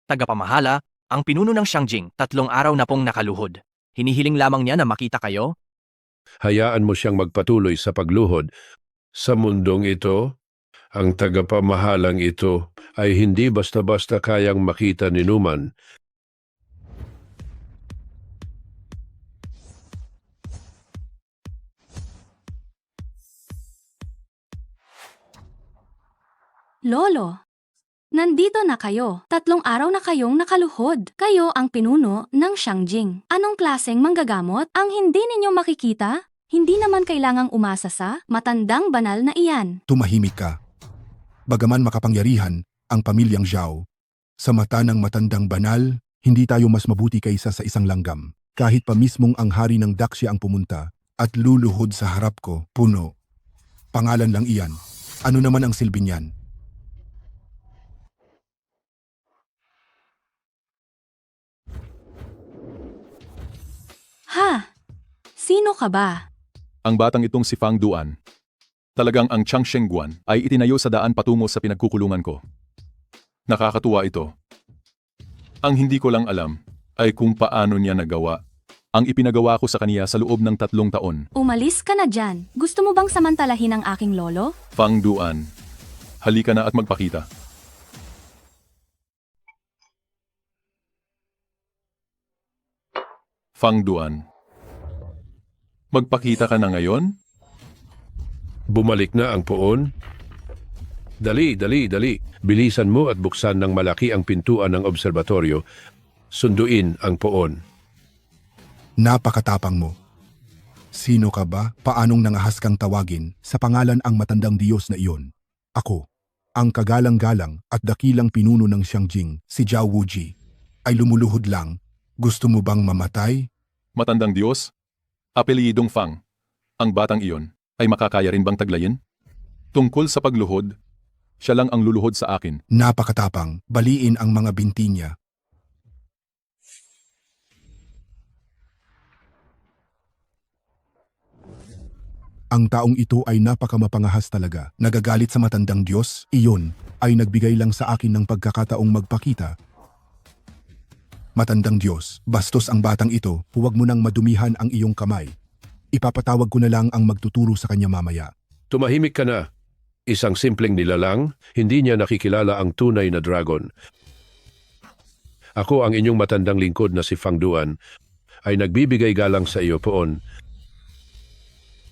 tagapamahala, ang pinuno ng Xiangjing, 3 araw na pong nakaluhod. Hinihiling lamang niya na makita kayo? Hayaan mo siyang magpatuloy sa pagluhod. Sa mundong ito, ang tagapamahalang ito ay hindi basta-basta kayang makita ni Numan. Lolo, nandito na kayo. 3 araw na kayong nakaluhod. Kayo ang pinuno ng Xiangjing. Anong klaseng manggagamot ang hindi ninyo makikita? Hindi naman kailangang umasa sa matandang banal na iyan. Tumahimik ka. Bagaman makapangyarihan ang pamilyang Zhao, sa mata ng matandang banal, hindi tayo mas mabuti kaysa sa isang langgam. Kahit pa mismong ang hari ng Daxia ang pumunta at luluhod sa harap ko, puno. Pangalan lang iyan. Ano naman ang silbi niyan? Ha? Sino ka ba? Ang batang itong si Fang Duan. Talagang ang Chang Shengguan ay itinayo sa daan patungo sa pinagkukulungan ko. Nakakatuwa ito. Ang hindi ko lang alam ay kung paano niya nagawa ang ipinagawa ko sa kaniya sa loob ng 3 taon. Umalis ka na dyan. Gusto mo bang samantalahin ang aking lolo? Fang Duan, halika na at magpakita. Fang Duan, magpakita ka na ngayon? Bumalik na ang poon. Dali. Bilisan mo at buksan ng malaki ang pintuan ng obserbatoryo. Sunduin ang poon. Napakatapang mo. Sino ka ba? Paanong nangahas kang tawagin sa pangalan ang matandang Diyos na iyon? Ako, ang kagalang-galang at dakilang pinuno ng Xiangjing, si Zhao Wuji, ay lumuluhod lang. Gusto mo bang mamatay? Matandang Diyos? Apelyidong Fang, ang batang iyon ay makakaya rin bang taglayin? Tungkol sa pagluhod, siya lang ang luluhod sa akin. Napakatapang, baliin ang mga binti niya. Ang taong ito ay napakamapangahas talaga. Nagagalit sa matandang Diyos, iyon ay nagbigay lang sa akin ng pagkakataong magpakita. Matandang Diyos, bastos ang batang ito, huwag mo nang madumihan ang iyong kamay. Ipapatawag ko na lang ang magtuturo sa kanya mamaya. Tumahimik ka na. Isang simpleng nilalang, hindi niya nakikilala ang tunay na dragon. Ako ang inyong matandang lingkod na si Fang Duan, ay nagbibigay galang sa iyo poon.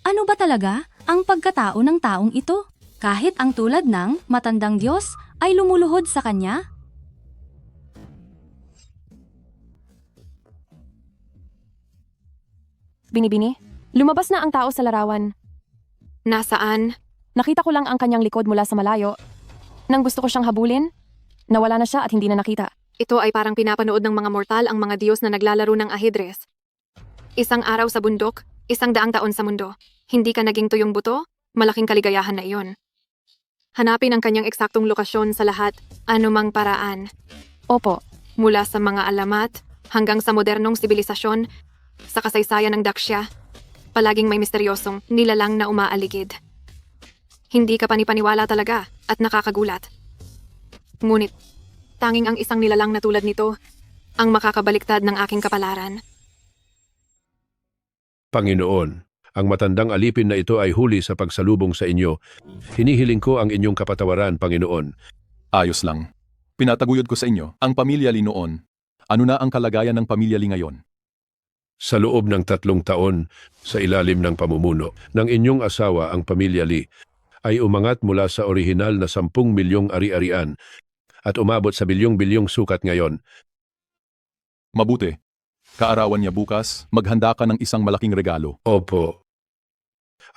Ano ba talaga ang pagkatao ng taong ito? Kahit ang tulad ng matandang Diyos ay lumuluhod sa kanya? Binibini, lumabas na ang tao sa larawan. Nasaan? Nakita ko lang ang kanyang likod mula sa malayo. Nang gusto ko siyang habulin, nawala na siya at hindi na nakita. Ito ay parang pinapanood ng mga mortal ang mga Diyos na naglalaro ng ahidres. Isang araw sa bundok, 100 taon sa mundo. Hindi ka naging tuyong buto? Malaking kaligayahan na iyon. Hanapin ang kanyang eksaktong lokasyon sa lahat, anumang paraan. Opo, Mula sa mga alamat, hanggang sa modernong sibilisasyon, sa kasaysayan ng Daxia, palaging may misteryosong nilalang na umaaligid. Hindi ka panipaniwala talaga at nakakagulat. Ngunit, tanging ang isang nilalang na tulad nito ang makakabaliktad ng aking kapalaran. Panginoon, ang matandang alipin na ito ay huli sa pagsalubong sa inyo. Hinihiling ko ang inyong kapatawaran, Panginoon. Ayos lang. Pinataguyod ko sa inyo, ang pamilya Li noon. Ano na ang kalagayan ng pamilya Li ngayon? Sa loob ng 3 taon, sa ilalim ng pamumuno ng inyong asawa ang pamilya Li, ay umangat mula sa orihinal na 10 milyong ari-arian at umabot sa bilyong-bilyong sukat ngayon. Mabuti. Kaarawan niya bukas, maghanda ka ng isang malaking regalo. Opo.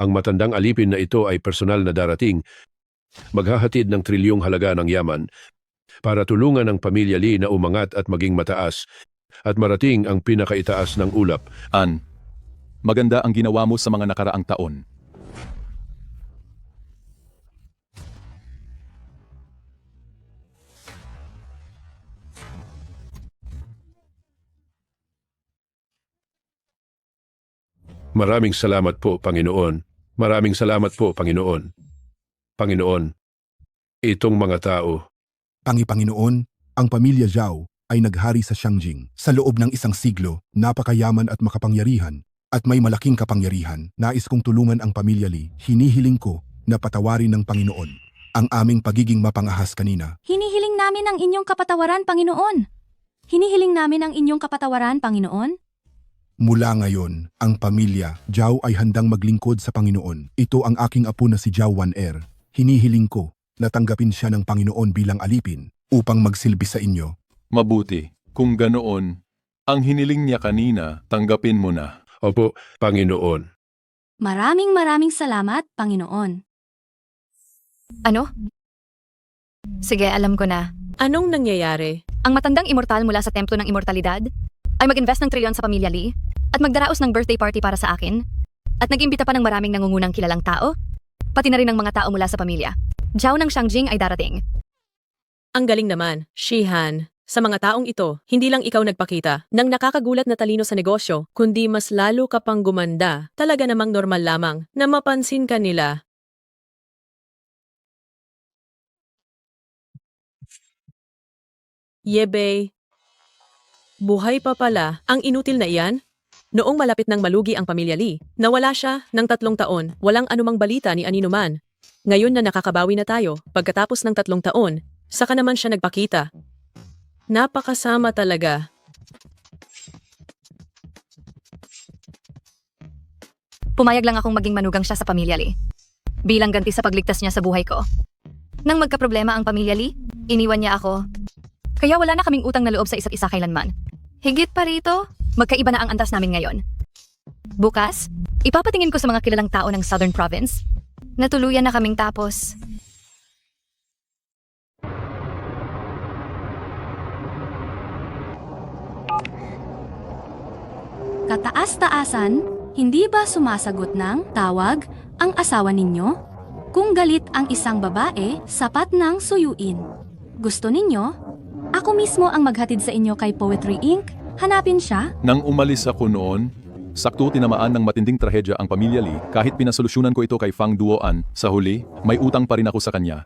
Ang matandang alipin na ito ay personal na darating, maghahatid ng trilyong halaga ng yaman para tulungan ang pamilya Li na umangat at maging mataas at marating ang pinakaitaas ng ulap. An, maganda ang ginawa mo sa mga nakaraang taon. Maraming salamat po, Panginoon. Maraming salamat po, Panginoon. Panginoon, itong mga tao, Panginoon, Ang pamilya Zhao ay naghari sa Shangjing. Sa loob ng isang siglo, napakayaman at makapangyarihan. At may malaking kapangyarihan. Nais kong tulungan ang pamilya Li. Hinihiling ko na patawarin ng Panginoon ang aming pagiging mapangahas kanina. Hinihiling namin ang inyong kapatawaran, Panginoon. Hinihiling namin ang inyong kapatawaran, Panginoon. Mula ngayon, ang pamilya Zhao ay handang maglingkod sa Panginoon. Ito ang aking apo na si Zhao Waner. Hinihiling ko na tanggapin siya ng Panginoon bilang alipin upang magsilbi sa inyo. Mabuti. Kung ganoon, ang hiniling niya kanina, tanggapin mo na. Opo, Panginoon. Maraming salamat, Panginoon. Ano? Sige, alam ko na. Anong nangyayari? Ang matandang immortal mula sa Templo ng Immortalidad ay mag-invest ng trilyon sa pamilya Lee at magdaraos ng birthday party para sa akin at nag-imbita pa ng maraming nangungunang kilalang tao, pati na rin ng mga tao mula sa pamilya. Zhao ng Shangjing ay darating. Ang galing naman, Shihan. Sa mga taong ito, hindi lang ikaw nagpakita ng nakakagulat na talino sa negosyo, kundi mas lalo ka pang gumanda. Talaga namang normal lamang na mapansin ka nila. Yebe. Buhay pa pala ang inutil na iyan? Noong malapit nang malugi ang pamilya Lee, nawala siya ng 3 taon, walang anumang balita ni anino man. Ngayon na nakakabawi na tayo, pagkatapos ng 3 taon, saka naman siya nagpakita. Napakasama talaga. Pumayag lang akong maging manugang siya sa pamilya Lee bilang ganti sa pagligtas niya sa buhay ko. Nang magkaproblema ang pamilya Lee, iniwan niya ako. Kaya wala na kaming utang na loob sa isa't isa kailanman. Higit pa rito, magkaiba na ang antas namin ngayon. Bukas, ipapatingin ko sa mga kilalang tao ng Southern Province na tuluyan na kaming tapos. Kataas-taasan, hindi ba sumasagot ng tawag ang asawa ninyo? Kung galit ang isang babae, sapat nang suyuin. Gusto ninyo? Ako mismo ang maghatid sa inyo kay Poetry Inc. Hanapin siya? Nang umalis ako noon, sakto tinamaan ng matinding trahedya ang pamilya Lee kahit pinasolusyonan ko ito kay Fang Duoan. Sa huli, may utang pa rin ako sa kanya.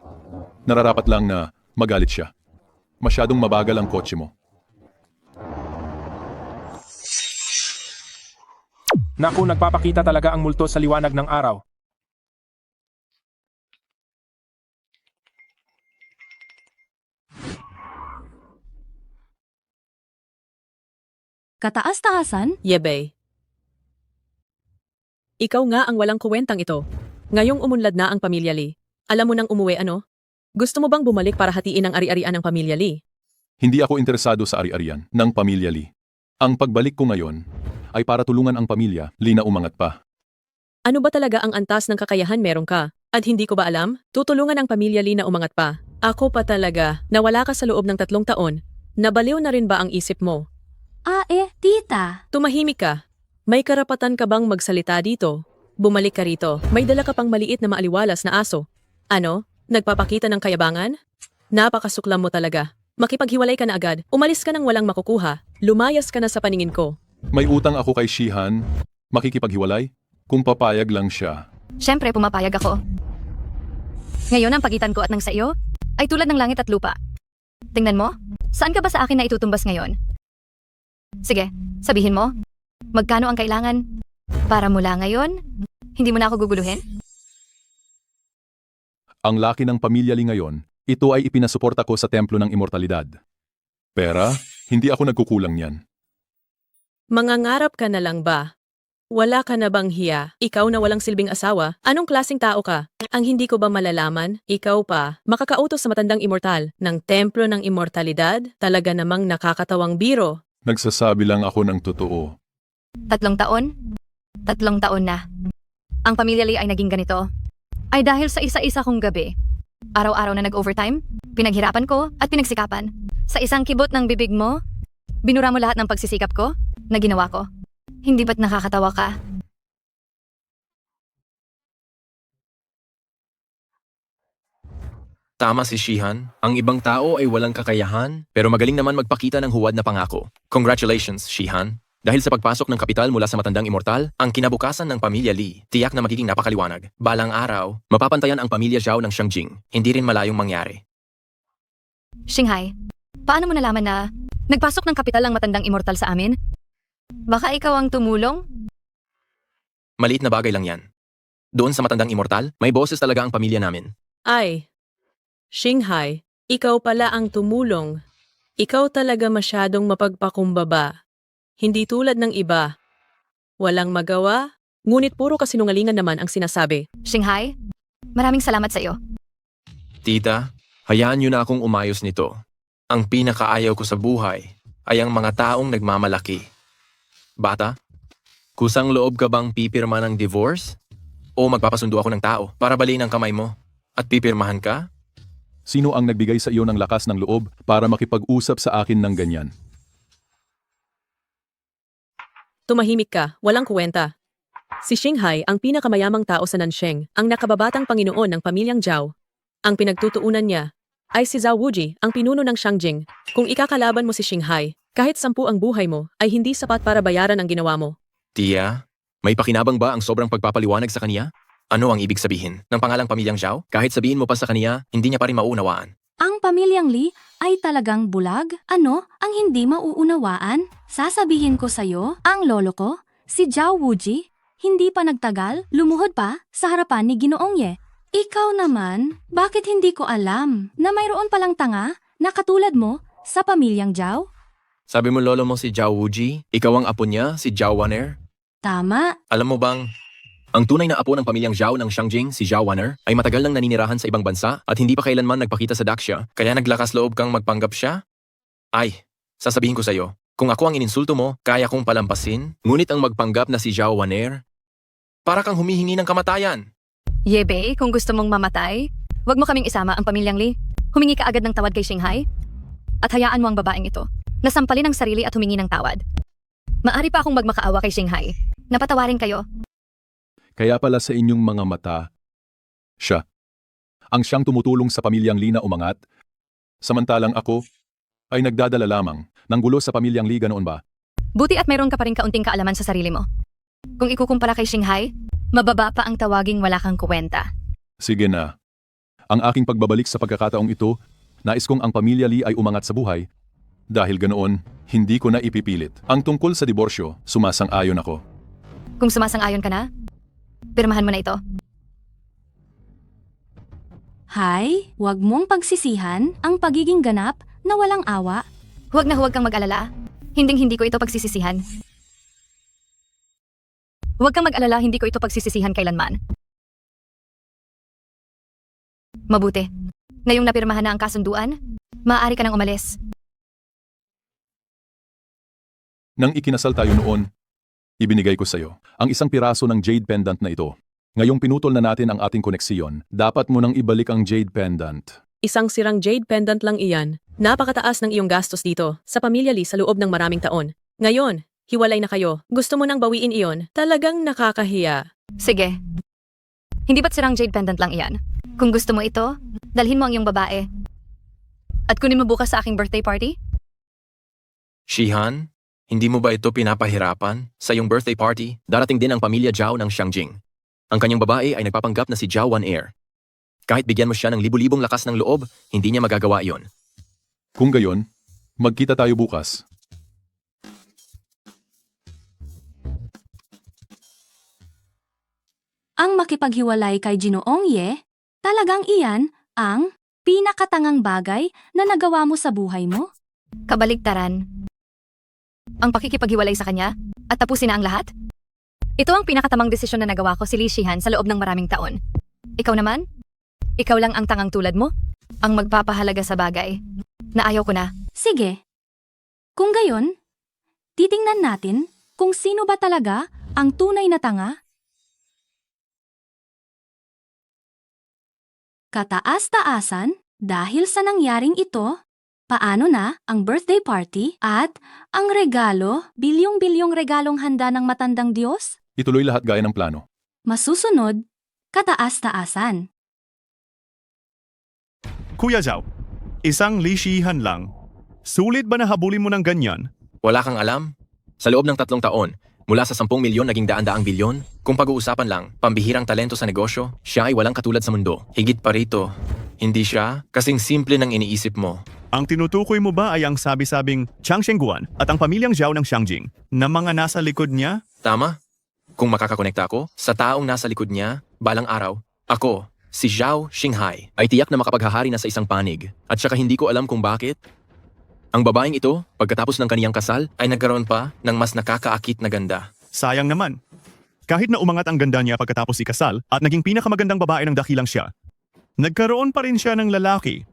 Nararapat lang na magalit siya. Masyadong mabagal ang kotse mo. Naku, nagpapakita talaga ang multo sa liwanag ng araw. Kataas-taasan? Yebe. Ikaw nga ang walang kuwentang ito. Ngayong umunlad na ang pamilya Lee. Alam mo nang umuwi ano? Gusto mo bang bumalik para hatiin ang ari-arian ng pamilya Lee? Hindi ako interesado sa ari-arian ng pamilya Lee. Ang pagbalik ko ngayon ay para tulungan ang pamilya Lee na umangat pa. Ano ba talaga ang antas ng kakayahan meron ka? At hindi ko ba alam? Tutulungan ang pamilya Lee na umangat pa. Ako pa talaga, nawala ka sa loob ng 3 taon. Nabaliw na rin ba ang isip mo? Tita. Tumahimik ka. May karapatan ka bang magsalita dito? Bumalik ka rito. May dala ka pang maliit na maaliwalas na aso. Ano? Nagpapakita ng kayabangan? Napakasuklam mo talaga. Makipaghiwalay ka na agad. Umalis ka nang walang makukuha. Lumayas ka na sa paningin ko. May utang ako kay Shihan. Makikipaghiwalay? Kung papayag lang siya. Siyempre, pumapayag ako. Ngayon ang pagitan ko at ng sa iyo ay tulad ng langit at lupa. Tingnan mo, saan ka ba sa akin na itutumbas ngayon? Sige, sabihin mo, magkano ang kailangan? Para mula ngayon, hindi mo na ako guguluhin? Ang laki ng pamilya Lee ngayon, ito ay ipinasuporta ko sa Templo ng Immortalidad. Pera, hindi ako nagkukulang yan. Mangangarap ka na lang ba? Wala ka na bang hiya? Ikaw na walang silbing asawa? Anong klaseng tao ka? Ang hindi ko ba malalaman? Ikaw pa, makakautos sa matandang immortal ng Templo ng Immortalidad? Talaga namang nakakatawang biro. Nagsasabi lang ako ng totoo. 3 taon? 3 taon na. Ang pamilya Lee ay naging ganito. Ay dahil sa isa-isa kong gabi. Araw-araw na nag-overtime, pinaghirapan ko at pinagsikapan. Sa isang kibot ng bibig mo, binura mo lahat ng pagsisikap ko na ginawa ko. Hindi ba't nakakatawa ka? Tama si Shihan. Ang ibang tao ay walang kakayahan, pero magaling naman magpakita ng huwad na pangako. Congratulations, Shihan. Dahil sa pagpasok ng kapital mula sa matandang immortal, ang kinabukasan ng pamilya Lee, tiyak na magiging napakaliwanag. Balang araw, mapapantayan ang pamilya Zhao ng Shangjing. Hindi rin malayong mangyari. Shanghai, Paano mo nalaman na nagpasok ng kapital ang matandang immortal sa amin? Baka ikaw ang tumulong? Maliit na bagay lang yan. Doon sa matandang immortal, may boses talaga ang pamilya namin. Ay, Shinghai, ikaw pala ang tumulong. Ikaw talaga masyadong mapagpakumbaba. Hindi tulad ng iba. Walang magawa, ngunit puro kasinungalingan naman ang sinasabi. Shinghai, maraming salamat sa iyo. Tita, hayaan niyo na akong umayos nito. Ang pinakaayaw ko sa buhay ay ang mga taong nagmamalaki. Bata, kusang loob ka bang pipirma ng divorce? O magpapasundo ako ng tao para baliin ang kamay mo at pipirmahan ka? Sino ang nagbigay sa iyo ng lakas ng loob para makipag-usap sa akin ng ganyan? Tumahimik ka, walang kuwenta. Si Shinghai ang pinakamayamang tao sa Nansheng, ang nakababatang Panginoon ng pamilyang Zhao. Ang pinagtutuunan niya ay si Zhao Wuji, ang pinuno ng Shangjing. Kung ikakalaban mo si Shinghai, kahit 10 ang buhay mo, ay hindi sapat para bayaran ang ginawa mo. Tia, may pakinabang ba ang sobrang pagpapaliwanag sa kaniya? Ano ang ibig sabihin ng pangalang pamilyang Zhao? Kahit sabihin mo pa sa kaniya, hindi niya pa rin mauunawaan. Ang pamilyang Li ay talagang bulag? Ano ang hindi mauunawaan? Sasabihin ko sa'yo, ang lolo ko, si Zhao Wuji, hindi pa nagtagal, lumuhod pa sa harapan ni Ginoong Ye. Ikaw naman, bakit hindi ko alam na mayroon palang tanga na katulad mo sa pamilyang Zhao? Sabi mo lolo mo si Zhao Wuji, ikaw ang apo niya, si Zhao Waner? Tama. Alam mo bang, ang tunay na apo ng pamilyang Zhao ng Shangjing, si Zhao Waner, ay matagal nang naninirahan sa ibang bansa at hindi pa kailanman nagpakita sa Daxia, kaya naglakas loob kang magpanggap siya? Ay, sasabihin ko sa'yo, kung ako ang ininsulto mo, kaya kong palampasin, ngunit ang magpanggap na si Zhao Waner, para kang humihingi ng kamatayan. Yebe, kung gusto mong mamatay, wag mo kaming isama ang pamilyang Li. Humingi ka agad ng tawad kay Shinghai. At hayaan mo ang babaeng ito, nasampalin ang sarili at humingi ng tawad. Maari pa akong magmakaawa kay Shinghai. Napatawarin kayo. Kaya pala sa inyong mga mata, siya. Ang siyang tumutulong sa pamilyang Li na umangat, samantalang ako ay nagdadala lamang ng gulo sa pamilyang Li, ganoon ba? Buti at mayroon ka pa rin kaunting kaalaman sa sarili mo. Kung ikukumpara kay Shinghai, mababa pa ang tawaging wala kang kuwenta. Sige na. Ang aking pagbabalik sa pagkakataong ito, nais kong ang pamilya Li ay umangat sa buhay. Dahil ganoon, hindi ko na ipipilit. Ang tungkol sa diborsyo, sumasang-ayon ako. Kung sumasang-ayon ka na, pirmahan mo na ito. Hay, wag mong pagsisihan ang pagiging ganap na walang awa. Huwag na huwag kang mag-alala. Hinding-hindi ko ito pagsisisihan. Huwag kang mag-alala, hindi ko ito pagsisisihan kailanman. Mabuti. Ngayong napirmahan na ang kasunduan, maaari ka nang umalis. Nang ikinasal tayo noon, ibinigay ko sa iyo ang isang piraso ng jade pendant na ito. Ngayong pinutol na natin ang ating koneksiyon, dapat mo nang ibalik ang jade pendant. Isang sirang jade pendant lang iyan. Napakataas ng iyong gastos dito sa pamilya Li sa loob ng maraming taon. Ngayon, hiwalay na kayo. Gusto mo nang bawiin iyon? Talagang nakakahiya. Sige. Hindi ba't sirang jade pendant lang iyan? Kung gusto mo ito, dalhin mo ang iyong babae. At kunin mo bukas sa aking birthday party? Shihan, hindi mo ba ito pinapahirapan? Sa iyong birthday party, darating din ang pamilya Zhao ng Shangjing. Ang kanyang babae ay nagpapanggap na si Zhao Waner. Kahit bigyan mo siya ng libu-libong lakas ng loob, hindi niya magagawa iyon. Kung gayon, magkita tayo bukas. Ang makipaghiwalay kay Ginoong Ye, talagang iyan ang pinakatangang bagay na nagawa mo sa buhay mo? Kabaligtaran. Ang pakikipaghiwalay sa kanya at tapusin na ang lahat? Ito ang pinakatamang desisyon na nagawa ko si Li Shihan sa loob ng maraming taon. Ikaw naman? Ikaw lang ang tangang tulad mo? Ang magpapahalaga sa bagay na ayaw ko na. Sige. Kung gayon, titingnan natin kung sino ba talaga ang tunay na tanga. Kataas-taasan, dahil sa nangyaring ito, paano na ang birthday party at ang regalo, bilyong-bilyong regalong handa ng matandang Diyos? Ituloy lahat gaya ng plano. Masusunod, kataas-taasan. Kuya Zhao, isang Li Shihan lang. Sulit ba na habulin mo ng ganyan? Wala kang alam? Sa loob ng 3 taon, mula sa 10 milyon naging daan-daang bilyon, kung pag-uusapan lang, pambihirang talento sa negosyo, siya ay walang katulad sa mundo. Higit pa rito, hindi siya kasing simple ng iniisip mo. Ang tinutukoy mo ba ay ang sabi-sabing Chang Shengguan at ang pamilyang Zhao ng Xiangjing na mga nasa likod niya? Tama? Kung makakakonekta ako sa taong nasa likod niya, balang araw, ako, si Zhao Xinghai, ay tiyak na makapaghahari na sa isang panig. At saka hindi ko alam kung bakit. Ang babaeng ito, pagkatapos ng kaniyang kasal, ay nagkaroon pa ng mas nakakaakit na ganda. Sayang naman. Kahit na umangat ang ganda niya pagkatapos ikasal at naging pinakamagandang babae ng dakilang siya, nagkaroon pa rin siya ng lalaki.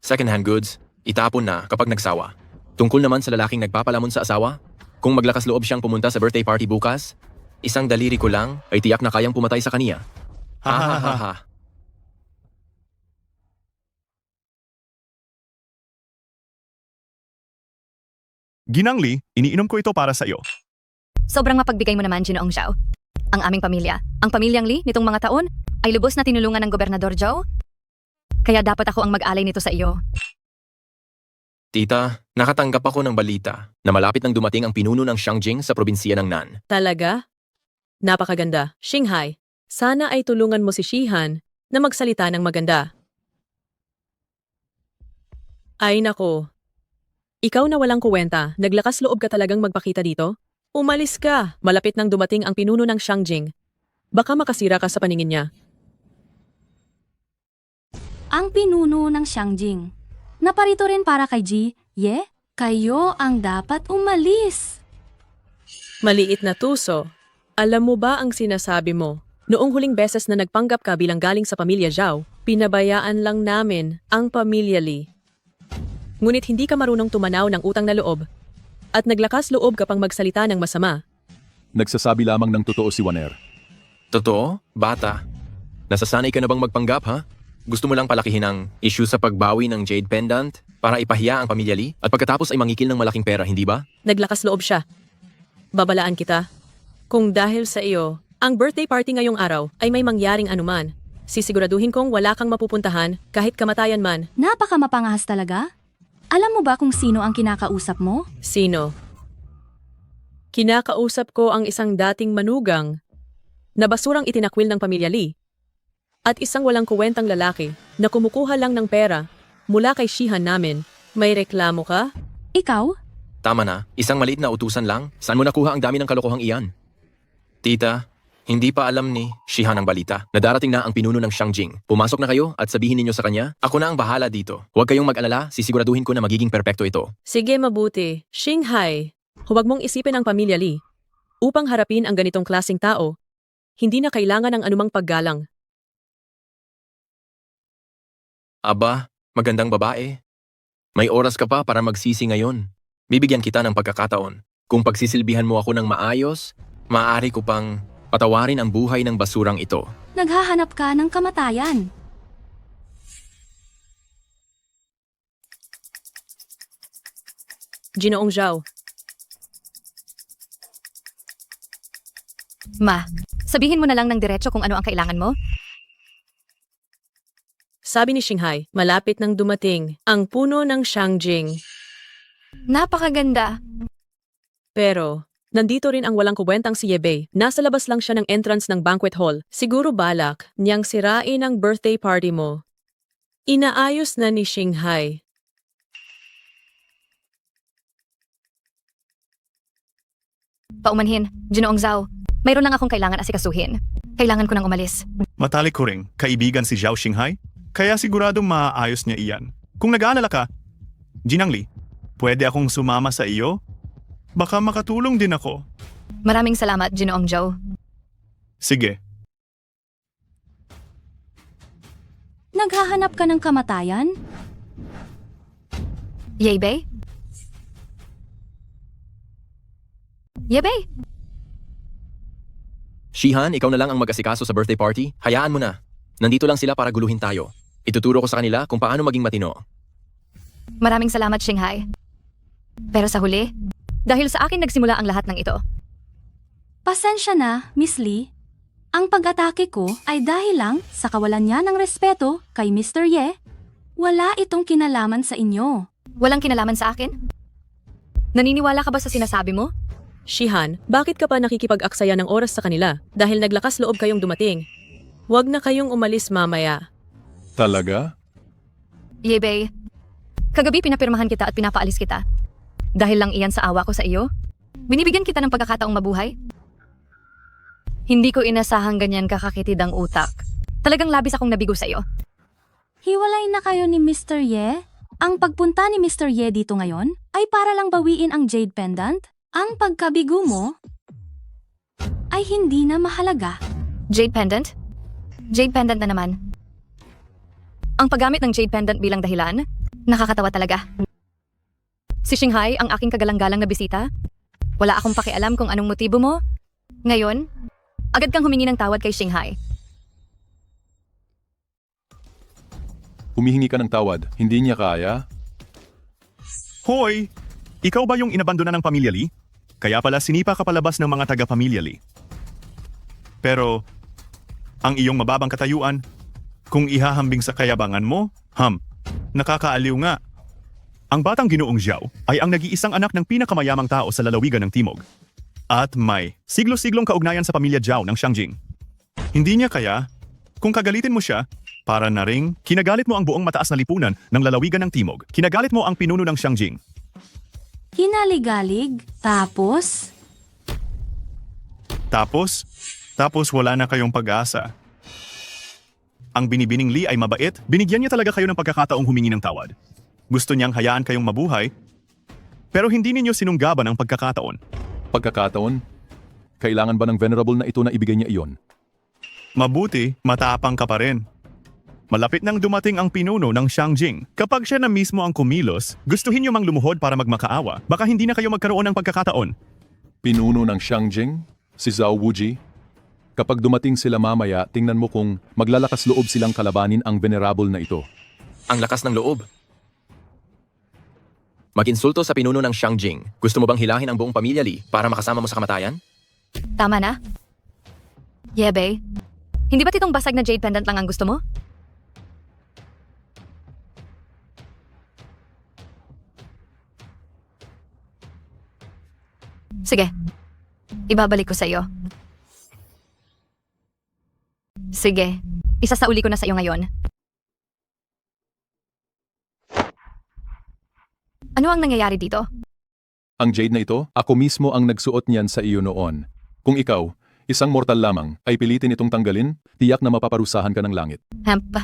Second-hand goods, itapon na kapag nagsawa. Tungkol naman sa lalaking nagpapalamon sa asawa, kung maglakas loob siyang pumunta sa birthday party bukas, isang daliri ko lang ay tiyak na kayang pumatay sa kaniya. Ha ha ha ha. Ginang Li, iniinom ko ito para sa iyo. Sobrang mapagbigay mo naman, Ginoong Zhao. Ang aming pamilya, ang pamilyang Li nitong mga taon, ay lubos na tinulungan ng Gobernador Zhao. Kaya dapat ako ang mag-alay nito sa iyo. Tita, nakatanggap ako ng balita na malapit nang dumating ang pinuno ng Xiangjing sa probinsiya ng Nan. Talaga? Napakaganda. Xinghai, sana ay tulungan mo si Shihan na magsalita ng maganda. Ay nako. Ikaw na walang kuwenta, naglakas loob ka talagang magpakita dito? Umalis ka, malapit nang dumating ang pinuno ng Xiangjing. Baka makasira ka sa paningin niya. Ang pinuno ng Xiangjing. Naparito rin para kay Ji, Ye, kayo ang dapat umalis. Maliit na tuso. Alam mo ba ang sinasabi mo? Noong huling beses na nagpanggap ka bilang galing sa pamilya Zhao, pinabayaan lang namin ang pamilya Li. Ngunit hindi ka marunong tumanaw ng utang na loob at naglakas loob ka pang magsalita ng masama. Nagsasabi lamang ng totoo si Waner. Totoo? Bata? Nasasanay ka na bang magpanggap, ha? Gusto mo lang palakihin ang issue sa pagbawi ng Jade Pendant para ipahiya ang pamilya Li at pagkatapos ay mangikil ng malaking pera, hindi ba? Naglakas loob siya. Babalaan kita. Kung dahil sa iyo, ang birthday party ngayong araw ay may mangyaring anuman, sisiguraduhin kong wala kang mapupuntahan kahit kamatayan man. Napaka mapangahas talaga. Alam mo ba kung sino ang kinakausap mo? Sino? Kinakausap ko ang isang dating manugang na basurang itinakwil ng pamilya Li at isang walang kuwentang lalaki na kumukuha lang ng pera mula kay Shihan namin. May reklamo ka? Ikaw? Tama na, isang maliit na utusan lang. Saan mo nakuha ang dami ng kalokohang iyan? Tita, hindi pa alam ni Shihan ang balita na darating na ang pinuno ng Xiangjing. Pumasok na kayo at sabihin ninyo sa kanya, ako na ang bahala dito. Huwag kayong mag-alala, sisiguraduhin ko na magiging perpekto ito. Sige, mabuti. Xinghai, huwag mong isipin ang pamilya Li. Upang harapin ang ganitong klaseng tao, hindi na kailangan ng anumang paggalang. Aba, magandang babae. May oras ka pa para magsisi ngayon. Bibigyan kita ng pagkakataon. Kung pagsisilbihan mo ako ng maayos, maaari ko pang patawarin ang buhay ng basurang ito. Naghahanap ka ng kamatayan. Ginoong Zhao, Ma, sabihin mo na lang ng diretso kung ano ang kailangan mo. sabi ni Xinghai, malapit nang dumating ang puno ng Xiangjing. Napakaganda. Pero, nandito rin ang walang kuwentang si Yebei. Nasa labas lang siya ng entrance ng banquet hall. Siguro balak niyang sirain ang birthday party mo. Inaayos na ni Xinghai. Paumanhin, Ginoong Zhao. Mayroon lang akong kailangan asikasuhin. Kailangan ko nang umalis. Matalik ko ring kaibigan si Zhao Xinghai, kaya siguradong maaayos niya iyan. Kung nag-aalala ka, Ginang Li, pwede akong sumama sa iyo? Baka makatulong din ako. Maraming salamat, Ginoong Zhao. Sige. Naghahanap ka ng kamatayan? Yebei? Yebei? Shihan, ikaw na lang ang mag-asikaso sa birthday party. Hayaan mo na. Nandito lang sila para guluhin tayo. Ituturo ko sa kanila kung paano maging matino. Maraming salamat, Xinghai. Pero sa huli, dahil sa akin nagsimula ang lahat ng ito. Pasensya na, Miss Lee. Ang pag-atake ko ay dahil lang sa kawalan niya ng respeto kay Mr. Ye. Wala itong kinalaman sa inyo. Walang kinalaman sa akin? Naniniwala ka ba sa sinasabi mo? Shihan, bakit ka pa nakikipag-aksaya ng oras sa kanila dahil naglakas loob kayong dumating? Huwag na kayong umalis mamaya. Talaga? Yebei, Kagabi pinapirmahan kita at pinapaalis kita. Dahil lang iyan sa awa ko sa iyo? Binibigyan kita ng pagkakataong mabuhay? Hindi ko inasahang ganyan kakakitid ang utak. Talagang labis akong nabigo sa iyo. Hiwalay na kayo ni Mr. Ye? Ang pagpunta ni Mr. Ye dito ngayon ay para lang bawiin ang Jade Pendant? Ang pagkabigo mo ay hindi na mahalaga. Jade Pendant? Jade Pendant na naman. Ang paggamit ng Jade Pendant bilang dahilan? Nakakatawa talaga. Si Xinghai ang aking kagalang-galang na bisita? Wala akong pakialam kung anong motibo mo. Ngayon, agad kang humingi ng tawad kay Xinghai. Humihingi ka ng tawad, hindi niya kaya? Hoy! Ikaw ba yung inabandona ng pamilya Lee? Kaya pala sinipa ka palabas ng mga taga-pamilya Lee. Pero, ang iyong mababang katayuan, kung ihahambing sa kayabangan mo, nakakaaliw nga. Ang batang Ginoong Zhao ay ang nag-iisang anak ng pinakamayamang tao sa lalawigan ng Timog. At may siglo-siglong kaugnayan sa pamilya Zhao ng Xiangjing. Hindi niya kaya, kung kagalitin mo siya, para na ring kinagalit mo ang buong mataas na lipunan ng lalawigan ng Timog. Kinagalit mo ang pinuno ng Xiangjing. Kinaligalig, tapos Tapos wala na kayong pag-asa. Ang binibining Lee ay mabait, binigyan niya talaga kayo ng pagkakataong humingi ng tawad. Gusto niyang hayaan kayong mabuhay, pero hindi ninyo sinunggaban ang pagkakataon. Pagkakataon? Kailangan ba ng venerable na ito na ibigay niya iyon? Mabuti, matapang ka pa rin. Malapit nang dumating ang pinuno ng Xiangjing. Kapag siya na mismo ang kumilos, gustuhin niyo mang lumuhod para magmakaawa. Baka hindi na kayo magkaroon ng pagkakataon. Pinuno ng Xiangjing? Si Zhao Wuji? Kapag dumating sila mamaya, tingnan mo kung maglalakas loob silang kalabanin ang venerable na ito. Ang lakas ng loob. Mag-insulto sa pinuno ng Xiangjing. Gusto mo bang hilahin ang buong pamilya Li para makasama mo sa kamatayan? Tama na? Yebe, hindi ba itong basag na Jade Pendant lang ang gusto mo? Sige, ibabalik ko sa iyo. Sige, isasauli ko na sa iyo ngayon. Ano ang nangyayari dito? Ang jade na ito, ako mismo ang nagsuot niyan sa iyo noon. Kung ikaw, isang mortal lamang, ay pilitin itong tanggalin, tiyak na mapaparusahan ka ng langit. Hemp,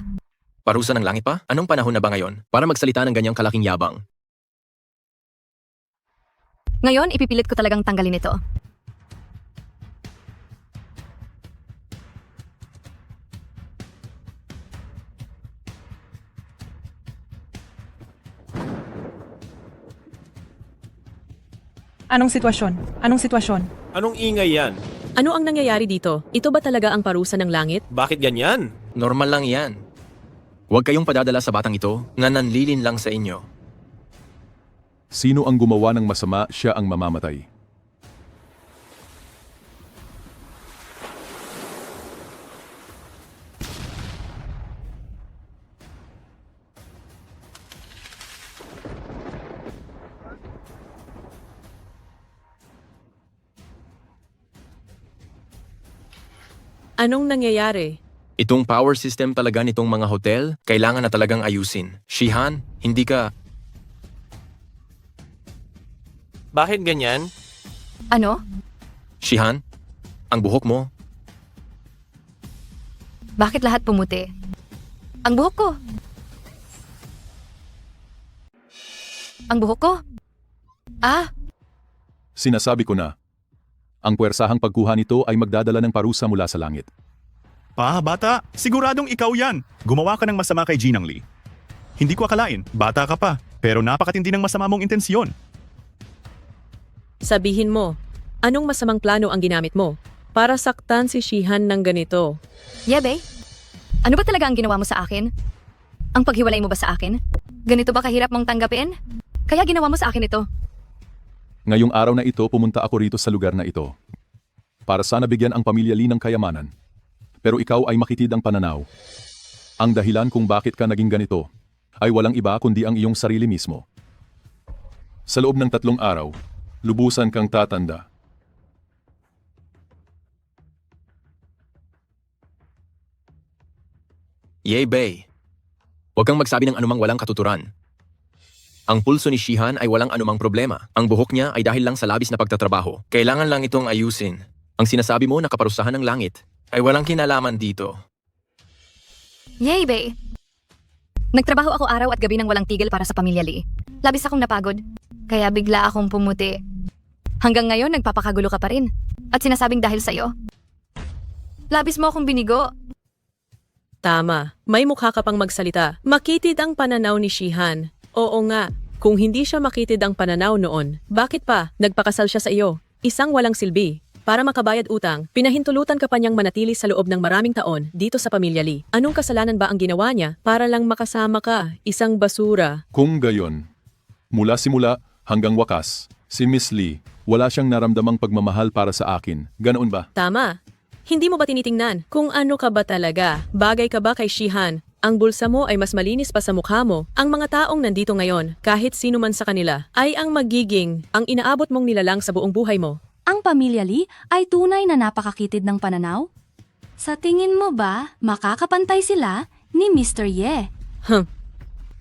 Parusa ng langit pa? Anong panahon na ba ngayon para magsalita ng ganyang kalaking yabang? ngayon ipipilit ko talagang tanggalin ito. Anong sitwasyon? Anong sitwasyon? Anong ingay yan? Ano ang nangyayari dito? Ito ba talaga ang parusa ng langit? Bakit ganyan? Normal lang yan. Huwag kayong padadala sa batang ito na nanlilin lang sa inyo. Sino ang gumawa ng masama, siya ang mamamatay. Anong nangyayari? Itong power system talaga nitong mga hotel, kailangan na talagang ayusin. Shihan, hindi ka... Bakit ganyan? Ano? Shihan, ang buhok mo. Bakit lahat pumuti? Ang buhok ko. Ang buhok ko? Ah, Sinasabi ko na, ang puwersahang pagkuha nito ay magdadala ng parusa mula sa langit. Bata, siguradong ikaw yan. Gumawa ka ng masama kay Jinang Lee. Hindi ko akalain, bata ka pa, pero napakatindi ng masama mong intensyon. Sabihin mo, anong masamang plano ang ginamit mo para saktan si Shihan ng ganito? Yebe, ano ba talaga ang ginawa mo sa akin? Ang paghiwalay mo ba sa akin? Ganito ba kahirap mong tanggapin? Kaya ginawa mo sa akin ito. Ngayong araw na ito, pumunta ako rito sa lugar na ito. Para sana bigyan ang pamilya Lee ng kayamanan. Pero ikaw ay makitid ang pananaw. Ang dahilan kung bakit ka naging ganito ay walang iba kundi ang iyong sarili mismo. Sa loob ng 3 araw, lubusan kang tatanda. Yay, Bay. Huwag kang magsabi ng anumang walang katuturan. Ang pulso ni Shihan ay walang anumang problema. Ang buhok niya ay dahil lang sa labis na pagtatrabaho. Kailangan lang itong ayusin. Ang sinasabi mo na kaparusahan ng langit ay walang kinalaman dito. Yay, bae! Nagtrabaho ako araw at gabi nang walang tigil para sa pamilya Lee. Labis akong napagod. Kaya bigla akong pumuti. Hanggang ngayon, nagpapakagulo ka pa rin. At sinasabing dahil sa'yo. Labis mo akong binigo. Tama, may mukha ka pang magsalita. Makitid ang pananaw ni Shihan. Oo nga, kung hindi siya makitid ang pananaw noon, bakit pa nagpakasal siya sa iyo? Isang walang silbi. Para makabayad utang, pinahintulutan ka pa niyang manatili sa loob ng maraming taon dito sa pamilya Lee. Anong kasalanan ba ang ginawa niya para lang makasama ka? Isang basura. Kung gayon, mula simula hanggang wakas, si Miss Lee, wala siyang naramdamang pagmamahal para sa akin. Ganoon ba? Tama. Hindi mo ba tinitingnan kung ano ka ba talaga? Bagay ka ba kay Shihan? Ang bulsa mo ay mas malinis pa sa mukha mo. Ang mga taong nandito ngayon, kahit sino man sa kanila, ay ang magiging ang inaabot mong nilalang sa buong buhay mo. Ang pamilya Lee ay tunay na napakakitid ng pananaw? Sa tingin mo ba, makakapantay sila ni Mr. Ye?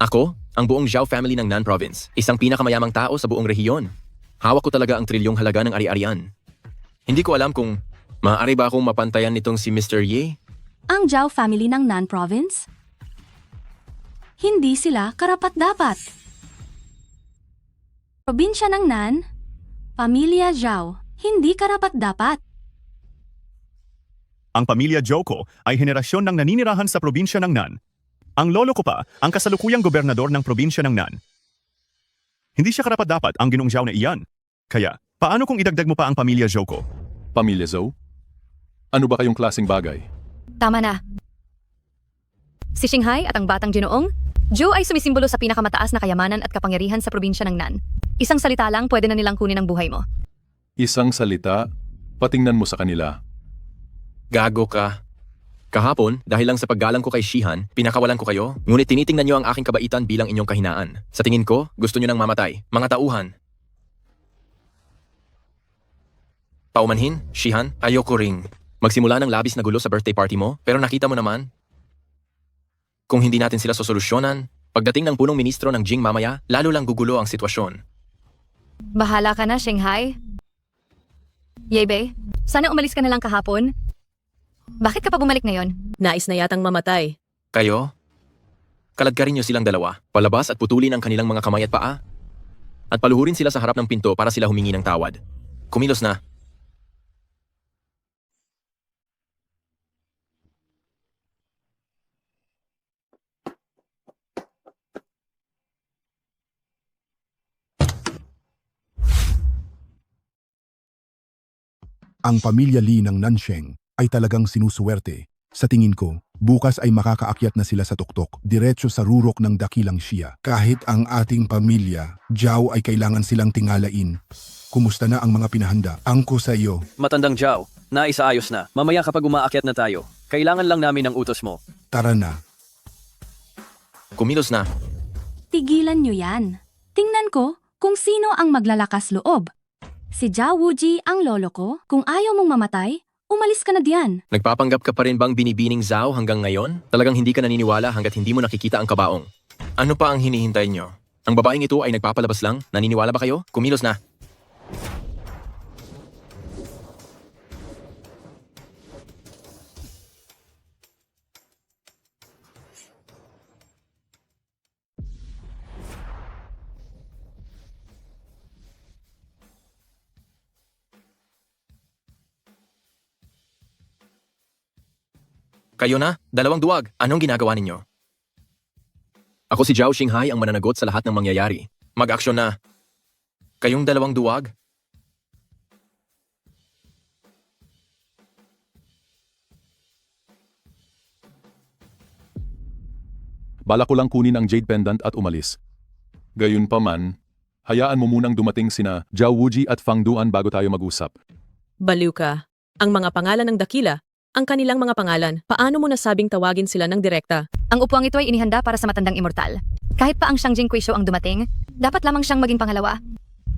Ako, ang buong Zhao family ng Nan Province. Isang pinakamayamang tao sa buong rehiyon. Hawak ko talaga ang trilyong halaga ng ari-arian. Hindi ko alam kung maaari ba akong mapantayan nitong si Mr. Ye? Ang Zhao family ng Nan Province? Hindi sila karapat-dapat. Probinsya ng Nan, Pamilya Zhao, hindi karapat-dapat. Ang pamilya Joko ay henerasyon ng naninirahan sa probinsya ng Nan. Ang lolo ko pa ang kasalukuyang gobernador ng probinsya ng Nan. Hindi siya karapat-dapat ang ginong Zhao na iyan. Kaya, paano kung idagdag mo pa ang pamilya Joko? Pamilya Zhou? Ano ba kayong klaseng bagay? Tama na. Si Shinghai at ang batang Ginoong, Zhou ay sumisimbolo sa pinakamataas na kayamanan at kapangyarihan sa probinsya ng Nan. Isang salita lang pwede na nilang kunin ang buhay mo. Isang salita, patingnan mo sa kanila. Gago ka. Kahapon, dahil lang sa paggalang ko kay Shihan, pinakawalan ko kayo, ngunit tinitingnan niyo ang aking kabaitan bilang inyong kahinaan. Sa tingin ko, gusto niyo nang mamatay. Mga tauhan. Paumanhin, Shihan, ayoko ring. Magsimula ng labis na gulo sa birthday party mo, pero nakita mo naman. Kung hindi natin sila sosolusyonan, pagdating ng punong ministro ng Jing mamaya, lalo lang gugulo ang sitwasyon. Bahala ka na, Shinghai. Yebe, sana umalis ka na lang kahapon. Bakit ka pa bumalik ngayon? Nais na yatang mamatay. Kayo? Kaladkarin niyo silang dalawa, palabas at putulin ang kanilang mga kamay at paa. At paluhurin sila sa harap ng pinto para sila humingi ng tawad. Kumilos na. Ang pamilya Lee ng Nansheng ay talagang sinusuwerte. Sa tingin ko, bukas ay makakaakyat na sila sa tuktok, diretso sa rurok ng dakilang Xia. Kahit ang ating pamilya, Zhao ay kailangan silang tingalain. Kumusta na ang mga pinahanda? Angko sa iyo. Matandang Zhao, naisaayos na. Mamaya kapag umaakyat na tayo, kailangan lang namin ng utos mo. Tara na. Kumilos na. Tigilan niyo yan. Tingnan ko kung sino ang maglalakas loob. Si Zhao Wuji ang lolo ko. Kung ayaw mong mamatay, umalis ka na diyan. Nagpapanggap ka pa rin bang binibining Zhao hanggang ngayon? Talagang hindi ka naniniwala hanggat hindi mo nakikita ang kabaong. Ano pa ang hinihintay nyo? Ang babaeng ito ay nagpapalabas lang? Naniniwala ba kayo? Kumilos na. Kayo na, dalawang duwag. Anong ginagawa ninyo? Ako si Zhao Shinghai ang mananagot sa lahat ng mangyayari. Mag-aksyon na. Kayong dalawang duwag? Bala ko lang kunin ang jade pendant at umalis. Gayunpaman, hayaan mo munang dumating sina Zhao Wuji at Fang Duan bago tayo mag-usap. Baliw ka. Ang mga pangalan ng dakila, ang kanilang mga pangalan, paano mo nasabing tawagin sila ng direkta? Ang upuang ito ay inihanda para sa matandang immortal. Kahit pa ang Shangjing Kuisho ang dumating, dapat lamang siyang maging pangalawa.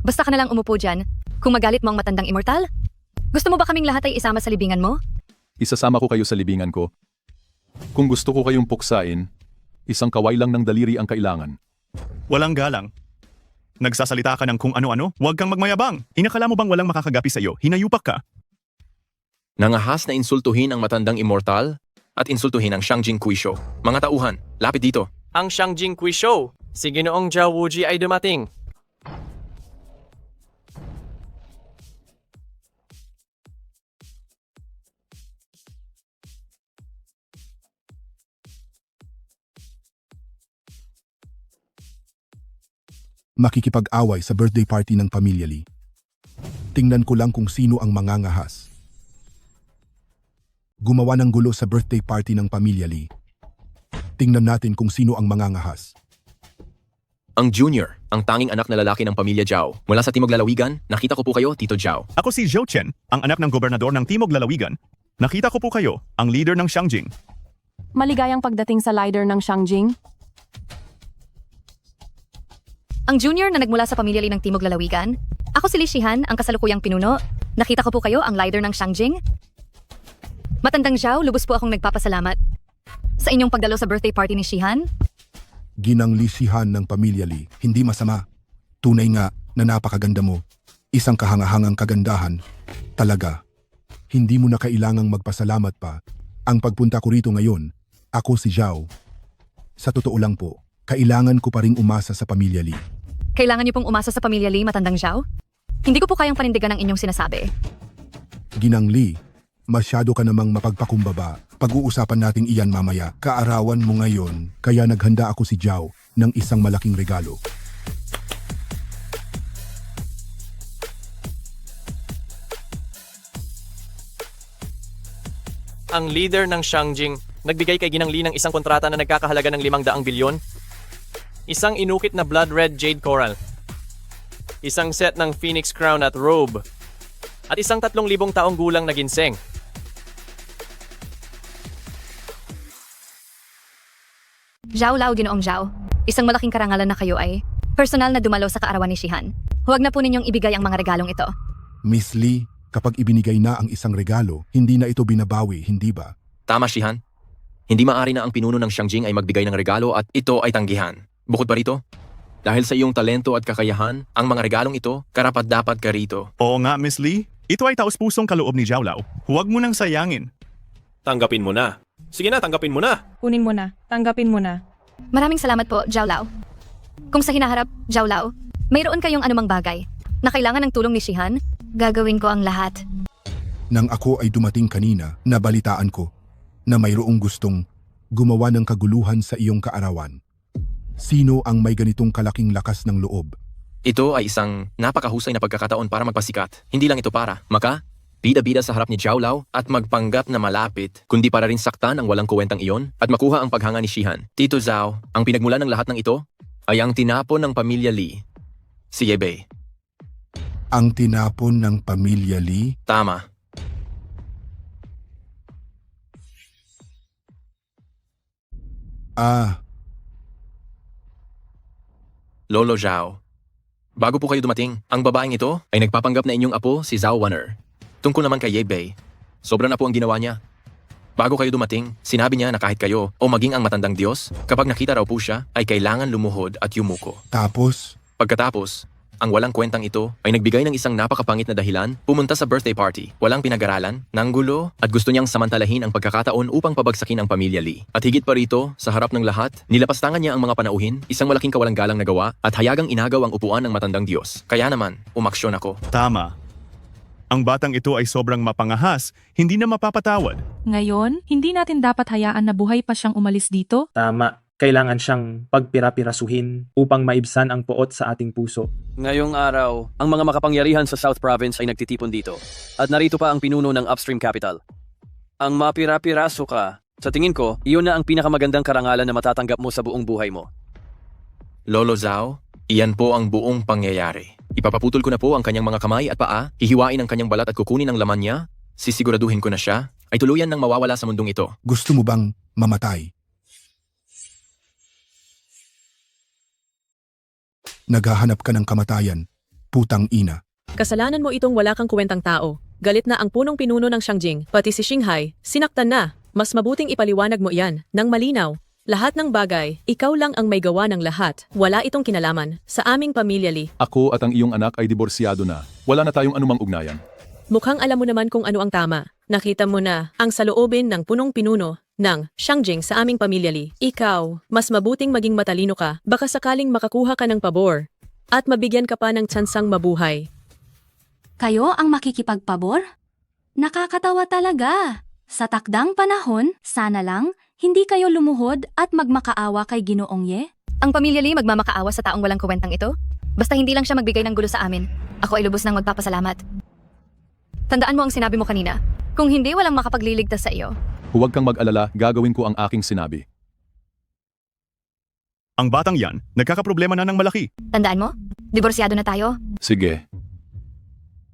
Basta ka na lang umupo dyan. Kung magalit mo ang matandang immortal, gusto mo ba kaming lahat ay isama sa libingan mo? Isasama ko kayo sa libingan ko. Kung gusto ko kayong puksain, isang kaway lang ng daliri ang kailangan. Walang galang. Nagsasalita ka ng kung ano-ano? Huwag kang magmayabang. Inakala mo bang walang makakagapi sa iyo? Hinayupak ka. Nangahas na insultuhin ang matandang immortal at insultuhin ang Shangjing Kuisho. Mga tauhan, lapit dito. Ang Shangjing Kuisho, si Ginoong Zhao Wuji ay dumating. Makikipag-away sa birthday party ng pamilya Lee. Tingnan ko lang kung sino ang mangangahas. Gumawa ng gulo sa birthday party ng pamilya Lee. Tingnan natin kung sino ang mangangahas. Ang Junior, ang tanging anak na lalaki ng pamilya Zhao. Mula sa Timog Lalawigan, nakita ko po kayo, Tito Zhao. Ako si Zhou Chen, ang anak ng gobernador ng Timog Lalawigan. Nakita ko po kayo, ang leader ng Shangjing. Maligayang pagdating sa leader ng Shangjing. Ang junior na nagmula sa pamilya Lee ng Timog Lalawigan. Ako si Li Shihan, ang kasalukuyang pinuno. Nakita ko po kayo, ang leader ng Shangjing. Matandang Zhao, lubos po akong nagpapasalamat sa inyong pagdalo sa birthday party ni Shihan. Ginang Li Shihan ng pamilya Lee, hindi masama. Tunay nga na napakaganda mo. Isang kahangahangang kagandahan. Talaga. Hindi mo na kailangang magpasalamat pa. Ang pagpunta ko rito ngayon, ako si Zhao. Sa totoo lang po, kailangan ko pa ring umasa sa pamilya Lee. Kailangan niyo pong umasa sa pamilya Lee, matandang Zhao? Hindi ko po kayang panindigan ang inyong sinasabi. Ginang Lee, masyado ka namang mapagpakumbaba. Pag-uusapan natin iyan mamaya. Kaarawan mo ngayon, kaya naghanda ako si Zhao ng isang malaking regalo. Ang leader ng Shangjing, nagbigay kay Ginang Lee ng isang kontrata na nagkakahalaga ng 500 bilyon. Isang inukit na blood red jade coral. Isang set ng phoenix crown at robe. At isang 3,000 taong gulang na ginseng. Zhao Lao, Ginoong Zhao. Isang malaking karangalan na kayo ay personal na dumalo sa kaarawan ni Shihan. Huwag na po ninyong ibigay ang mga regalong ito. Miss Lee, kapag ibinigay na ang isang regalo, hindi na ito binabawi, hindi ba? Tama, Shihan. Hindi maaari na ang pinuno ng Shangjing ay magbigay ng regalo at ito ay tanggihan. Bukod pa rito, dahil sa iyong talento at kakayahan, ang mga regalong ito, karapat-dapat ka rito. Oo nga, Miss Lee. Ito ay taus-pusong kaloob ni Zhao Lao. Huwag mo nang sayangin. Tanggapin mo na. Sige na, tanggapin mo na. Kunin mo na. Tanggapin mo na. Maraming salamat po, Zhao Lao. Kung sa hinaharap, Zhao Lao, mayroon kayong anumang bagay na kailangan ng tulong ni Shihan, gagawin ko ang lahat. Nang ako ay dumating kanina, nabalitaan ko na mayroong gustong gumawa ng kaguluhan sa iyong kaarawan. Sino ang may ganitong kalaking lakas ng loob? Ito ay isang napakahusay na pagkakataon para magpasikat. Hindi lang ito para bida-bida sa harap ni Zhao Lao at magpanggap na malapit, kundi para rin saktan ang walang kuwentang iyon at makuha ang paghanga ni Shihan. Tito Zhao, ang pinagmula ng lahat ng ito ay ang tinapon ng pamilya Lee, si Yebei. Ang tinapon ng pamilya Lee? Tama. Lolo Zhao. Bago po kayo dumating, ang babaeng ito ay nagpapanggap na inyong apo si Zhao Waner. Tungkol naman kay Yebei, sobra na po ang ginawa niya. Bago kayo dumating, sinabi niya na kahit kayo o maging ang matandang Diyos, kapag nakita raw po siya, ay kailangan lumuhod at yumuko. Tapos? Pagkatapos, ang walang kwentang ito ay nagbigay ng isang napakapangit na dahilan, pumunta sa birthday party, walang pinag-aralan, nanggulo, at gusto niyang samantalahin ang pagkakataon upang pabagsakin ang pamilya Lee. At higit pa rito, sa harap ng lahat, nilapastangan niya ang mga panauhin, isang malaking kawalang-galang na gawa, at hayagang inagaw ang upuan ng matandang Diyos. Kaya naman, umaksyon ako. Tama. Ang batang ito ay sobrang mapangahas, hindi na mapapatawad. Ngayon, hindi natin dapat hayaan na buhay pa siyang umalis dito. Tama. Kailangan siyang pagpira-pirasuhin upang maibsan ang poot sa ating puso. Ngayong araw, ang mga makapangyarihan sa South Province ay nagtitipon dito. At narito pa ang pinuno ng Upstream Capital. Ang mapira-piraso ka, sa tingin ko, iyon na ang pinakamagandang karangalan na matatanggap mo sa buong buhay mo. Lolo Zhao, iyan po ang buong pangyayari. Ipapaputol ko na po ang kanyang mga kamay at paa, hihiwain ang kanyang balat at kukunin ang laman niya, sisiguraduhin ko na siya ay tuluyan ng mawawala sa mundong ito. Gusto mo bang mamatay? Naghahanap ka ng kamatayan, putang ina. Kasalanan mo itong wala kang kuwentang tao. Galit na ang punong pinuno ng Shangjing, pati si Xinghai, sinaktan na. Mas mabuting ipaliwanag mo iyan, ng malinaw. Lahat ng bagay, ikaw lang ang may gawa ng lahat. Wala itong kinalaman sa aming pamilya, Lee. Ako at ang iyong anak ay diborsyado na. Wala na tayong anumang ugnayan. Mukhang alam mo naman kung ano ang tama. Nakita mo na ang saloobin ng punong-pinuno ng Shangjing sa aming pamilya, Lee. Ikaw, mas mabuting maging matalino ka. Baka sakaling makakuha ka ng pabor at mabigyan ka pa ng tsansang mabuhay. Kayo ang makikipagpabor? Nakakatawa talaga. Sa takdang panahon, sana lang, hindi kayo lumuhod at magmakaawa kay Ginoong Ye. Ang pamilya Lee magmamakaawa sa taong walang kwentang ito? Basta hindi lang siya magbigay ng gulo sa amin. Ako ay lubos nang magpapasalamat. Tandaan mo ang sinabi mo kanina. Kung hindi, walang makapagliligtas sa iyo. Huwag kang mag-alala, gagawin ko ang aking sinabi. Ang batang yan, nagkakaproblema na ng malaki. Tandaan mo? Diborsyado na tayo. Sige.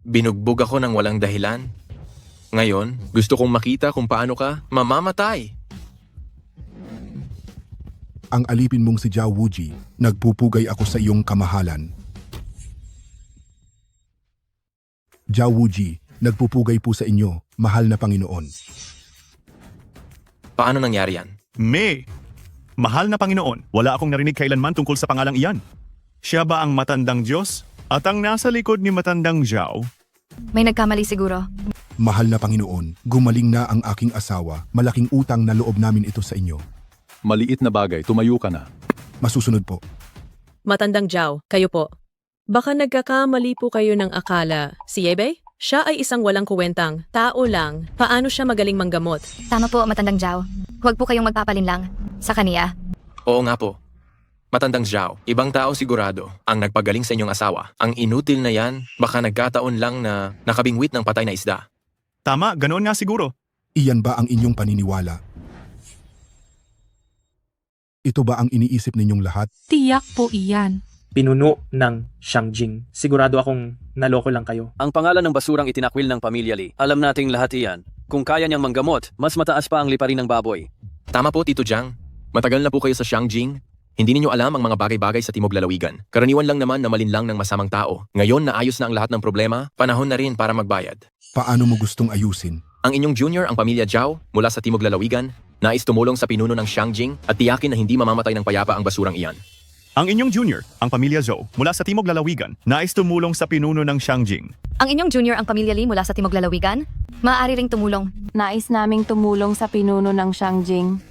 Binugbog ako ng walang dahilan. Ngayon, gusto kong makita kung paano ka mamamatay. Ang alipin mong si Zhao Wuji, nagpupugay ako sa iyong kamahalan. Zhao Wuji, nagpupugay po sa inyo, mahal na Panginoon. Paano nangyari yan? Mahal na Panginoon, wala akong narinig kailanman tungkol sa pangalang iyan. Siya ba ang matandang Diyos? At ang nasa likod ni matandang Zhao? May nagkamali siguro. Mahal na Panginoon, gumaling na ang aking asawa, malaking utang na loob namin ito sa inyo. Maliit na bagay, tumayo ka na. Masusunod po. Matandang Zhao, kayo po. Baka nagkakamali po kayo ng akala. Si Yebei? Siya ay isang walang kuwentang tao lang. Paano siya magaling manggamot? Tama po, Matandang Zhao. Huwag po kayong magpapalinlang sa kaniya. Oo nga po. Matandang Zhao, ibang tao sigurado ang nagpagaling sa inyong asawa. Ang inutil na yan, baka nagkataon lang na nakabingwit ng patay na isda. Tama, ganoon nga siguro. Iyan ba ang inyong paniniwala? Ito ba ang iniisip ninyong lahat? Tiyak po iyan. Pinuno ng Shangjing. Sigurado akong naloko lang kayo. Ang pangalan ng basurang itinakwil ng pamilya Lee. Alam nating lahat iyan. Kung kaya niyang manggamot, mas mataas pa ang liparin ng baboy. Tama po, Tito Jiang. Matagal na po kayo sa Shangjing. Hindi ninyo alam ang mga bagay-bagay sa Timog Lalawigan. Karaniwan lang naman na malinlang ng masamang tao. Ngayon na ayos na ang lahat ng problema, panahon na rin para magbayad. Paano mo gustong ayusin? Ang inyong junior, ang pamilya Zhao, mula sa Timog Lalawigan, nais tumulong sa pinuno ng Shangjing at tiyakin na hindi mamamatay ng payapa ang basurang iyan. Ang inyong junior, ang pamilya Zhou, mula sa Timog Lalawigan, nais tumulong sa pinuno ng Shangjing. Ang inyong junior ang pamilya Lee mula sa Timog Lalawigan, maaari ring tumulong. Nais naming tumulong sa pinuno ng Shangjing.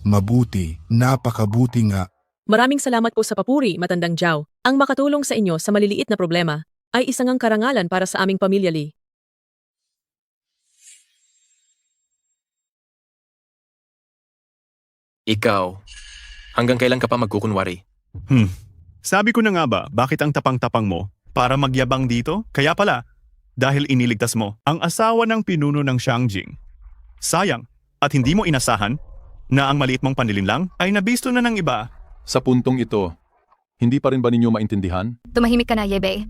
Mabuti, napakabuti nga. Maraming salamat po sa papuri, Matandang Zhao. Ang makatulong sa inyo sa maliliit na problema ay isang ang karangalan para sa aming pamilya Lee. Ikaw, hanggang kailan ka pa magkukunwari? Sabi ko na nga ba, bakit ang tapang-tapang mo? Para magyabang dito? Kaya pala, dahil iniligtas mo ang asawa ng pinuno ng Shangjing. Sayang, at hindi mo inasahan na ang maliit mong panlilinlang ay nabisto na ng iba. Sa puntong ito, hindi pa rin ba ninyo maintindihan? Tumahimik ka na, Yebei.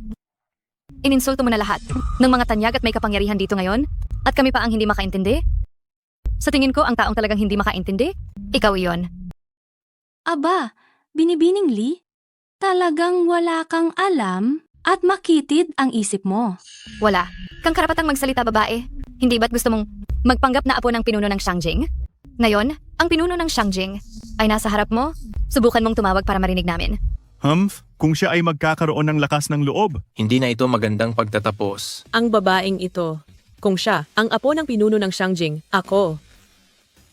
Ininsulto mo na lahat ng mga tanyag at may kapangyarihan dito ngayon? At kami pa ang hindi makaintindi? Sa tingin ko, ang taong talagang hindi makaintindi, ikaw iyon. Aba, Binibining Lee, talagang wala kang alam at makitid ang isip mo. Wala. Kang karapatang magsalita, babae. Hindi ba't gusto mong magpanggap na apo ng pinuno ng Shangjing? Ngayon, ang pinuno ng Shangjing ay nasa harap mo. Subukan mong tumawag para marinig namin. Kung siya ay magkakaroon ng lakas ng loob. Hindi na ito magandang pagtatapos. Ang babaeng ito, kung siya, ang apo ng pinuno ng Shangjing, ako,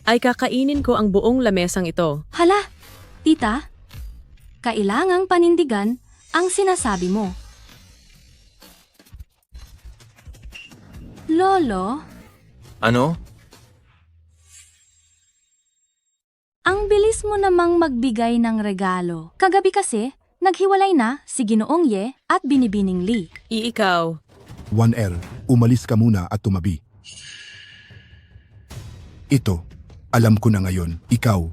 ay kakainin ko ang buong lamesang ito. Hala, tita, kailangang panindigan ang sinasabi mo. Lolo, Ano? ang bilis mo namang magbigay ng regalo. Kagabi kasi, naghiwalay na si Ginoong Ye at Binibining Lee. Ikaw, 1R, umalis ka muna at tumabi. Ito, alam ko na ngayon, ikaw,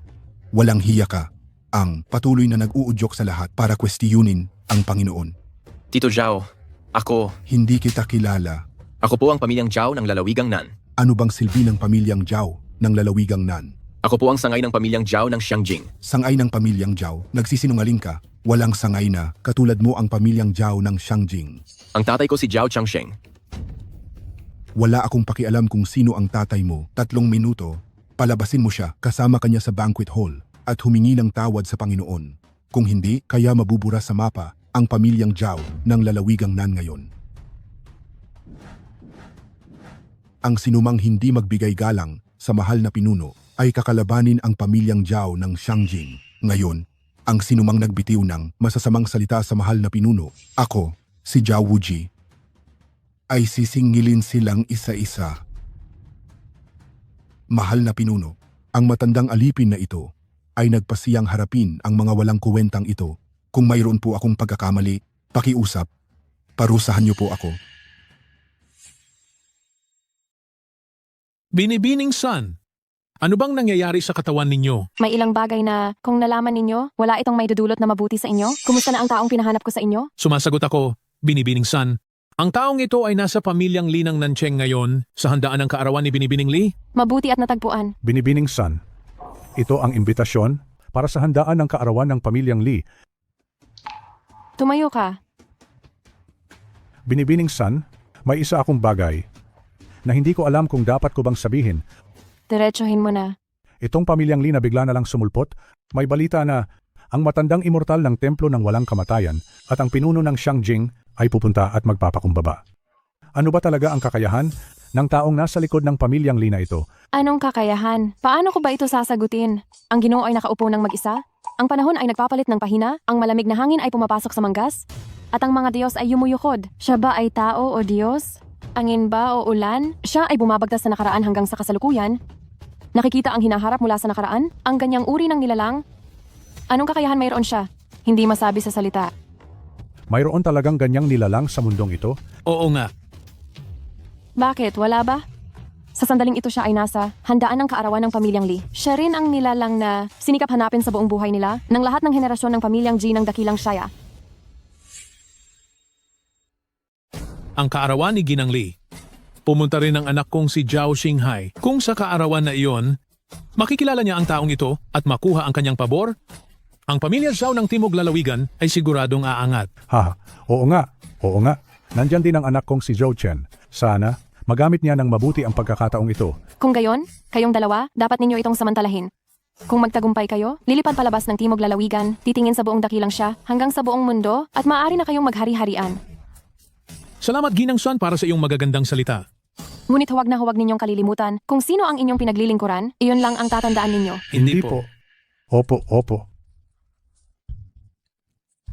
walang hiya ka, ang patuloy na nag-uudyok sa lahat para kwestiyunin ang Panginoon. Tito Zhao, ako, Hindi kita kilala. ako po ang pamilyang Zhao ng Lalawigang Nan. Ano bang silbi ng pamilyang Zhao ng Lalawigang Nan? Ako po ang sangay ng pamilyang Zhao ng Shangjing. Sangay ng pamilyang Zhao, nagsisinungaling ka. Walang sangay na, katulad mo ang pamilyang Zhao ng Shangjing. Ang tatay ko si Zhao Changsheng. Wala akong pakialam kung sino ang tatay mo. 3 minuto, palabasin mo siya, kasama kanya sa banquet hall. at humingi ng tawad sa Panginoon. Kung hindi, kaya mabubura sa mapa ang pamilyang Zhao ng lalawigang Nan ngayon. Ang sinumang hindi magbigay galang sa mahal na pinuno ay kakalabanin ang pamilyang Zhao ng Shangjing. Ngayon, ang sinumang nagbitiw ng masasamang salita sa mahal na pinuno, ako, si Zhao Wuji, ay sisingilin silang isa-isa. Mahal na pinuno, ang matandang alipin na ito ay nagpasiyang harapin ang mga walang kuwentang ito. Kung mayroon po akong pagkakamali, pakiusap, parusahan niyo po ako. Binibining San, ano bang nangyayari sa katawan ninyo? May ilang bagay na kung nalaman ninyo, wala itong may dudulot na mabuti sa inyo. Kumusta na ang taong pinahanap ko sa inyo? Sumasagot ako, Binibining San. Ang taong ito ay nasa pamilyang Lee ng Nancheng ngayon sa handaan ng kaarawan ni Binibining Lee. Mabuti at natagpuan. Binibining San, ito ang imbitasyon para sa handaan ng kaarawan ng pamilyang Lee. Tumayo ka. Binibining San, may isa akong bagay na hindi ko alam kung dapat ko bang sabihin. Diretsuhin mo na. Itong pamilyang Lee na bigla na lang sumulpot, may balita na ang matandang immortal ng templo ng walang kamatayan at ang pinuno ng Shangjing ay pupunta at magpapakumbaba. Ano ba talaga ang kakayahan ng taong nasa likod ng pamilyang Lee na ito? Anong kakayahan? Paano ko ba ito sasagutin? Ang Ginoo ay nakaupo ng mag-isa? Ang panahon ay nagpapalit ng pahina? Ang malamig na hangin ay pumapasok sa manggas? At ang mga Diyos ay yumuyukod? Siya ba ay tao o Diyos? Angin ba o ulan? Siya ay bumabagtas sa nakaraan hanggang sa kasalukuyan? Nakikita ang hinaharap mula sa nakaraan? Ang ganyang uri ng nilalang? Anong kakayahan mayroon siya? Hindi masabi sa salita. Mayroon talagang ganyang nilalang sa mundong ito? Oo nga. Bakit? Wala ba? Sa sandaling ito siya ay nasa handaan ng kaarawan ng pamilyang Lee. Siya rin ang nilalang na sinikap hanapin sa buong buhay nila ng lahat ng henerasyon ng pamilyang G ng dakilang Shaya. Ang kaarawan ni Ginang Lee. Pumunta rin ang anak kong si Zhao Xinghai. Kung sa kaarawan na iyon, makikilala niya ang taong ito at makuha ang kanyang pabor, ang pamilya Zhao ng Timog Lalawigan ay siguradong aangat. Oo nga. Nandyan din ang anak kong si Zhou Chen. Sana, magamit niya ng mabuti ang pagkakataong ito. Kung gayon, kayong dalawa, dapat ninyo itong samantalahin. Kung magtagumpay kayo, lilipad palabas ng Timog Lalawigan, titingin sa buong dakilang siya, hanggang sa buong mundo, at maaari na kayong maghari-harian. Salamat Ginang San para sa iyong magagandang salita. Ngunit huwag na huwag ninyong kalilimutan, kung sino ang inyong pinaglilingkuran, iyon lang ang tatandaan ninyo. Hindi po. Opo.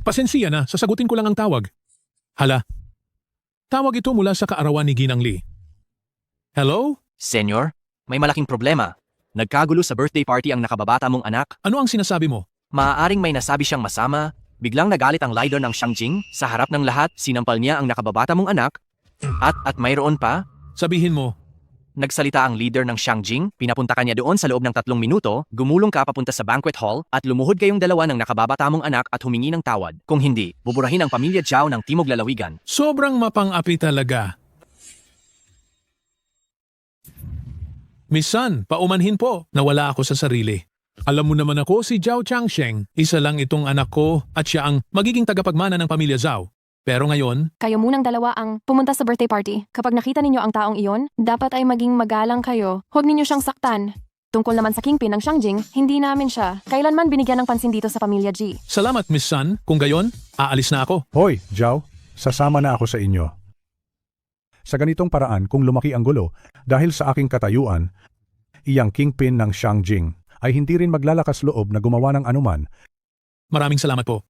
Pasensya na, sasagutin ko lang ang tawag. Hala. Tawag ito mula sa kaarawan ni Ginang Lee. Hello? Senyor, may malaking problema. Nagkagulo sa birthday party ang nakababata mong anak. Ano ang sinasabi mo? Maaaring may nasabi siyang masama. Biglang nagalit ang leader ng Shangjing. Sa harap ng lahat, sinampal niya ang nakababata mong anak. At mayroon pa, Sabihin mo, nagsalita ang leader ng Shangjing, pinapunta ka niya doon sa loob ng 3 minuto, gumulong ka papunta sa banquet hall, at lumuhod kayong dalawa ng nakababata mong anak at humingi ng tawad. Kung hindi, buburahin ang pamilya Zhao ng Timog Lalawigan. sobrang mapang-api talaga. Miss San, paumanhin po. Nawala ako sa sarili. Alam mo naman ako si Zhao Changsheng. Isa lang itong anak ko at siya ang magiging tagapagmana ng pamilya Zhao. Pero ngayon, Kayo munang dalawa ang pumunta sa birthday party. Kapag nakita ninyo ang taong iyon, dapat ay maging magalang kayo. Huwag ninyo siyang saktan. Tungkol naman sa kingpin ng Shangjing, hindi namin siya kailanman binigyan ng pansin dito sa pamilya G. salamat Miss San. Kung gayon, aalis na ako. Hoy, Zhao, sasama na ako sa inyo. Sa ganitong paraan, kung lumaki ang gulo, dahil sa aking katayuan, iyang kingpin ng Shangjing ay hindi rin maglalakas loob na gumawa ng anuman. Maraming salamat po.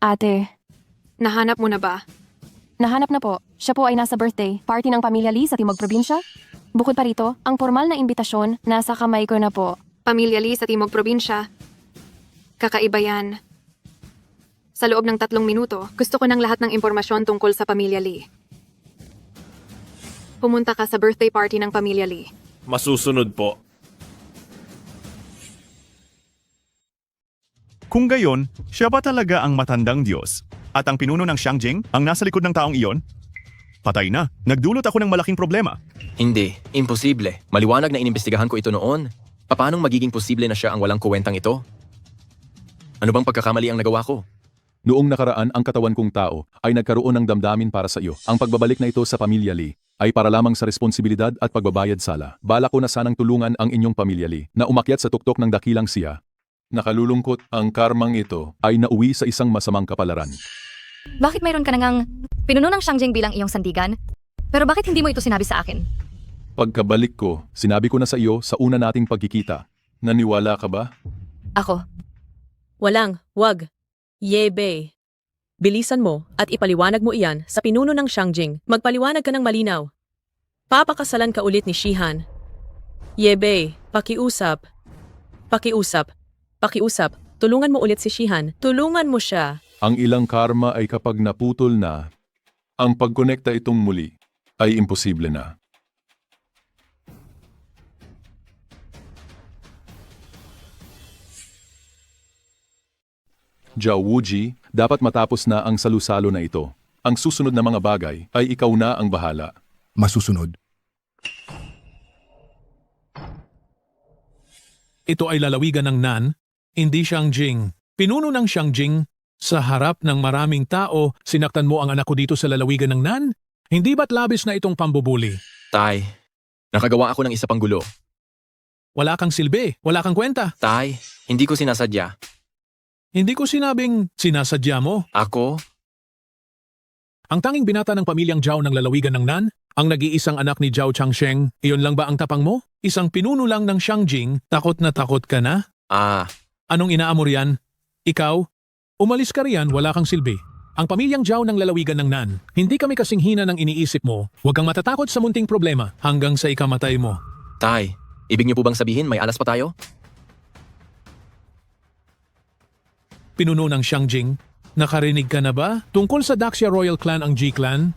Ate, Nahanap mo na ba? nahanap na po. Siya po ay nasa birthday party ng pamilya Lee sa Timog Probinsya. Bukod pa rito, ang formal na imbitasyon nasa kamay ko na po. Pamilya Lee sa Timog Probinsya. Kakaiba yan. Sa loob ng 3 minuto, gusto ko ng lahat ng impormasyon tungkol sa pamilya Lee. Pumunta ka sa birthday party ng pamilya Lee. Masusunod po. Kung gayon, siya ba talaga ang matandang Diyos? At ang pinuno ng Shangjing, ang nasa likod ng taong iyon? Patay na. Nagdulot ako ng malaking problema. Hindi, imposible. Maliwanag na inimbestigahan ko ito noon. Paanong magiging posible na siya ang walang kuwentang ito? Ano bang pagkakamali ang nagawa ko? Noong nakaraan ang katawan kong tao ay nagkaroon ng damdamin para sa iyo. Ang pagbabalik na ito sa pamilya Lee ay para lamang sa responsibilidad at pagbabayad sala. Bala ko na sanang tulungan ang inyong pamilya Lee na umakyat sa tuktok ng dakilang siya. Nakalulungkot ang karmang ito ay nauwi sa isang masamang kapalaran. Bakit mayroon ka nangang pinuno ng Shangjing bilang iyong sandigan? Pero bakit hindi mo ito sinabi sa akin? Pagkabalik ko, sinabi ko na sa iyo sa una nating pagkikita. Naniwala ka ba? Ako. Wag. Yebe. Bilisan mo at ipaliwanag mo iyan sa pinuno ng Shangjing. Magpaliwanag ka ng malinaw. Papakasalan ka ulit ni Shihan. Yebe, pakiusap. Tulungan mo ulit si Shihan. Tulungan mo siya. Ang ilang karma ay kapag naputol na, ang pagkonekta itong muli ay imposible na. Zhao Wuji, dapat matapos na ang salusalo na ito. Ang susunod na mga bagay ay ikaw na ang bahala. Masusunod. Ito ay lalawigan ng Nan, hindi Shangjing. Pinuno ng Shangjing, sa harap ng maraming tao, sinaktan mo ang anak ko dito sa lalawigan ng Nan? Hindi ba't labis na itong pambubuli? Tay, nakagawa ako ng isa pang gulo. Wala kang silbi, wala kang kwenta. Tay, hindi ko sinasadya. Hindi ko sinabing sinasadya mo. Ako? Ang tanging binata ng pamilyang Zhao ng lalawigan ng Nan, ang nag-iisang anak ni Zhao Changsheng, iyon lang ba ang tapang mo? Isang pinuno lang ng Shangjing, takot na takot ka na? Anong inaamor yan? Ikaw? Umalis ka riyan, wala kang silbi. Ang pamilyang Zhao ng lalawigan ng Nan, hindi kami kasing hina ng iniisip mo. Huwag kang matatakot sa munting problema hanggang sa ikamatay mo. Tay, ibig niyo po bang sabihin may alas pa tayo? Pinuno ng Shangjing, nakarinig ka na ba? Tungkol sa Daxia Royal Clan ang G-Clan?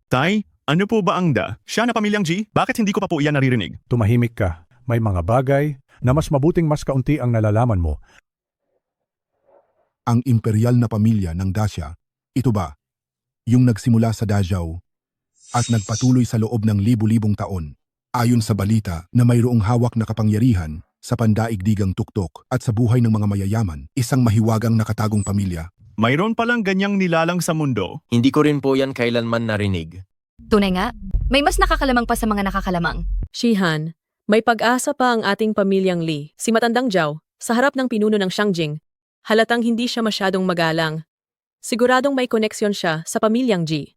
Tay, ano po ba ang siya na pamilyang G? Bakit hindi ko pa po iyan naririnig? Tumahimik ka. May mga bagay na mas mabuting mas kaunti ang nalalaman mo. Ang imperial na pamilya ng Dacia, ito ba? Yung nagsimula sa Dazhao at nagpatuloy sa loob ng libu-libong taon. Ayon sa balita na mayroong hawak na kapangyarihan sa pandaigdigang tuktok at sa buhay ng mga mayayaman, isang mahiwagang nakatagong pamilya. Mayroon palang ganyang nilalang sa mundo? Hindi ko rin po yan kailanman narinig. Tunay nga, may mas nakakalamang pa sa mga nakakalamang. Shihan, may pag-asa pa ang ating pamilyang Lee. Si matandang Zhao, sa harap ng pinuno ng Shangjing, halatang hindi siya masyadong magalang. Siguradong may koneksyon siya sa pamilyang G.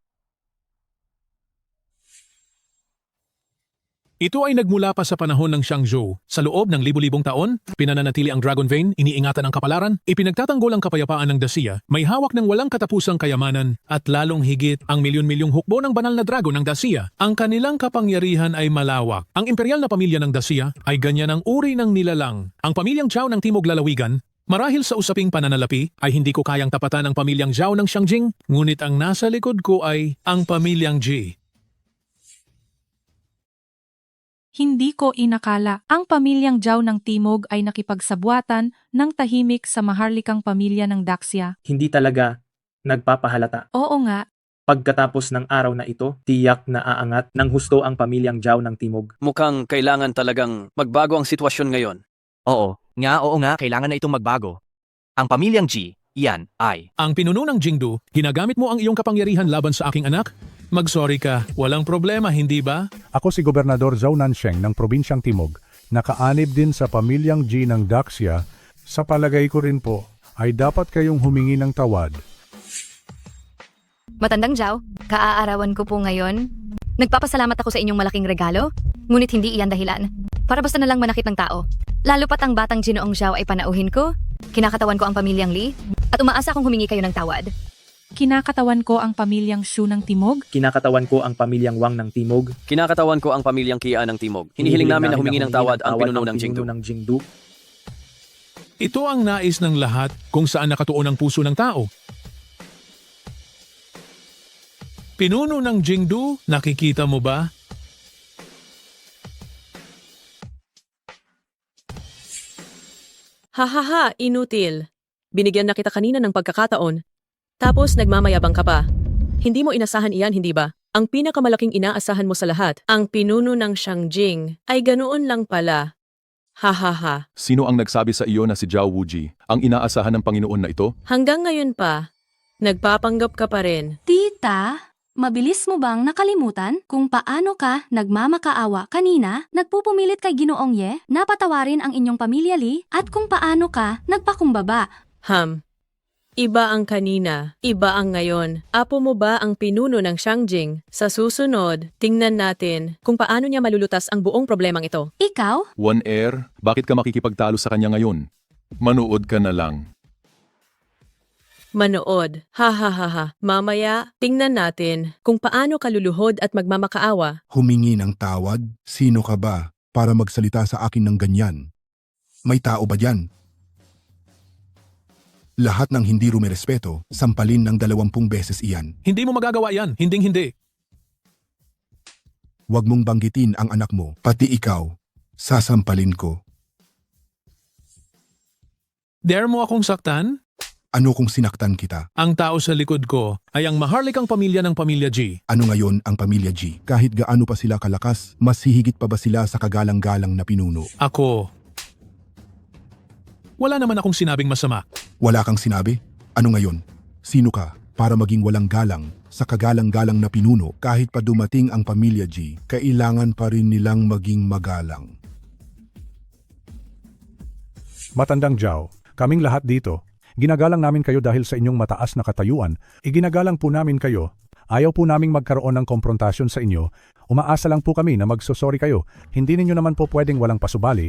Ito ay nagmula pa sa panahon ng Shangzhou. Sa loob ng libu-libong taon, pinananatili ang Dragon Vein, iniingatan ang kapalaran, ipinagtatanggol ang kapayapaan ng Dacia, may hawak ng walang katapusang kayamanan, at lalong higit ang milyon-milyong hukbo ng banal na dragon ng Dacia. Ang kanilang kapangyarihan ay malawak. Ang imperial na pamilya ng Dacia ay ganyan ang uri ng nilalang. Ang pamilyang Zhao ng Timog Lalawigan, marahil sa usaping pananalapi, ay hindi ko kayang tapatan ang pamilyang Zhao ng Shangjing, ngunit ang nasa likod ko ay ang pamilyang G. Hindi ko inakala ang pamilyang Zhao ng Timog ay nakipagsabuatan ng tahimik sa maharlikang pamilya ng Daxia. Hindi talaga nagpapahalata. Oo nga. Pagkatapos ng araw na ito, tiyak na aangat ng husto ang pamilyang Zhao ng Timog. Mukhang kailangan talagang magbago ang sitwasyon ngayon. Oo nga, kailangan na itong magbago. Ang pamilyang G, iyan ay... Ang pinuno ng Jingdu, ginagamit mo ang iyong kapangyarihan laban sa aking anak? Mag-sorry ka, walang problema, hindi ba? Ako si Gobernador Zhao Nansheng ng Probinsyang Timog, nakaanib din sa pamilyang G ng Daxia. Sa palagay ko rin po, ay dapat kayong humingi ng tawad. Matandang Zhao, kaaarawan ko po ngayon. Nagpapasalamat ako sa inyong malaking regalo, ngunit hindi iyan dahilan. Para basta na lang manakit ng tao. Lalo pat ang batang Ginoong Zhao ay panauhin ko, kinakatawan ko ang pamilyang Lee, at umaasa akong humingi kayo ng tawad. Kinakatawan ko ang pamilyang Shu ng Timog. Kinakatawan ko ang pamilyang Wang ng Timog. Kinakatawan ko ang pamilyang Kia ng Timog. Hinihiling namin na humingi ng tawad ang pinuno ng Jingdu. Ito ang nais ng lahat kung saan nakatuon ang puso ng tao. Pinuno ng Jingdu, nakikita mo ba? Hahaha, inutil. Binigyan na kita kanina ng pagkakataon. Tapos nagmamayabang ka pa. Hindi mo inasahan iyan, hindi ba? Ang pinakamalaking inaasahan mo sa lahat, ang pinuno ng Shangjing, ay ganoon lang pala. Ha ha ha. Sino ang nagsabi sa iyo na si Zhao Wuji ang inaasahan ng Panginoon na ito? Hanggang ngayon pa, nagpapanggap ka pa rin. Tita, mabilis mo bang nakalimutan kung paano ka nagmamakaawa kanina, nagpupumilit kay Ginoong Ye, napatawarin ang inyong pamilya Lee, at kung paano ka nagpakumbaba? Iba ang kanina, iba ang ngayon. Apo mo ba ang pinuno ng Shangjing? Sa susunod, tingnan natin kung paano niya malulutas ang buong problemang ito. Ikaw? One Air, bakit ka makikipagtalo sa kanya ngayon? Manood ka na lang. Manood. Ha ha ha ha. Mamaya, tingnan natin kung paano ka luluhod at magmamakaawa. Humingi ng tawad? Sino ka ba para magsalita sa akin ng ganyan? May tao ba dyan? Lahat ng hindi rumirespeto, sampalin ng 20 beses iyan. Hindi mo magagawa yan, hinding-hindi. Huwag mong banggitin ang anak mo, pati ikaw. Sasampalin ko. Dare mo akong saktan? Ano kung sinaktan kita? Ang tao sa likod ko ay ang maharlikang pamilya ng Pamilya G. Ano ngayon ang Pamilya G? Kahit gaano pa sila kalakas, mas hihigit pa ba sila sa kagalang-galang na pinuno? Ako. Wala naman akong sinabing masama. Wala kang sinabi? Ano ngayon? Sino ka para maging walang galang sa kagalang-galang na pinuno? Kahit pa dumating ang Pamilya G, kailangan pa rin nilang maging magalang. Matandang Zhao, kaming lahat dito, ginagalang namin kayo dahil sa inyong mataas na katayuan. Iginagalang po namin kayo. Ayaw po naming magkaroon ng konfrontasyon sa inyo. Umaasa lang po kami na magsosorry kayo. Hindi ninyo naman po pwedeng walang pasubali.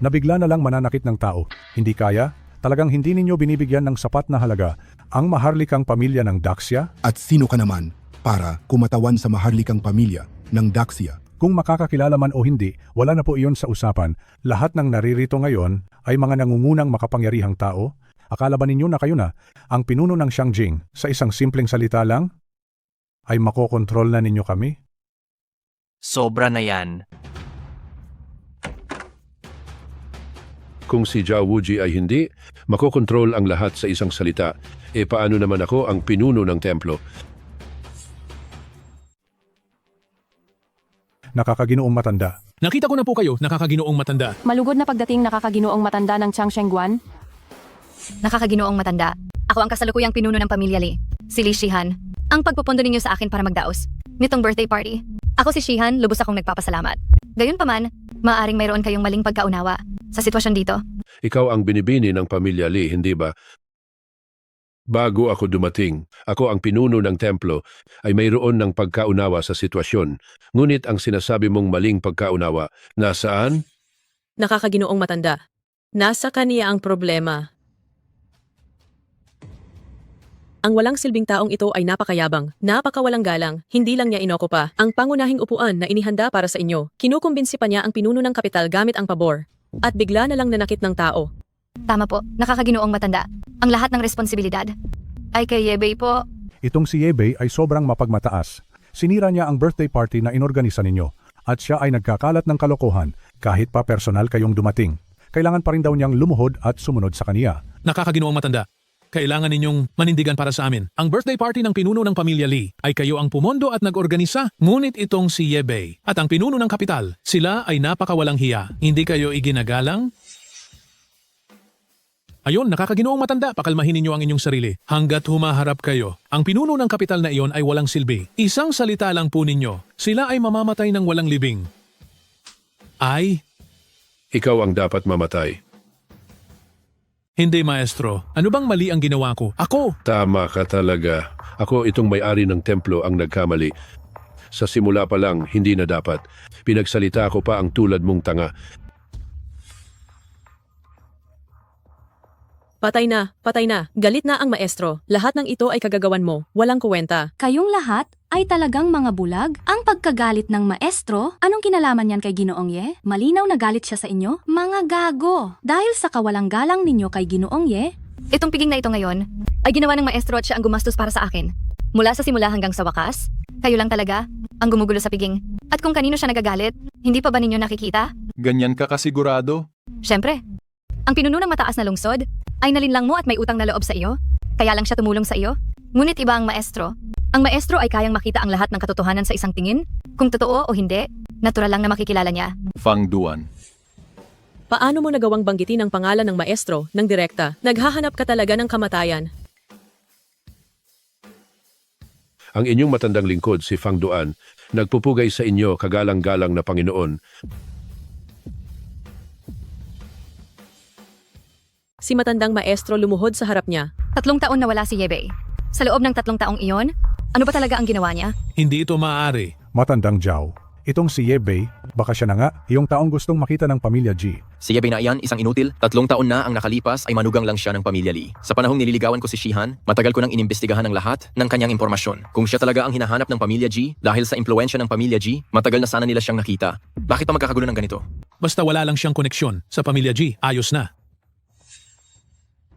Nabigla na lang mananakit ng tao. Hindi kaya? Talagang hindi ninyo binibigyan ng sapat na halaga ang maharlikang pamilya ng Daxia? At sino ka naman para kumatawan sa maharlikang pamilya ng Daxia? Kung makakakilala man o hindi, wala na po iyon sa usapan. Lahat ng naririto ngayon ay mga nangungunang makapangyarihang tao. Akala ba ninyo na kayo na ang pinuno ng Shangjing sa isang simpleng salita lang? Ay makokontrol na ninyo kami? Sobra na yan. Kung si Zhao Wuji ay hindi, makokontrol ang lahat sa isang salita. E paano naman ako ang pinuno ng templo? Nakakaginoong matanda. Nakita ko na po kayo, nakakaginoong matanda. Malugod na pagdating nakakaginoong matanda ng Chang Shengguan. Nakakaginoong matanda. Ako ang kasalukuyang pinuno ng Pamilya Lee, si Lee Shihan. Ang pagpupundo ninyo sa akin para magdaos nitong birthday party. Ako si Shihan, lubos akong nagpapasalamat. Gayunpaman, maaaring mayroon kayong maling pagkaunawa sa sitwasyon dito. Ikaw ang binibini ng Pamilya Lee, hindi ba? Bago ako dumating, ako ang pinuno ng templo, ay mayroon ng pagkaunawa sa sitwasyon. Ngunit ang sinasabi mong maling pagkaunawa, nasaan? Nakakaginoong matanda. Nasa kaniya ang problema. Ang walang silbing taong ito ay napakayabang, napakawalang galang, hindi lang niya inokupa ang pangunahing upuan na inihanda para sa inyo. Kinukumbinsi pa niya ang pinuno ng kapital gamit ang pabor. At bigla na lang nanakit ng tao. Tama po, nakakaginoong matanda. Ang lahat ng responsibilidad ay kay Yebei po. Itong si Yebei ay sobrang mapagmataas. Sinira niya ang birthday party na inorganisa ninyo. At siya ay nagkakalat ng kalokohan kahit pa personal kayong dumating. Kailangan pa rin daw niyang lumuhod at sumunod sa kaniya. Nakakaginoong matanda. Kailangan ninyong manindigan para sa amin. Ang birthday party ng pinuno ng Pamilya Lee ay kayo ang pumondo at nag-organisa. Ngunit itong si Yebei at ang pinuno ng kapital, sila ay napakawalang hiya. Hindi kayo iginagalang? Ayon, nakakaginoong matanda, pakalmahin ninyo ang inyong sarili. Hanggat humaharap kayo, ang pinuno ng kapital na iyon ay walang silbi. Isang salita lang po ninyo, sila ay mamamatay ng walang libing. Ay? Ikaw ang dapat mamatay. Hindi, maestro. Ano bang mali ang ginawa ko? Ako! Tama ka talaga. Ako itong may-ari ng templo ang nagkamali. Sa simula pa lang, hindi na dapat. Pinagsalita ko pa ang tulad mong tanga. Patay na, patay na. Galit na ang maestro. Lahat ng ito ay kagagawan mo. Walang kuwenta. Kayong lahat ay talagang mga bulag? Ang pagkagalit ng maestro? Anong kinalaman yan kay Ginoong Ye? Malinaw na galit siya sa inyo? Mga gago! Dahil sa kawalang galang ninyo kay Ginoong Ye? Itong piging na ito ngayon ay ginawa ng maestro at siya ang gumastos para sa akin. Mula sa simula hanggang sa wakas, kayo lang talaga ang gumugulo sa piging. At kung kanino siya nagagalit, hindi pa ba ninyo nakikita? Ganyan ka kasigurado? Siyempre. Ang pinuno ng mataas na lungsod ay nalinlang mo at may utang na loob sa iyo. Kaya lang siya tumulong sa iyo. Ngunit iba ang maestro. Ang maestro ay kayang makita ang lahat ng katotohanan sa isang tingin? Kung totoo o hindi, natural lang na makikilala niya. Fang Duan. Paano mo nagawang banggitin ang pangalan ng maestro ng direkta? Naghahanap ka talaga ng kamatayan. Ang inyong matandang lingkod, si Fang Duan, nagpupugay sa inyo kagalang-galang na Panginoon. Si matandang maestro lumuhod sa harap niya. 3 taon na wala si Yebe. Sa loob ng 3 taong iyon, ano ba talaga ang ginawa niya? Hindi ito maaari. Matandang Zhao, itong si Yebei, baka siya na nga, yung taong gustong makita ng pamilya G. Si Yebe na iyan, isang inutil. 3 taon na ang nakalipas ay manugang lang siya ng pamilya Lee. Sa panahong nililigawan ko si Shihan, matagal ko nang inimbestigahan ang lahat ng kanyang impormasyon. Kung siya talaga ang hinahanap ng pamilya G, dahil sa impluensya ng pamilya G, matagal na sana nila siyang nakita. Bakit pa magkakagulo ng ganito? Basta wala lang siyang koneksyon sa pamilya G, ayos na.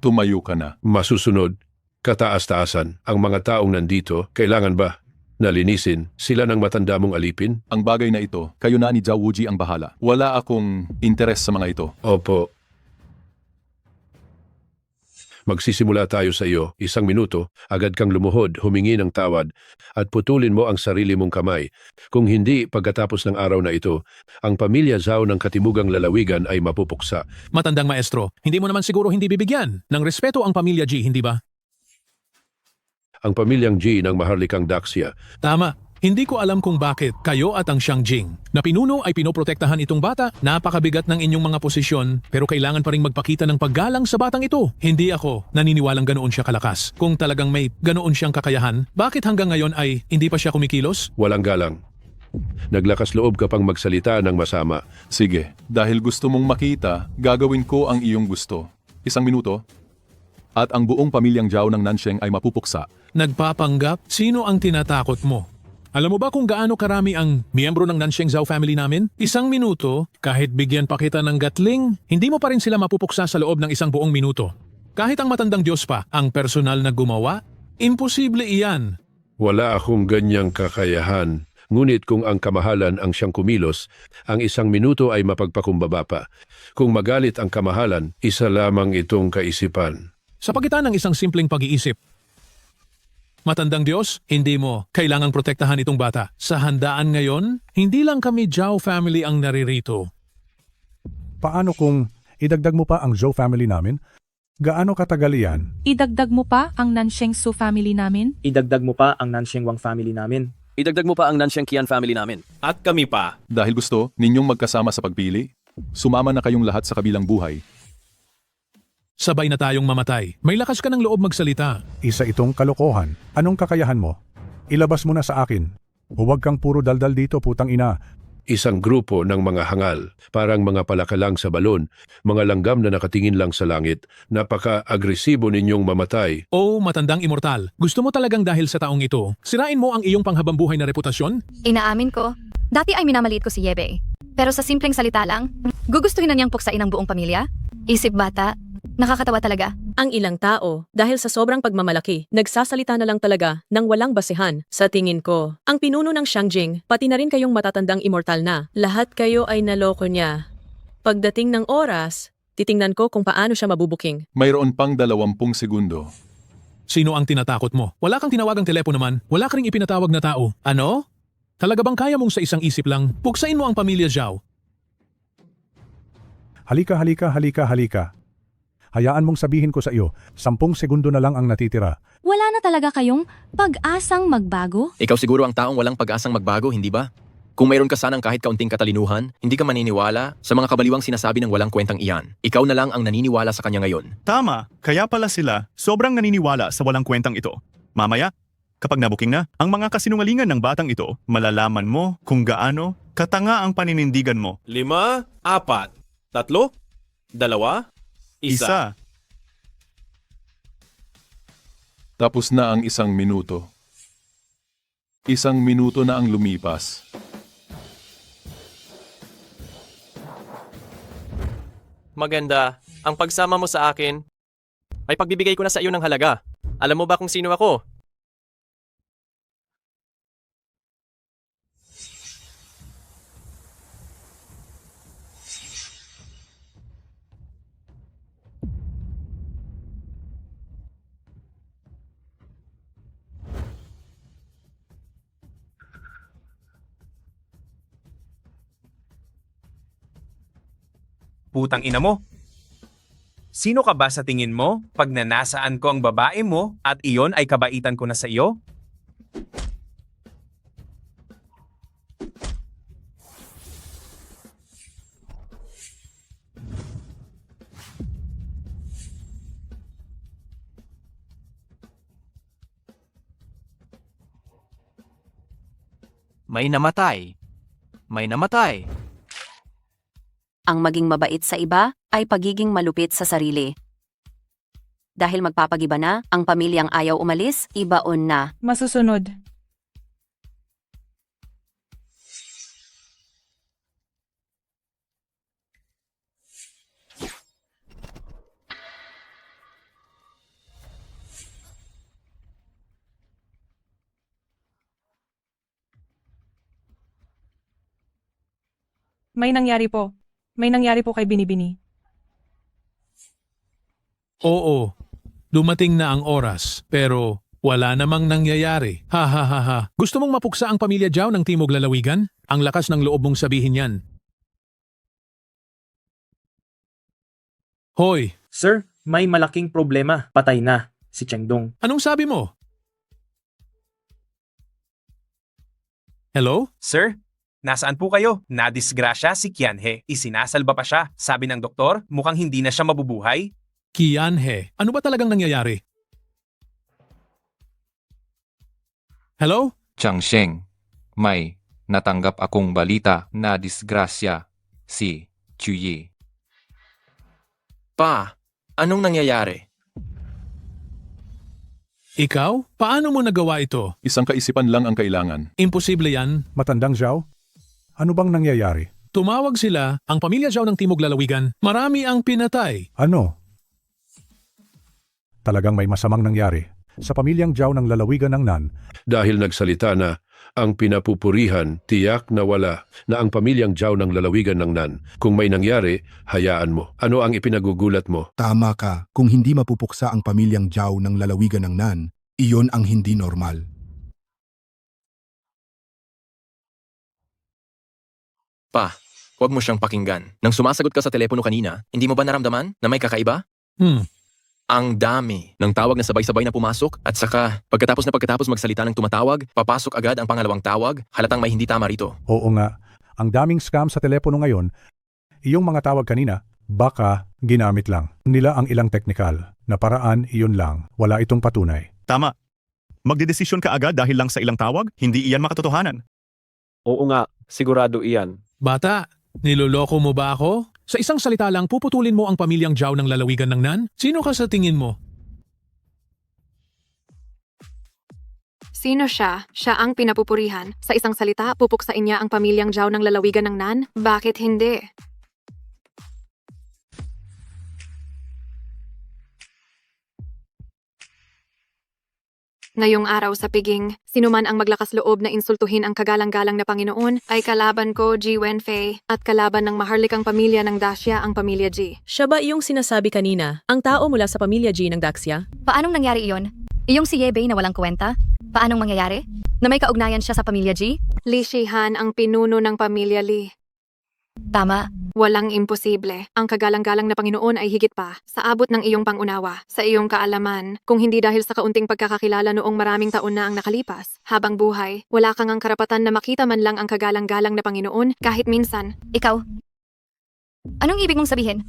Tumayo ka na. Masusunod, kataas-taasan, ang mga taong nandito, kailangan ba nalinisin sila ng matanda mong alipin? Ang bagay na ito, kayo na ni Zhao Wuji ang bahala. Wala akong interes sa mga ito. Opo. Magsisimula tayo sa iyo, 1 minuto, agad kang lumuhod, humingi ng tawad, at putulin mo ang sarili mong kamay. Kung hindi, pagkatapos ng araw na ito, ang pamilya Zhao ng Katimugang Lalawigan ay mapupuksa. Matandang maestro, hindi mo naman siguro hindi bibigyan ng respeto ang pamilya G, hindi ba? Ang pamilyang G ng maharlikang Daxia. Tama. Hindi ko alam kung bakit kayo at ang Xiangjing na pinuno ay pinoprotektahan itong bata. Napakabigat ng inyong mga posisyon pero kailangan pa rin magpakita ng paggalang sa batang ito. Hindi ako naniniwalang ganoon siya kalakas. Kung talagang may ganoon siyang kakayahan, bakit hanggang ngayon ay hindi pa siya kumikilos? Walang galang. Naglakas loob ka pang magsalita ng masama. Sige, dahil gusto mong makita, gagawin ko ang iyong gusto. 1 minuto, at ang buong pamilyang Zhao ng Nansheng ay mapupuksa. Nagpapanggap? Sino ang tinatakot mo? Alam mo ba kung gaano karami ang miyembro ng Nansheng Zhao family namin? 1 minuto, kahit bigyan pa kita ng gatling, hindi mo pa rin sila mapupuksa sa loob ng 1 buong minuto. Kahit ang matandang Diyos pa, ang personal na gumawa, imposible iyan. Wala akong ganyang kakayahan. Ngunit kung ang kamahalan ang siyang kumilos, ang 1 minuto ay mapagpakumbaba pa. Kung magalit ang kamahalan, isa lamang itong kaisipan. Sa pagitan ng isang simpleng pag-iisip, matandang Diyos, hindi mo kailangang protektahan itong bata. Sa handaan ngayon, hindi lang kami Zhao family ang naririto. Paano kung idagdag mo pa ang Zhou family namin? Gaano katagal yan? Idagdag mo pa ang Nansheng Su family namin? Idagdag mo pa ang Nansheng Wang family namin. Idagdag mo pa ang Nansheng Qian family namin. At kami pa. Dahil gusto ninyong magkasama sa pagpili, sumama na kayong lahat sa kabilang buhay. Sabay na tayong mamatay. May lakas ka ng loob magsalita. Isa itong kalokohan. Anong kakayahan mo? Ilabas mo na sa akin. Huwag kang puro daldal dito, putang ina. Isang grupo ng mga hangal, parang mga palakalang sa balon, mga langgam na nakatingin lang sa langit. Napaka-agresibo ninyong mamatay. Oh, matandang immortal. Gusto mo talagang dahil sa taong ito, sirain mo ang iyong panghabambuhay na reputasyon? Inaamin ko, dati ay minamaliit ko si Yebe. Pero sa simpleng salita lang, gugustuhin na niyang puksain ang buong pamilya? Isip bata, nakakatawa talaga. Ang ilang tao, dahil sa sobrang pagmamalaki, nagsasalita na lang talaga ng walang basehan. Sa tingin ko, ang pinuno ng Xiangjing, pati na rin kayong matatandang immortal na, lahat kayo ay naloko niya. Pagdating ng oras, titingnan ko kung paano siya mabubuking. Mayroon pang 20 segundo. Sino ang tinatakot mo? Wala kang tinawagang telepono man, wala ka ring ipinatawag na tao. Ano? Talaga bang kaya mong sa isang isip lang, puksain mo ang pamilya Zhao? Halika, halika, halika, halika. Hayaan mong sabihin ko sa iyo, 10 segundo na lang ang natitira. Wala na talaga kayong pag-asang magbago? Ikaw siguro ang taong walang pag-asang magbago, hindi ba? Kung mayroon ka sanang kahit kaunting katalinuhan, hindi ka maniniwala sa mga kabaliwang sinasabi ng walang kwentang iyan. Ikaw na lang ang naniniwala sa kanya ngayon. Tama, kaya pala sila sobrang naniniwala sa walang kwentang ito. Mamaya, kapag nabuking na, ang mga kasinungalingan ng batang ito, malalaman mo kung gaano katanga ang paninindigan mo. 5, 4, 3, 2, Isa. Tapos na ang 1 minuto. 1 minuto na ang lumipas. Maganda. Ang pagsama mo sa akin ay pagbibigay ko na sa iyo ng halaga. Alam mo ba kung sino ako? putang ina mo. Sino ka ba sa tingin mo pag nanasaan ko ang babae mo at iyon ay kabaitan ko na sa iyo? May namatay. May namatay. Ang maging mabait sa iba ay pagiging malupit sa sarili. Dahil magpapagiba na, ang pamilyang ayaw umalis, ibaon na. Masusunod. May nangyari po. May nangyari po kay Binibini. Oo, dumating na ang oras, pero wala namang nangyayari. Ha ha ha ha. Gusto mong mapuksa ang pamilya Zhao ng Timog Lalawigan? Ang lakas ng loob mong sabihin yan. Hoy, Sir, may malaking problema. Patay na si Chengdong. anong sabi mo? Hello? Sir, nasaan po kayo? Nadisgrasya si Qianhe. Isinasalba pa siya. Sabi ng doktor, mukhang hindi na siya mabubuhay. Qianhe, ano ba talagang nangyayari? Hello? Changsheng, may natanggap akong balita na disgrasya si Chuyi. Pa, anong nangyayari? Ikaw? Paano mo nagawa ito? Isang kaisipan lang ang kailangan. Imposible yan. Matandang Zhao? Ano bang nangyayari? Tumawag sila, ang pamilya Zhao ng Timog Lalawigan. Marami ang pinatay. Ano? Talagang may masamang nangyari sa pamilyang Zhao ng lalawigan ng Nan. Dahil nagsalita na, ang pinapupurihan, tiyak na wala na ang pamilyang Zhao ng lalawigan ng Nan. Kung may nangyari, hayaan mo. Ano ang ipinagugulat mo? Tama ka, kung hindi mapupuksa ang pamilyang Zhao ng lalawigan ng Nan, iyon ang hindi normal. Pa, huwag mo siyang pakinggan. Nang sumasagot ka sa telepono kanina, hindi mo ba naramdaman na may kakaiba? Ang dami ng tawag na sabay-sabay na pumasok at saka pagkatapos magsalita ng tumatawag, papasok agad ang pangalawang tawag, halatang may hindi tama rito. Oo nga, ang daming scam sa telepono ngayon, iyong mga tawag kanina, baka ginamit lang nila ang ilang teknikal na paraan, iyon lang, wala itong patunay. Tama. Magdedesisyon ka agad dahil lang sa ilang tawag, hindi iyan makatotohanan. Oo nga, sigurado iyan. Bata, niloloko mo ba ako? Sa isang salita lang, puputulin mo ang pamilyang Zhao ng lalawigan ng Nan? Sino ka sa tingin mo? Sino siya? Siya ang pinapupurihan. Sa isang salita, pupuksain niya ang pamilyang Zhao ng lalawigan ng Nan? Bakit hindi? Ngayong araw sa piging, sinuman ang maglakas loob na insultuhin ang kagalang-galang na Panginoon ay kalaban ko, Ji Wenfei, at kalaban ng maharlikang pamilya ng Daxia ang pamilya Ji. Siya ba iyong sinasabi kanina, ang tao mula sa pamilya G ng Daxia? Paanong nangyari iyon? Iyong si Yebei na walang kwenta? Paanong mangyayari? Na may kaugnayan siya sa pamilya G? Li Shihan ang pinuno ng pamilya Li. Tama. Walang imposible. Ang kagalang-galang na Panginoon ay higit pa sa abot ng iyong pangunawa, sa iyong kaalaman. Kung hindi dahil sa kaunting pagkakakilala noong maraming taon na ang nakalipas, habang buhay, wala kang ang karapatan na makita man lang ang kagalang-galang na Panginoon kahit minsan. Ikaw? Anong ibig mong sabihin?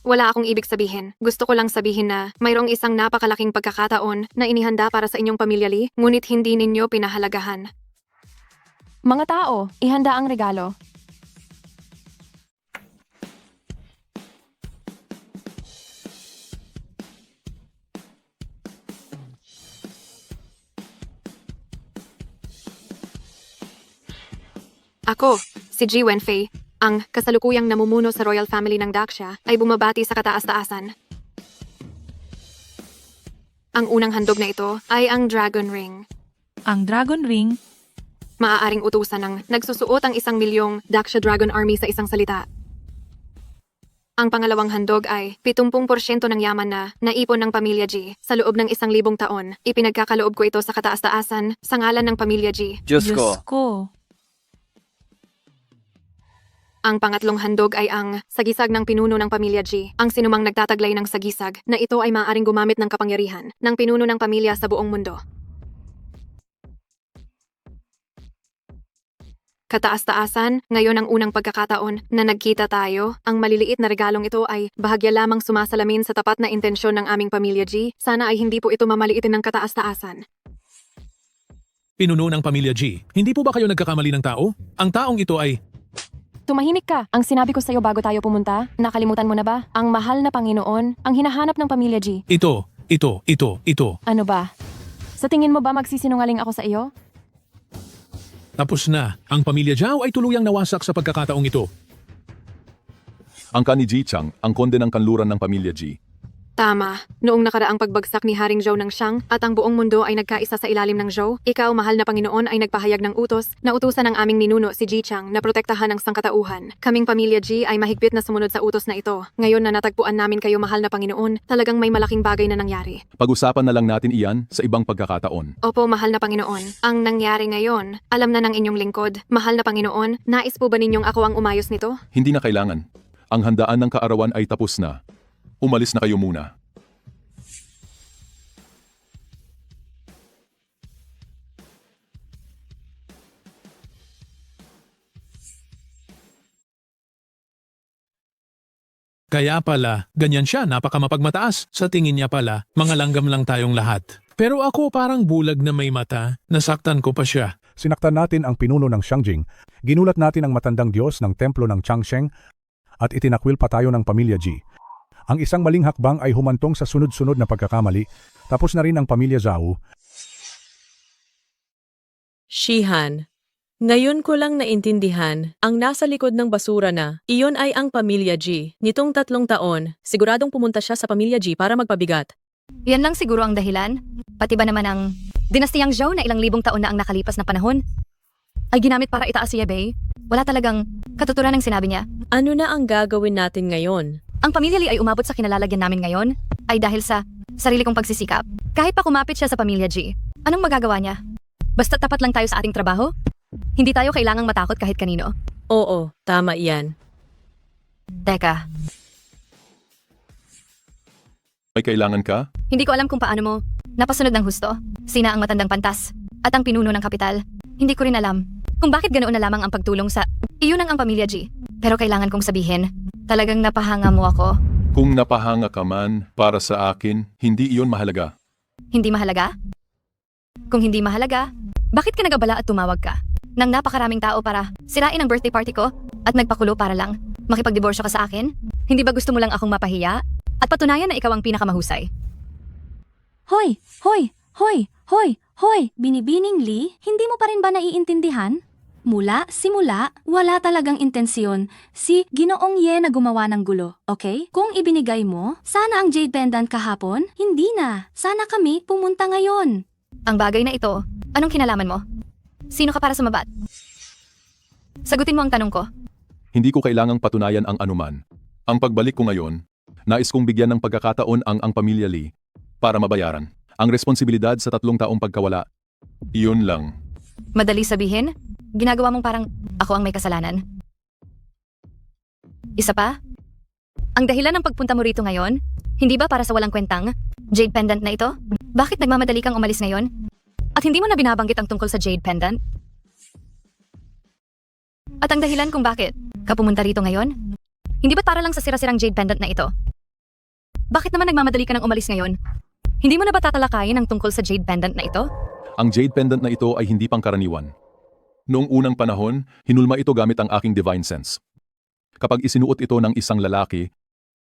Wala akong ibig sabihin. Gusto ko lang sabihin na mayroong isang napakalaking pagkakataon na inihanda para sa inyong pamilya Li, ngunit hindi ninyo pinahalagahan. Mga tao, ihanda ang regalo. Ako, si Ji Wenfei, ang kasalukuyang namumuno sa royal family ng Daxia, ay bumabati sa kataas-taasan. Ang unang handog na ito ay ang Dragon Ring. Ang Dragon Ring? Maaaring utusan ng nagsusuot ang 1,000,000 Daxia Dragon Army sa isang salita. Ang pangalawang handog ay 70% ng yaman na naipon ng pamilya Ji sa loob ng 1,000 taon. Ipinagkakaloob ko ito sa kataas-taasan sa ngalan ng pamilya Ji. Diyos ko. Ang pangatlong handog ay ang sagisag ng pinuno ng pamilya G. Ang sinumang nagtataglay ng sagisag na ito ay maaaring gumamit ng kapangyarihan ng pinuno ng pamilya sa buong mundo. Kataas-taasan, ngayon ang unang pagkakataon na nagkita tayo. Ang maliliit na regalong ito ay bahagya lamang sumasalamin sa tapat na intensyon ng aming pamilya G. Sana ay hindi po ito mamaliitin ng kataas-taasan. Pinuno ng pamilya G, hindi po ba kayo nagkakamali ng tao? Ang taong ito ay... Tumahimik ka. Ang sinabi ko sa'yo bago tayo pumunta, nakalimutan mo na ba? Ang mahal na Panginoon, ang hinahanap ng pamilya G. Ito. Ano ba? Sa tingin mo ba magsisinungaling ako sa iyo? Tapos na, ang pamilya Zhao ay tuluyang nawasak sa pagkakataong ito. Ang ni Ji Chang, ang konde ng kanluran ng pamilya Ji. Tama. Noong nakaraang pagbagsak ni Haring Zhou ng Xiang at ang buong mundo ay nagkaisa sa ilalim ng Zhou, ikaw, mahal na Panginoon, ay nagpahayag ng utos na utusan ng aming ninuno si Ji Chang na protektahan ang sangkatauhan. Kaming pamilya Ji ay mahigpit na sumunod sa utos na ito. Ngayon na natagpuan namin kayo, mahal na Panginoon, talagang may malaking bagay na nangyari. Pag-usapan na lang natin iyan sa ibang pagkakataon. Opo, mahal na Panginoon. Ang nangyari ngayon, alam na ng inyong lingkod. Mahal na Panginoon, nais po ba ninyong ako ang umayos nito? Hindi na kailangan. Ang handaan ng kaarawan ay tapos na. Umalis na kayo muna. Kaya pala, ganyan siya, napakamapagmataas. Sa tingin niya pala, mga langgam lang tayong lahat. Pero ako parang bulag na may mata, nasaktan ko pa siya. Sinaktan natin ang pinuno ng Xiangjing, ginulat natin ang matandang Diyos ng templo ng Changsheng, at itinakwil pa tayo ng pamilya Ji. Ang isang maling hakbang ay humantong sa sunod-sunod na pagkakamali, tapos na rin ang pamilya Zhao. Shihan, ngayon ko lang naintindihan, ang nasa likod ng basura na, iyon ay ang pamilya G. Nitong 3 taon, siguradong pumunta siya sa pamilya G para magpabigat. Yan lang siguro ang dahilan. Pati ba naman ang dinastiyang Zhou na ilang libong taon na ang nakalipas na panahon ay ginamit para itaas si Yebei? Wala talagang katuturan ng sinabi niya. Ano na ang gagawin natin ngayon? Ang pamilya Li ay umabot sa kinalalagyan namin ngayon ay dahil sa sarili kong pagsisikap. Kahit pa kumapit siya sa pamilya G, anong magagawa niya? Basta tapat lang tayo sa ating trabaho? Hindi tayo kailangang matakot kahit kanino. Oo, tama iyan. Teka, May kailangan ka? hindi ko alam kung paano mo napasunod ng husto. Sina ang matandang pantas at ang pinuno ng kapital. Hindi ko rin alam kung bakit ganoon na lamang ang pagtulong sa iyon ang pamilya G. Pero kailangan kong sabihin, talagang napahanga mo ako. Kung napahanga ka man, para sa akin, hindi iyon mahalaga. Hindi mahalaga? Kung hindi mahalaga, bakit ka nagabala at tumawag ka ng napakaraming tao para sirain ang birthday party ko at nagpakulo para lang makipagdiborsyo ka sa akin? Hindi ba gusto mo lang akong mapahiya at patunayan na ikaw ang pinakamahusay? Hoy! Hoy! Hoy! Hoy! Hoy! Binibining Lee, hindi mo pa rin ba naiintindihan? Mula simula, wala talagang intensyon si Ginoong Ye na gumawa ng gulo, okay? Kung ibinigay mo, sana ang jade pendant kahapon, hindi na. Sana kami pumunta ngayon. Ang bagay na ito, anong kinalaman mo? Sino ka para sumabat? Sagutin mo ang tanong ko. Hindi ko kailangang patunayan ang anuman. Ang pagbalik ko ngayon, nais kong bigyan ng pagkakataon ang pamilya Li para mabayaran ang responsibilidad sa 3 taong pagkawala. Iyon lang. Madali sabihin, ginagawa mong parang ako ang may kasalanan. Isa pa, ang dahilan ng pagpunta mo rito ngayon, hindi ba para sa walang kwentang jade pendant na ito? Bakit nagmamadali kang umalis ngayon? At hindi mo na binabanggit ang tungkol sa jade pendant? At ang dahilan kung bakit ka pumunta rito ngayon? Hindi ba para lang sa sira-sirang jade pendant na ito? Bakit naman nagmamadali ka ng umalis ngayon? Hindi mo na ba tatalakayin ang tungkol sa jade pendant na ito? Ang jade pendant na ito ay hindi pangkaraniwan. Noong unang panahon, hinulma ito gamit ang aking divine sense. Kapag isinuot ito ng isang lalaki,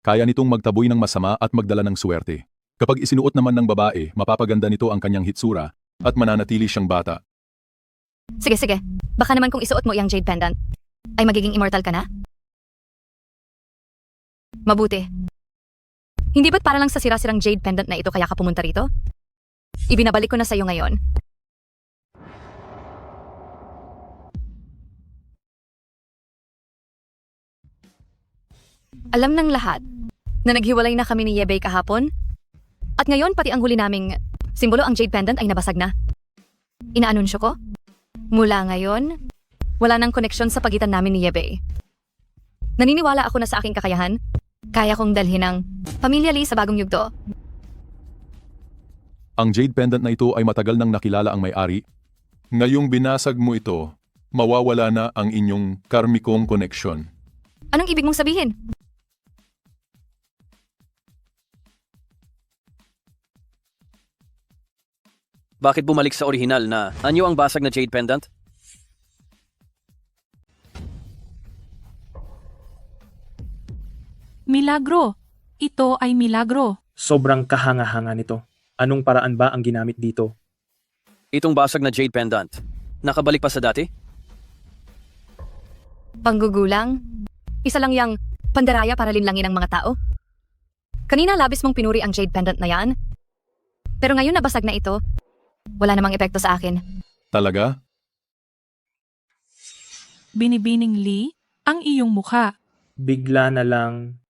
kaya nitong magtaboy ng masama at magdala ng swerte. Kapag isinuot naman ng babae, mapapaganda nito ang kanyang hitsura at mananatili siyang bata. Sige, baka naman kung isuot mo iyang jade pendant, ay magiging immortal ka na? Mabuti. Hindi ba't para lang sa sira-sirang jade pendant na ito kaya ka pumunta rito? Ibinabalik ko na sa'yo ngayon. Alam ng lahat na naghiwalay na kami ni Yebei kahapon. At ngayon pati ang huli naming simbolo ang jade pendant ay nabasag na. Inaanunsyo ko, mula ngayon, wala nang koneksyon sa pagitan namin ni Yebei. Naniniwala ako na sa aking kakayahan, kaya kong dalhin ang Pamilya Lee sa bagong yugto. Ang jade pendant na ito ay matagal nang nakilala ang may-ari. Ngayong binasag mo ito, mawawala na ang inyong karmikong koneksyon. Anong ibig mong sabihin? Bakit bumalik sa orihinal na anyo ang basag na jade pendant? Milagro! Ito ay milagro. Sobrang kahanga-hanga nito. Anong paraan ba ang ginamit dito? Itong basag na jade pendant, nakabalik pa sa dati? Panggugulang? Isa lang yang pandaraya para linlangin ang mga tao? Kanina labis mong pinuri ang jade pendant na yan. Pero ngayon nabasag na ito, wala namang epekto sa akin. Talaga? Binibining Lee, ang iyong mukha. Bigla na lang.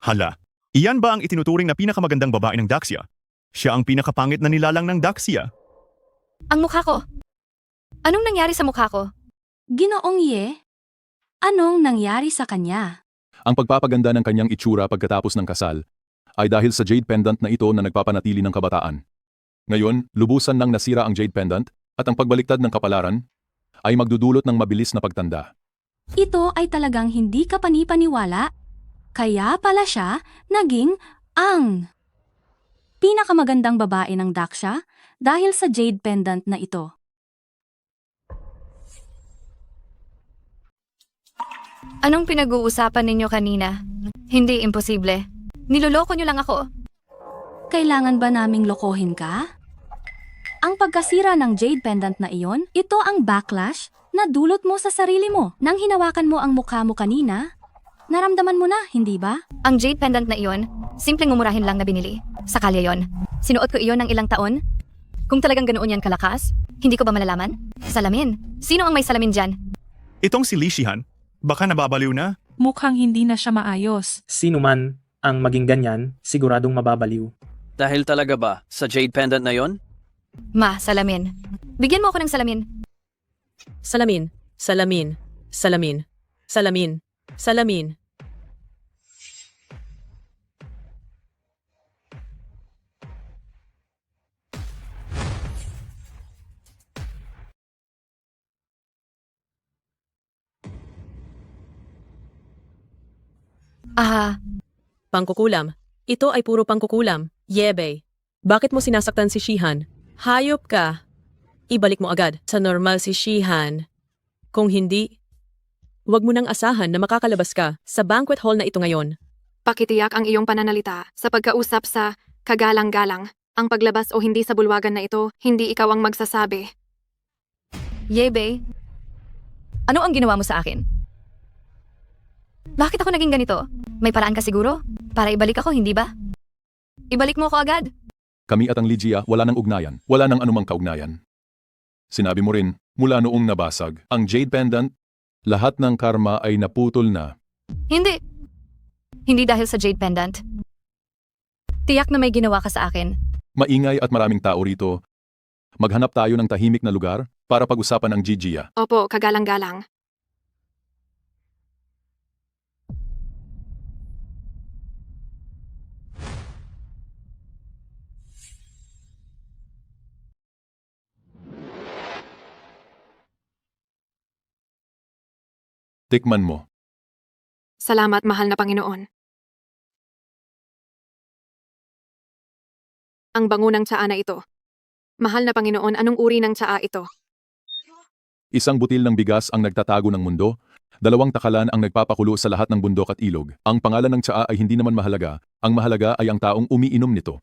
Hala, iyan ba ang itinuturing na pinakamagandang babae ng Daxia? Siya ang pinakapangit na nilalang ng Daxia. Ang mukha ko. Anong nangyari sa mukha ko? Ginoong Ye, anong nangyari sa kanya? Ang pagpapaganda ng kanyang itsura pagkatapos ng kasal ay dahil sa jade pendant na ito na nagpapanatili ng kabataan. Ngayon, lubusan nang nasira ang jade pendant at ang pagbaliktad ng kapalaran ay magdudulot ng mabilis na pagtanda. Ito ay talagang hindi ka panipaniwala. Kaya pala siya naging ang pinakamagandang babae ng Daxia dahil sa jade pendant na ito. Anong pinag-uusapan ninyo kanina? Hindi imposible. Niloloko niyo lang ako. Kailangan ba naming lokohin ka? Ang pagkasira ng jade pendant na iyon, ito ang backlash na dulot mo sa sarili mo. Nang hinawakan mo ang mukha mo kanina, naramdaman mo na, hindi ba? Ang jade pendant na iyon, simpleng mumurahin lang na binili. Sa kalye yon. Sinuot ko iyon ng ilang taon. Kung talagang ganoon yan kalakas, hindi ko ba malalaman? Salamin. Sino ang may salamin dyan? Itong si Lee Shihan, baka nababaliw na? Mukhang hindi na siya maayos. Sino man ang maging ganyan, siguradong mababaliw. Dahil talaga ba sa jade pendant na yon? Ma, salamin. Bigyan mo ako ng salamin. Salamin, salamin, salamin, salamin, salamin. Ah, Pangkukulam. Ito ay puro pangkukulam. Yebe. Bakit mo sinasaktan si Shihan? Hayop ka. Ibalik mo agad sa normal si Shihan. Kung hindi, huwag mo nang asahan na makakalabas ka sa banquet hall na ito ngayon. Pakitiyak ang iyong pananalita sa pagkausap sa kagalang-galang. Ang paglabas o hindi sa bulwagan na ito, hindi ikaw ang magsasabi. Yebe. Ano ang ginawa mo sa akin? Bakit ako naging ganito? May paraan ka siguro? Para ibalik ako, hindi ba? Ibalik mo ako agad. Kami at ang Ligia wala nang ugnayan, wala nang anumang kaugnayan. Sinabi mo rin, mula noong nabasag, ang jade pendant, lahat ng karma ay naputol na. Hindi. Hindi dahil sa jade pendant. Tiyak na may ginawa ka sa akin. Maingay at maraming tao rito. Maghanap tayo ng tahimik na lugar para pag-usapan ang Gigia. Opo, kagalang-galang. Tikman mo. Salamat, mahal na Panginoon. Ang bango ng tsaa na ito. Mahal na Panginoon, anong uri ng tsaa ito? Isang butil ng bigas ang nagtatago ng mundo, 2 takalan ang nagpapakulo sa lahat ng bundok at ilog. Ang pangalan ng tsaa ay hindi naman mahalaga, ang mahalaga ay ang taong umiinom nito.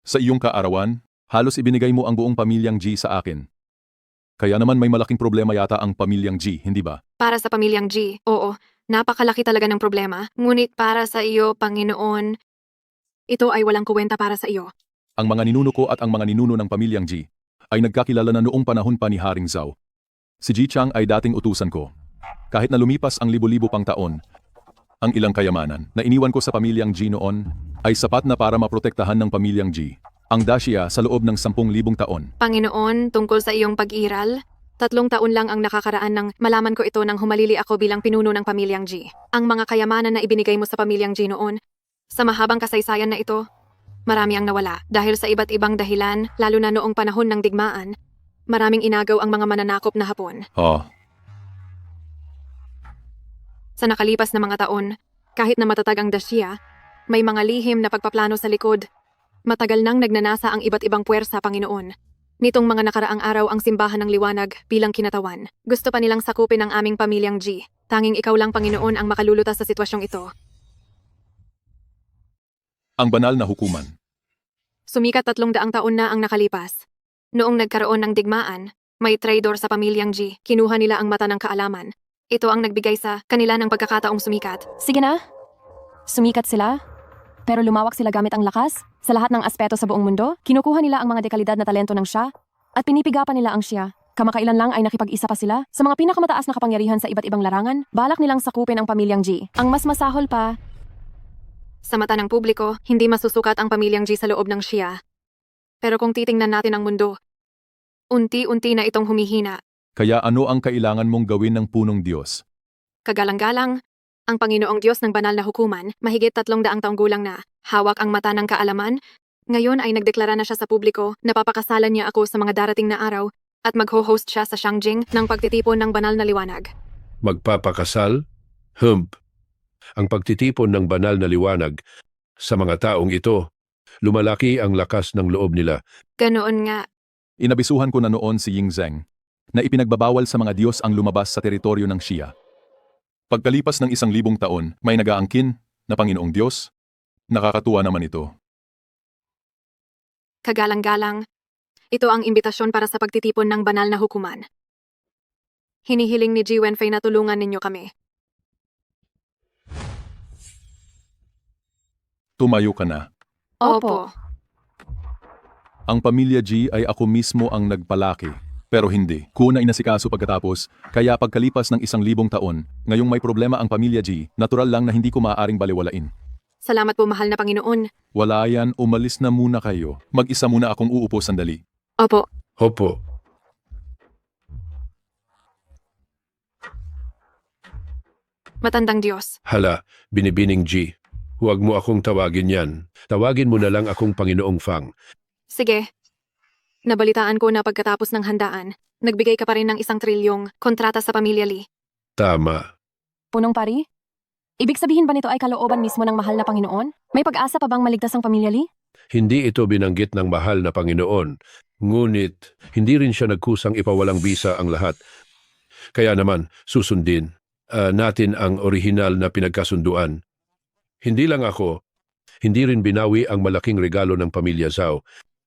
Sa iyong kaarawan, halos ibinigay mo ang buong pamilyang G sa akin. Kaya naman may malaking problema yata ang pamilyang G, hindi ba? Para sa pamilyang G, oo, napakalaki talaga ng problema. Ngunit para sa iyo, Panginoon, ito ay walang kuwenta para sa iyo. Ang mga ninuno ko at ang mga ninuno ng pamilyang G ay nagkakilala na noong panahon pa ni Haring Zhao. Si Ji Chang ay dating utusan ko. Kahit na lumipas ang libo-libo pang taon, ang ilang kayamanan na iniwan ko sa pamilyang G noon ay sapat na para maprotektahan ng pamilyang G ang Dacia sa loob ng 10,000 taon. Panginoon, tungkol sa iyong pag-iral, 3 taon lang ang nakakaraan nang malaman ko ito nang humalili ako bilang pinuno ng pamilyang G. Ang mga kayamanan na ibinigay mo sa pamilyang G noon, sa mahabang kasaysayan na ito, marami ang nawala dahil sa iba't ibang dahilan, lalo na noong panahon ng digmaan. Maraming inagaw ang mga mananakop na Hapon. Oh, Sa nakalipas na mga taon, kahit na matatag ang Dacia, may mga lihim na pagpaplano sa likod. Matagal nang nagnanasa ang iba't ibang puwersa, Panginoon. Nitong mga nakaraang araw ang simbahan ng liwanag bilang kinatawan. Gusto pa nilang sakupin ang aming pamilyang G. Tanging ikaw lang, Panginoon, ang makalulutas sa sitwasyong ito. ang banal na hukuman. Sumikat 300 taon na ang nakalipas. Noong nagkaroon ng digmaan, may traidor sa pamilyang G. Kinuha nila ang mata ng kaalaman. Ito ang nagbigay sa kanila ng pagkakataong sumikat. Sige na. Sumikat sila. Pero lumawak sila gamit ang lakas. Sa lahat ng aspeto sa buong mundo, kinukuha nila ang mga dekalidad na talento ng siya at pinipigapan nila ang siya. Kamakailan lang ay nakipag-isa pa sila sa mga pinakamataas na kapangyarihan sa iba't ibang larangan. Balak nilang sakupin ang pamilyang G. Ang mas masahol pa, Sa mata ng publiko, hindi masusukat ang pamilyang G sa loob ng siya. Pero kung titingnan natin ang mundo, unti-unti na itong humihina. Kaya ano ang kailangan mong gawin ng punong Diyos? Kagalang-galang, ang Panginoong Diyos ng banal na hukuman, mahigit 300 taong gulang na, hawak ang mata ng kaalaman, ngayon ay nagdeklara na siya sa publiko na papakasalan niya ako sa mga darating na araw at magho-host siya sa Shangjing ng pagtitipon ng banal na liwanag. Magpapakasal? Ang pagtitipon ng banal na liwanag sa mga taong ito, lumalaki ang lakas ng loob nila. Ganoon nga. Inabisuhan ko na noon si Ying Zheng na ipinagbabawal sa mga Diyos ang lumabas sa teritoryo ng Shia. Pagkalipas ng 1,000 taon, may nagaangkin na Panginoong Diyos. Nakakatuwa naman ito. Kagalang-galang, ito ang imbitasyon para sa pagtitipon ng banal na hukuman. Hinihiling ni Ji Wenfei na tulungan ninyo kami. Tumayo ka na. Opo. Ang pamilya G ay ako mismo ang nagpalaki. Pero hindi. Kuna inasikaso pagkatapos, kaya pagkalipas ng 1,000 taon, ngayong may problema ang pamilya G, natural lang na hindi ko maaaring baliwalain. Salamat po, mahal na Panginoon. Wala yan, umalis na muna kayo. Mag-isa muna akong uupo sandali. Opo. Opo. Matandang Diyos. Hala, binibining G. Huwag mo akong tawagin yan. Tawagin mo na lang akong Panginoong Fang. Sige. Nabalitaan ko na pagkatapos ng handaan, nagbigay ka pa rin ng 1 trilyong kontrata sa pamilya Lee. Tama. punong pari? Ibig sabihin ba nito ay kalooban mismo ng mahal na Panginoon? May pag-asa pa bang maligtas ang pamilya Lee? Hindi ito binanggit ng mahal na Panginoon. Ngunit, hindi rin siya nagkusang ipawalang bisa ang lahat. Kaya naman, susundin natin ang orihinal na pinagkasunduan. Hindi lang ako, hindi rin binawi ang malaking regalo ng pamilya Zhao.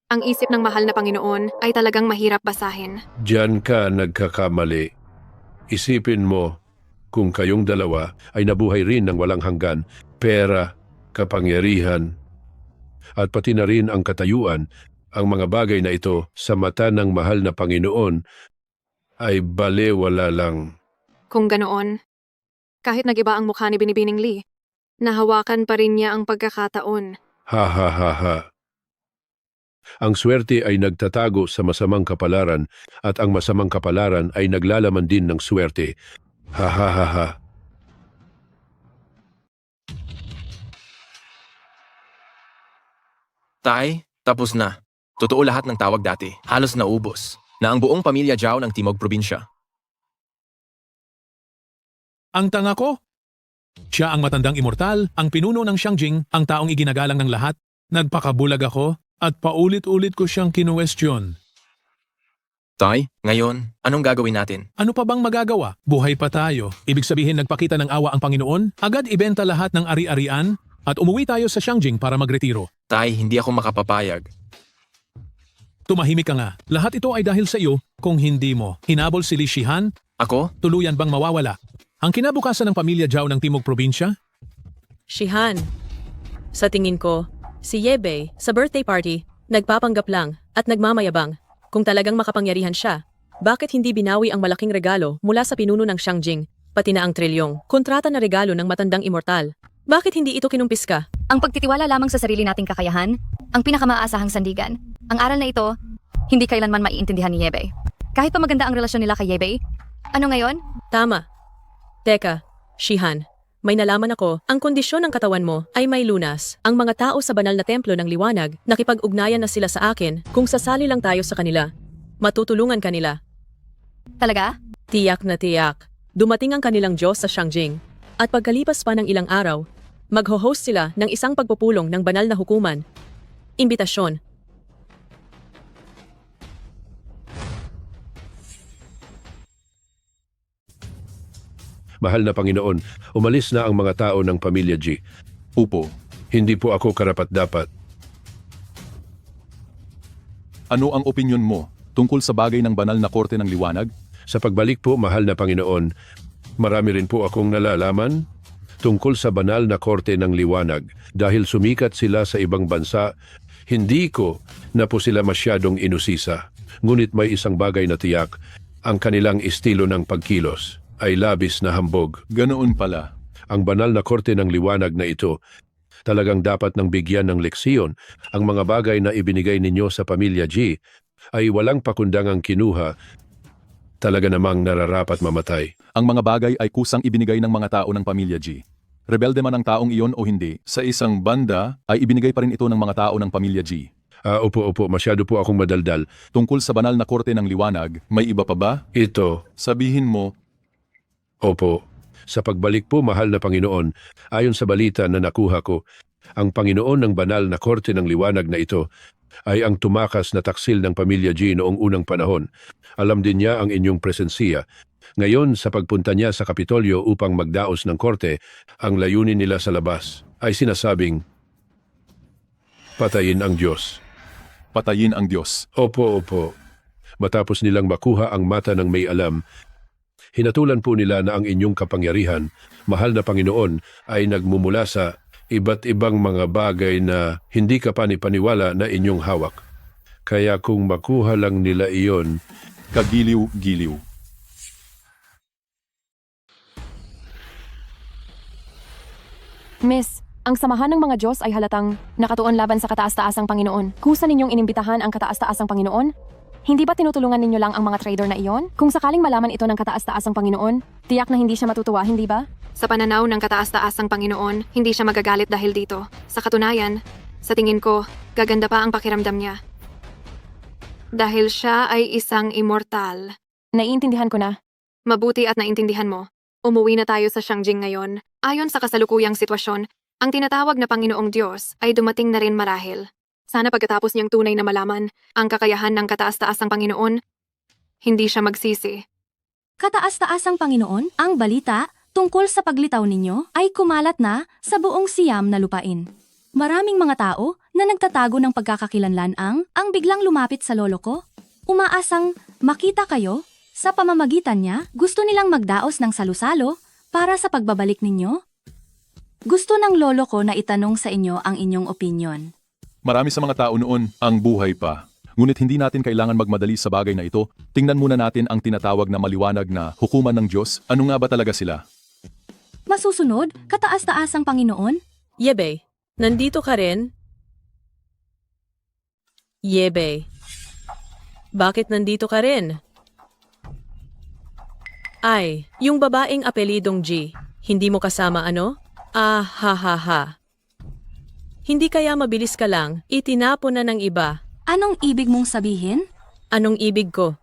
Ang isip ng mahal na Panginoon ay talagang mahirap basahin. Diyan ka nagkakamali. Isipin mo, kung kayong dalawa ay nabuhay rin ng walang hanggan, pera, kapangyarihan, at pati na rin ang katayuan, ang mga bagay na ito sa mata ng mahal na Panginoon ay balewala lang. Kung ganoon, kahit nagiba ang mukha ni Binibining Lee, nahawakan pa rin niya ang pagkakataon. Ha ha ha ha. Ang swerte ay nagtatago sa masamang kapalaran at ang masamang kapalaran ay naglalaman din ng swerte. Ha ha ha ha. Tay, tapos na. Totoo lahat ng tawag dati. Halos naubos. Na ang buong pamilya Zhao ng Timog Probinsya. Ang tanga ko? Siya ang matandang immortal, ang pinuno ng Shangjing, ang taong iginagalang ng lahat. Nagpakabulag ako at paulit-ulit ko siyang kinuwestiyon. Tay, ngayon, anong gagawin natin? Ano pa bang magagawa? Buhay pa tayo. Ibig sabihin nagpakita ng awa ang Panginoon, agad ibenta lahat ng ari-arian at umuwi tayo sa Shangjing para magretiro. Tay, hindi ako makapapayag. Tumahimik ka nga. Lahat ito ay dahil sa iyo kung hindi mo. Hinabol si Li Shihan? Ako? Tuluyan bang mawawala? Ang kinabukasan ng pamilya Zhao ng Timog Probinsya? Shihan, sa tingin ko, si Yebei sa birthday party, nagpapanggap lang at nagmamayabang. Kung talagang makapangyarihan siya, bakit hindi binawi ang malaking regalo mula sa pinuno ng Shangjing, pati na ang trilyong kontrata na regalo ng matandang immortal? Bakit hindi ito kinumpis ka? Ang pagtitiwala lamang sa sarili nating kakayahan, ang pinakamaasahang sandigan. Ang aral na ito, hindi kailanman maiintindihan ni Yebe. Kahit pa maganda ang relasyon nila kay Yebe. Ano ngayon? Tama. Teka, Shihan, may nalaman ako, ang kondisyon ng katawan mo ay may lunas. Ang mga tao sa banal na templo ng liwanag, nakipag-ugnayan na sila sa akin kung sasali lang tayo sa kanila. Matutulungan kanila. Talaga? Tiyak na tiyak. Dumating ang kanilang Diyos sa Shangjing. At pagkalipas pa ng ilang araw, magho-host sila ng isang pagpupulong ng banal na hukuman. Imbitasyon. Mahal na Panginoon, umalis na ang mga tao ng pamilya G. Upo. Hindi po ako karapat-dapat. Ano ang opinyon mo tungkol sa bagay ng banal na korte ng liwanag? Sa pagbalik po, mahal na Panginoon, marami rin po akong nalalaman tungkol sa banal na korte ng liwanag. Dahil sumikat sila sa ibang bansa, hindi ko na po sila masyadong inusisa. Ngunit may isang bagay na tiyak, ang kanilang estilo ng pagkilos ay labis na hambog. Ganoon pala. Ang banal na korte ng liwanag na ito, talagang dapat nang bigyan ng leksiyon. Ang mga bagay na ibinigay ninyo sa pamilya G ay walang pakundangang kinuha, talaga namang nararapat mamatay. Ang mga bagay ay kusang ibinigay ng mga tao ng pamilya G. Rebelde man ang taong iyon o hindi, sa isang banda ay ibinigay pa rin ito ng mga tao ng pamilya G. Opo, masyado po akong madaldal. Tungkol sa banal na korte ng liwanag, may iba pa ba? Ito. Sabihin mo. Opo. Sa pagbalik po, mahal na Panginoon, ayon sa balita na nakuha ko, ang Panginoon ng banal na korte ng liwanag na ito ay ang tumakas na taksil ng pamilya G noong unang panahon. Alam din niya ang inyong presensiya. Ngayon, sa pagpunta niya sa Kapitolyo upang magdaos ng korte, ang layunin nila sa labas ay sinasabing, patayin ang Diyos. Patayin ang Diyos. Opo. Matapos nilang makuha ang mata ng may alam, hinatulan po nila na ang inyong kapangyarihan, mahal na Panginoon, ay nagmumula sa iba't ibang mga bagay na hindi ka panipaniwala na inyong hawak. Kaya kung makuha lang nila iyon, kagiliw-giliw. Miss, ang samahan ng mga Diyos ay halatang nakatuon laban sa kataas-taasang Panginoon. Kusa ninyong inimbitahan ang kataas-taasang Panginoon? Hindi ba tinutulungan ninyo lang ang mga trader na iyon? Kung sakaling malaman ito ng kataas-taasang Panginoon, tiyak na hindi siya matutuwa, hindi ba? Sa pananaw ng kataas-taasang Panginoon, hindi siya magagalit dahil dito. Sa katunayan, sa tingin ko, gaganda pa ang pakiramdam niya. Dahil siya ay isang immortal. Naiintindihan ko na. Mabuti at naintindihan mo. Umuwi na tayo sa Shangjing ngayon. Ayon sa kasalukuyang sitwasyon, ang tinatawag na Panginoong Diyos ay dumating na rin marahil. Sana pagkatapos niyang tunay na malaman ang kakayahan ng kataas-taasang Panginoon, hindi siya magsisi. Kataas-taasang Panginoon, ang balita tungkol sa paglitaw ninyo ay kumalat na sa buong Siam na lupain. Maraming mga tao na nagtatago ng pagkakakilanlan ang biglang lumapit sa lolo ko. Umaasang makita kayo sa pamamagitan niya, gusto nilang magdaos ng salusalo para sa pagbabalik ninyo. Gusto ng lolo ko na itanong sa inyo ang inyong opinyon. Marami sa mga tao noon ang buhay pa. Ngunit hindi natin kailangan magmadali sa bagay na ito. Tingnan muna natin ang tinatawag na maliwanag na hukuman ng Diyos. Ano nga ba talaga sila? Masusunod, kataas-taasang Panginoon? Yebe, nandito ka rin? Yebe, bakit nandito ka rin? Ay, yung babaeng apelidong G, hindi mo kasama ano? Ah, ha. Hindi kaya mabilis ka lang, itinapon na ng iba. Anong ibig mong sabihin? Anong ibig ko?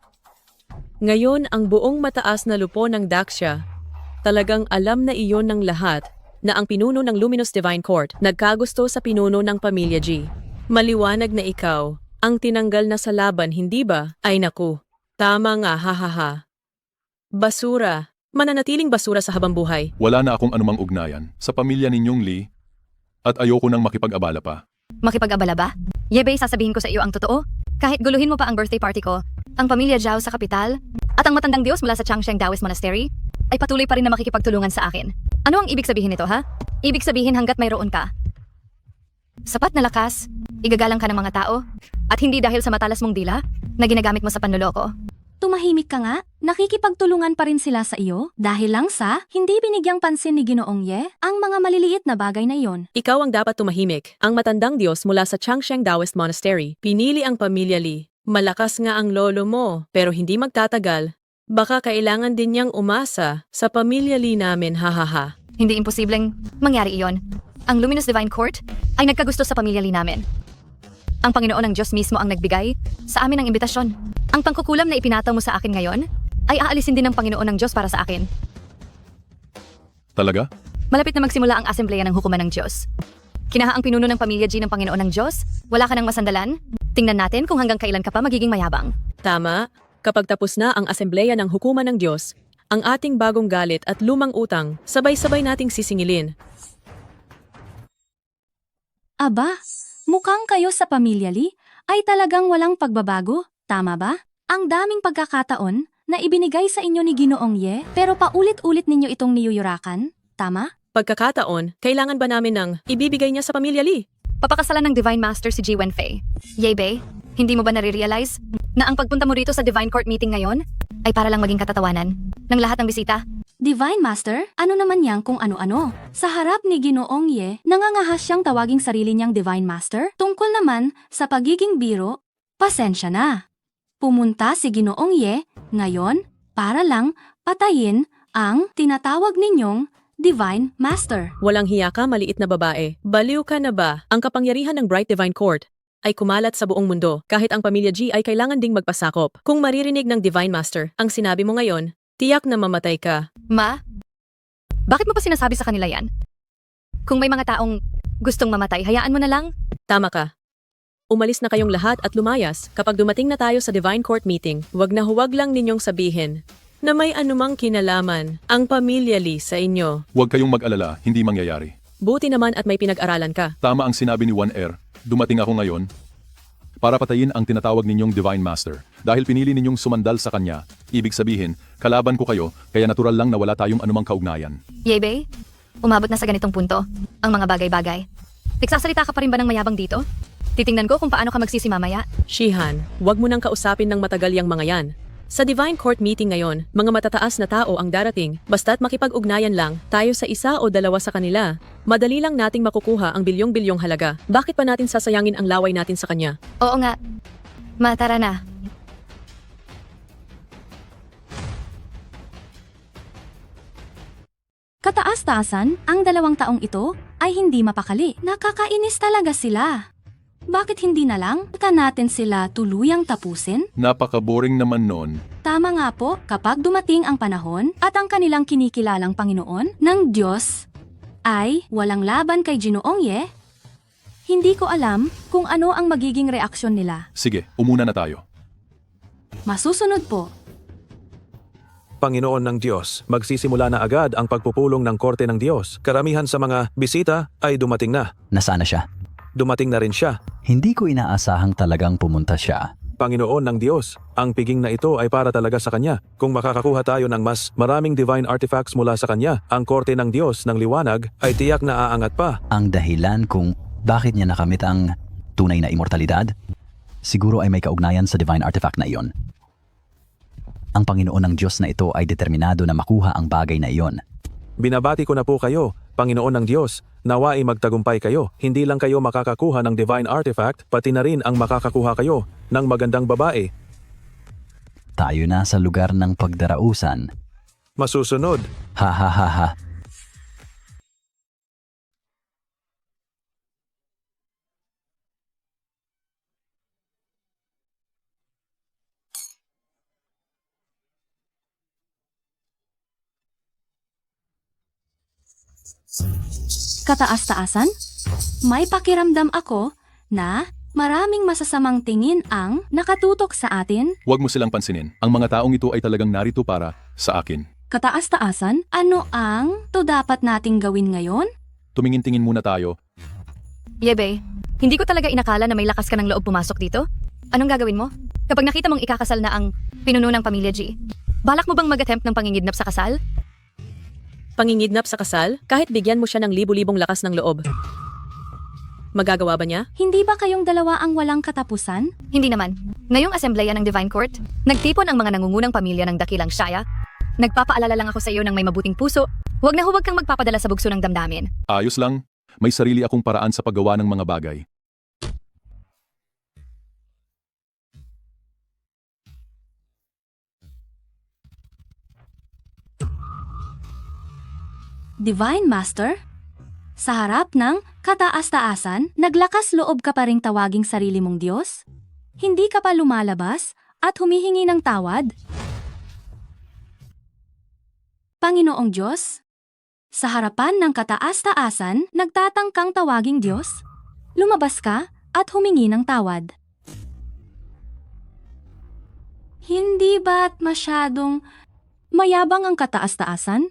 Ngayon ang buong mataas na lupo ng Daxia, talagang alam na iyon ng lahat na ang pinuno ng Luminous Divine Court nagkagusto sa pinuno ng pamilya G. Maliwanag na ikaw, ang tinanggal na sa laban, hindi ba? Ay naku, tama nga, ha. Basura, mananatiling basura sa habang buhay. Wala na akong anumang ugnayan sa pamilya ninyong Lee at ayoko nang makipag-abala pa. Makipag-abala ba? Yebe, sasabihin ko sa iyo ang totoo. Kahit guluhin mo pa ang birthday party ko, ang pamilya Zhao sa kapital, at ang matandang Diyos mula sa Changsheng Taoist Monastery, ay patuloy pa rin na makikipagtulungan sa akin. Ano ang ibig sabihin nito, ha? Ibig sabihin hanggat mayroon ka. Sapat na lakas, igagalang ka ng mga tao, at hindi dahil sa matalas mong dila na ginagamit mo sa panloloko. tumahimik ka nga. Nakikipagtulungan pa rin sila sa iyo dahil lang sa hindi binigyang pansin ni Ginoong Ye ang mga maliliit na bagay na iyon. Ikaw ang dapat tumahimik. Ang matandang Diyos mula sa Changsheng Taoist Monastery. Pinili ang pamilya Li. Malakas nga ang lolo mo, pero hindi magtatagal. Baka kailangan din niyang umasa sa pamilya Li namin, hahaha. Hindi imposibleng mangyari iyon. Ang Luminous Divine Court ay nagkagusto sa pamilya Li namin. Ang Panginoon ng Diyos mismo ang nagbigay sa amin ng imbitasyon. Ang pangkukulam na ipinataw mo sa akin ngayon ay aalisin din ng Panginoon ng Diyos para sa akin. Talaga? Malapit na magsimula ang asembleya ng hukuman ng Diyos. Kinahaang pinuno ng pamilya G ng Panginoon ng Diyos, wala ka nang masandalan? Tingnan natin kung hanggang kailan ka pa magiging mayabang. Tama, kapag tapos na ang asembleya ng hukuman ng Diyos, ang ating bagong galit at lumang utang, sabay-sabay nating sisingilin. Aba, mukhang kayo sa pamilya Li ay talagang walang pagbabago, tama ba? Ang daming pagkakataon na ibinigay sa inyo ni Ginoong Ye pero paulit-ulit ninyo itong niyuyurakan, tama? Pagkakataon, kailangan ba namin ng ibibigay niya sa pamilya Li? Papakasalan ng Divine Master si Ji Wenfei. Yebe, hindi mo ba nare-realize na ang pagpunta mo rito sa Divine Court meeting ngayon ay para lang maging katatawanan ng lahat ng bisita? Divine Master, ano naman yang kung ano-ano? Sa harap ni Ginoong Ye, nangangahas siyang tawaging sarili niyang Divine Master? Tungkol naman sa pagiging biro, pasensya na. Pumunta si Ginoong Ye ngayon para lang patayin ang tinatawag ninyong Divine Master. Walang hiya ka, maliit na babae. Baliw ka na ba? Ang kapangyarihan ng Bright Divine Court ay kumalat sa buong mundo. Kahit ang pamilya G ay kailangan ding magpasakop. Kung maririnig ng Divine Master ang sinabi mo ngayon, tiyak na mamatay ka. Ma, bakit mo pa sinasabi sa kanila yan? Kung may mga taong gustong mamatay, hayaan mo na lang. Tama ka. Umalis na kayong lahat at lumayas. Kapag dumating na tayo sa Divine Court meeting, huwag lang ninyong sabihin na may anumang kinalaman ang pamilya Li sa inyo. Huwag kayong mag-alala, hindi mangyayari. Buti naman at may pinag-aralan ka. Tama ang sinabi ni One Air. Dumating ako ngayon para patayin ang tinatawag ninyong Divine Master. Dahil pinili ninyong sumandal sa kanya, ibig sabihin, kalaban ko kayo, kaya natural lang na wala tayong anumang kaugnayan. Yebe, umabot na sa ganitong punto ang mga bagay-bagay. Nagsasalita ka pa rin ba ng mayabang dito? Titingnan ko kung paano ka magsisimamaya. Shihan, huwag mo nang kausapin ng matagal yang mga yan. Sa Divine Court meeting ngayon, mga matataas na tao ang darating, basta't makipag-ugnayan lang tayo sa isa o dalawa sa kanila. Madali lang nating makukuha ang bilyong-bilyong halaga. Bakit pa natin sasayangin ang laway natin sa kanya? Oo nga. Tara na. Kataas-taasan, ang 2 taong ito ay hindi mapakali. Nakakainis talaga sila. Bakit hindi na lang natin sila tuluyang tapusin? Napaka-boring naman nun. Tama nga po, kapag dumating ang panahon at ang kanilang kinikilalang Panginoon ng Diyos ay walang laban kay Ginoong Ye, hindi ko alam kung ano ang magiging reaksyon nila. Sige, umuna na tayo. Masusunod po. Panginoon ng Diyos, magsisimula na agad ang pagpupulong ng Korte ng Diyos. Karamihan sa mga bisita ay dumating na. Nasaan na siya? Dumating na rin siya. Hindi ko inaasahang talagang pumunta siya. Panginoon ng Diyos, ang piging na ito ay para talaga sa Kanya. Kung makakakuha tayo ng mas maraming divine artifacts mula sa Kanya, ang Korte ng Diyos ng liwanag ay tiyak na aangat pa. Ang dahilan kung bakit niya nakamit ang tunay na immortalidad, siguro ay may kaugnayan sa divine artifact na iyon. Ang Panginoon ng Diyos na ito ay determinado na makuha ang bagay na iyon. Binabati ko na po kayo, Panginoon ng Diyos, nawa ay magtagumpay kayo. Hindi lang kayo makakakuha ng divine artifact, pati na rin ang makakakuha kayo ng magandang babae. Tayo na sa lugar ng pagdarausan. Masusunod. Ha ha ha ha. Kataas-taasan, may pakiramdam ako na maraming masasamang tingin ang nakatutok sa atin. Huwag mo silang pansinin. Ang mga taong ito ay talagang narito para sa akin. Kataas-taasan, ano ang dapat nating gawin ngayon? Tumingin-tingin muna tayo. Yebe, hindi ko talaga inakala na may lakas ka ng loob pumasok dito. Anong gagawin mo? Kapag nakita mong ikakasal na ang pinuno ng pamilya G, balak mo bang mag-attempt ng pangingidnap sa kasal? Pangingidnap sa kasal, kahit bigyan mo siya ng libu-libong lakas ng loob. Magagawa ba niya? Hindi ba kayong dalawa ang walang katapusan? Hindi naman. Ngayong asembleya ng Divine Court, nagtipon ang mga nangungunang pamilya ng dakilang Shaya. Nagpapaalala lang ako sa iyo ng may mabuting puso. Huwag na huwag kang magpapadala sa bugso ng damdamin. Ayos lang. May sarili akong paraan sa paggawa ng mga bagay. Divine Master? Sa harap ng kataas-taasan, naglakas loob ka pa ring tawaging sarili mong Diyos? Hindi ka pa lumalabas at humihingi ng tawad? Panginoong Diyos? Sa harapan ng kataas-taasan, nagtatangkang tawaging Diyos? Lumabas ka at humingi ng tawad. Hindi ba't masyadong mayabang ang kataas-taasan?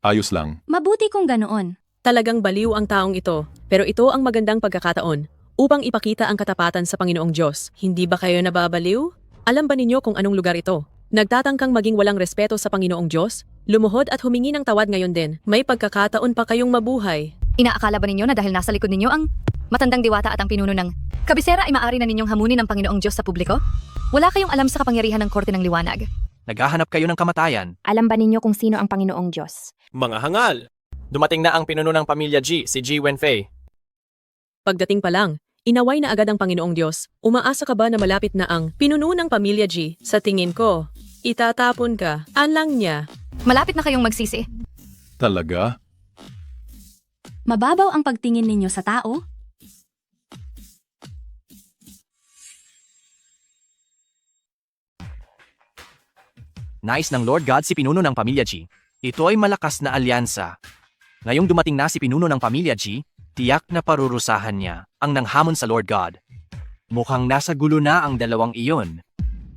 Ayos lang. Mabuti kung ganoon. Talagang baliw ang taong ito, pero ito ang magandang pagkakataon upang ipakita ang katapatan sa Panginoong Diyos. Hindi ba kayo nababaliw? Alam ba ninyo kung anong lugar ito? Nagtatangkang maging walang respeto sa Panginoong Diyos? Lumuhod at humingi ng tawad ngayon din. May pagkakataon pa kayong mabuhay. Inaakala ba ninyo na dahil nasa likod ninyo ang matandang diwata at ang pinuno ng kabisera ay maaari na ninyong hamunin ng Panginoong Diyos sa publiko? Wala kayong alam sa kapangyarihan ng Korte ng Liwanag. Naghahanap kayo ng kamatayan. Alam ba ninyo kung sino ang Panginoong Diyos? Mga hangal! Dumating na ang pinuno ng pamilya G, si G Wenfei. Pagdating pa lang, inaway na agad ang Panginoong Diyos. Umaasa ka ba na malapit na ang pinuno ng pamilya G? Sa tingin ko, itatapon ka. Alang niya. Malapit na kayong magsisi. Talaga? Mababaw ang pagtingin ninyo sa tao? Nais ng Lord God si pinuno ng pamilya G. Ito ay malakas na alyansa. Ngayong dumating na si pinuno ng pamilya G, tiyak na parurusahan niya ang nanghamon sa Lord God. Mukhang nasa gulo na ang dalawang iyon.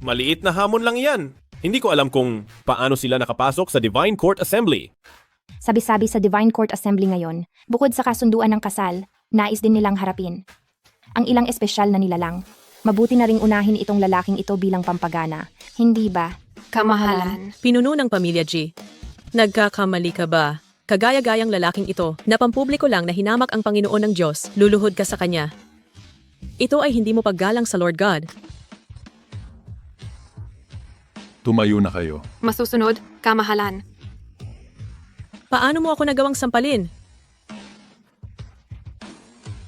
Maliit na hamon lang yan. Hindi ko alam kung paano sila nakapasok sa Divine Court Assembly. Sabi-sabi sa Divine Court Assembly ngayon, bukod sa kasunduan ng kasal, nais din nilang harapin ang ilang espesyal na nilalang. Mabuti na ring unahin itong lalaking ito bilang pampagana. Hindi ba? Kamahalan. Pinuno ng pamilya G. Nagkakamali ka ba? Kagaya-gayang lalaking ito, na pampubliko lang na hinamak ang Panginoon ng Diyos, luluhod ka sa Kanya. Ito ay hindi mo paggalang sa Lord God. Tumayo na kayo. Masusunod, kamahalan. Paano mo ako nagawang sampalin?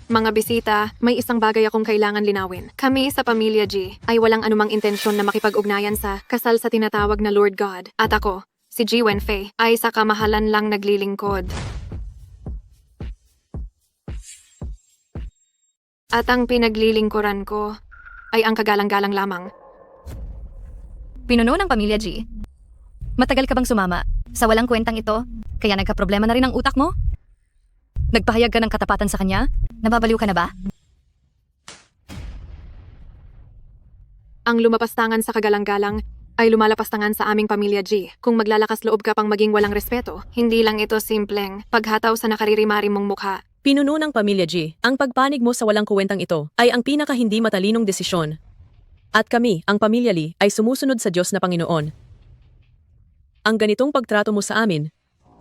Mga bisita, may isang bagay akong kailangan linawin. Kami sa pamilya G ay walang anumang intensyon na makipag-ugnayan sa kasal sa tinatawag na Lord God. At ako, si G Wenfei, ay sa kamahalan lang naglilingkod. At ang pinaglilingkuran ko ay ang kagalang-galang lamang. Pinuno ng pamilya G. Matagal ka bang sumama sa walang kwentang ito, kaya nagkaproblema na rin ang utak mo? Nagpahayag ka ng katapatan sa kanya? Nababaliw ka na ba? Ang lumapastangan sa kagalang-galang ay lumalapastangan sa aming pamilya G. Kung maglalakas loob ka pang maging walang respeto, hindi lang ito simpleng paghataw sa nakaririmarim mong mukha. Pinuno ng pamilya G, ang pagpanig mo sa walang kuwentang ito ay ang pinaka hindi matalinong desisyon. At kami, ang pamilya Lee, ay sumusunod sa Diyos na Panginoon. Ang ganitong pagtrato mo sa amin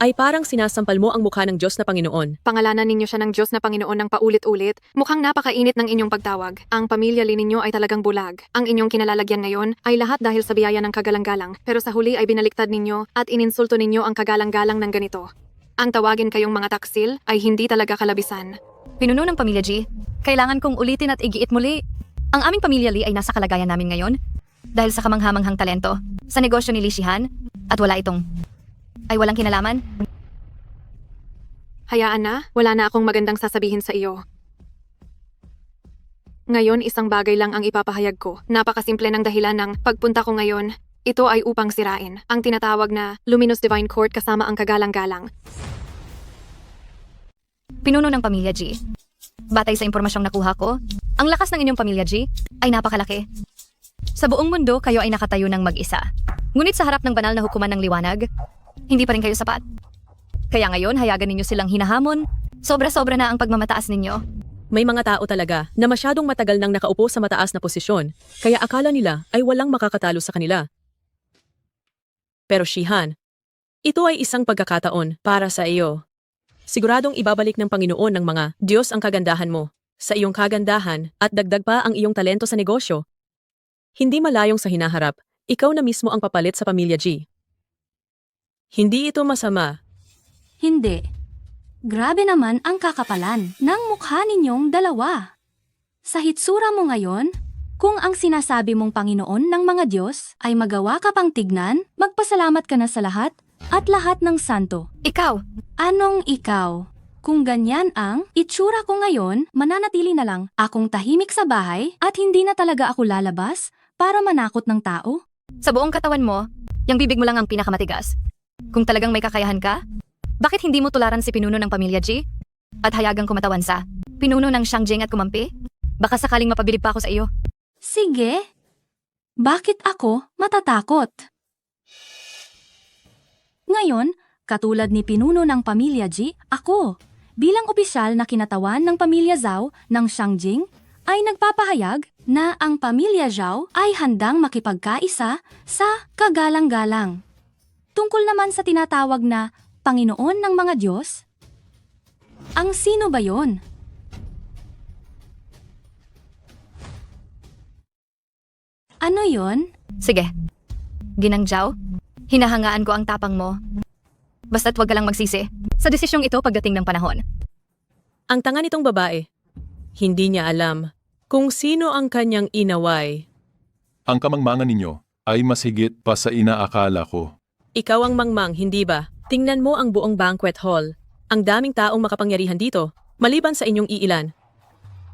ay parang sinasampal mo ang mukha ng Diyos na Panginoon. Pangalanan ninyo siya ng Diyos na Panginoon ng paulit-ulit. Mukhang napakainit ng inyong pagtawag. Ang pamilya Lee ninyo ay talagang bulag. Ang inyong kinalalagyan ngayon ay lahat dahil sa biyaya ng kagalang-galang. Pero sa huli ay binaliktad ninyo at ininsulto ninyo ang kagalang-galang ng ganito. Ang tawagin kayong mga taksil ay hindi talaga kalabisan. Pinuno ng pamilya G, kailangan kong ulitin at igiit muli. Ang aming pamilya Lee ay nasa kalagayan namin ngayon dahil sa kamanghamanghang talento sa negosyo ni Lee Shihan at wala itong ay walang kinalaman. Hayaan na, wala na akong magandang sasabihin sa iyo. Ngayon, isang bagay lang ang ipapahayag ko. Napakasimple ng dahilan ng pagpunta ko ngayon. Ito ay upang sirain ang tinatawag na Luminous Divine Court kasama ang kagalang-galang. Pinuno ng pamilya G. Batay sa impormasyong nakuha ko, ang lakas ng inyong pamilya G ay napakalaki. Sa buong mundo, kayo ay nakatayo ng mag-isa. Ngunit sa harap ng banal na hukuman ng liwanag, hindi pa rin kayo sapat. Kaya ngayon, hayagan ninyo silang hinahamon. Sobra-sobra na ang pagmamataas ninyo. May mga tao talaga na masyadong matagal nang nakaupo sa mataas na posisyon, kaya akala nila ay walang makakatalo sa kanila. Pero Shihan, ito ay isang pagkakataon para sa iyo. Siguradong ibabalik ng Panginoon ng mga Diyos ang kagandahan mo. sa iyong kagandahan at dagdag pa ang iyong talento sa negosyo. Hindi malayong sa hinaharap, ikaw na mismo ang papalit sa pamilya G. Hindi ito masama. Hindi. Grabe naman ang kakapalan ng mukha ninyong dalawa. Sa hitsura mo ngayon, kung ang sinasabi mong Panginoon ng mga Diyos ay magawa ka pang tignan, magpasalamat ka na sa lahat at lahat ng santo. Ikaw! Anong ikaw? Kung ganyan ang itsura ko ngayon, mananatili na lang akong tahimik sa bahay at hindi na talaga ako lalabas para manakot ng tao? Sa buong katawan mo, yung bibig mo lang ang pinakamatigas. Kung talagang may kakayahan ka, bakit hindi mo tularan si pinuno ng pamilya G? At hayagang kumatawan sa pinuno ng Shangjing at kumampi? Baka sakaling mapabilib pa ako sa iyo. Sige. Bakit ako matatakot? Ngayon, katulad ni pinuno ng pamilya G, ako, bilang opisyal na kinatawan ng pamilya Zhao ng Shangjing, ay nagpapahayag na ang pamilya Zhao ay handang makipagkaisa sa kagalang-galang. Tungkol naman sa tinatawag na Panginoon ng mga Diyos, ang sino ba yon? Ano yon? Sige. Ginang Zhao, hinahangaan ko ang tapang mo. Basta't wag ka lang magsisi sa desisyong ito pagdating ng panahon. Ang tanga nitong babae, hindi niya alam kung sino ang kanyang inaway. Ang kamangmangan ninyo ay mas higit pa sa inaakala ko. Ikaw ang mangmang, hindi ba? Tingnan mo ang buong banquet hall. Ang daming taong makapangyarihan dito, maliban sa inyong iilan.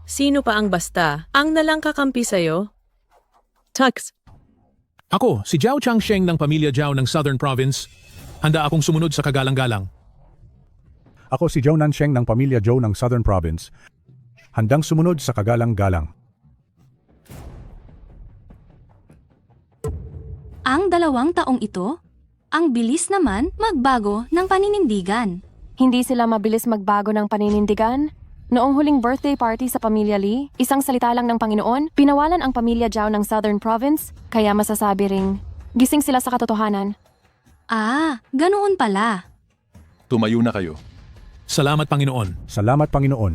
Sino pa ang basta ang nalang kakampi sa'yo? Tux. Ako, si Zhao Changsheng ng pamilya Zhao ng Southern Province. Handa akong sumunod sa kagalang-galang. Ako si Zhao Nansheng ng pamilya Zhou ng Southern Province. Handang sumunod sa kagalang-galang. Ang 2 taong ito, ang bilis naman magbago ng paninindigan. Hindi sila mabilis magbago ng paninindigan? Noong huling birthday party sa pamilya Lee, isang salita lang ng Panginoon, pinawalan ang pamilya Zhao ng Southern Province, kaya masasabi ring, gising sila sa katotohanan. Ah, ganoon pala. Tumayo na kayo. Salamat, Panginoon. Salamat, Panginoon.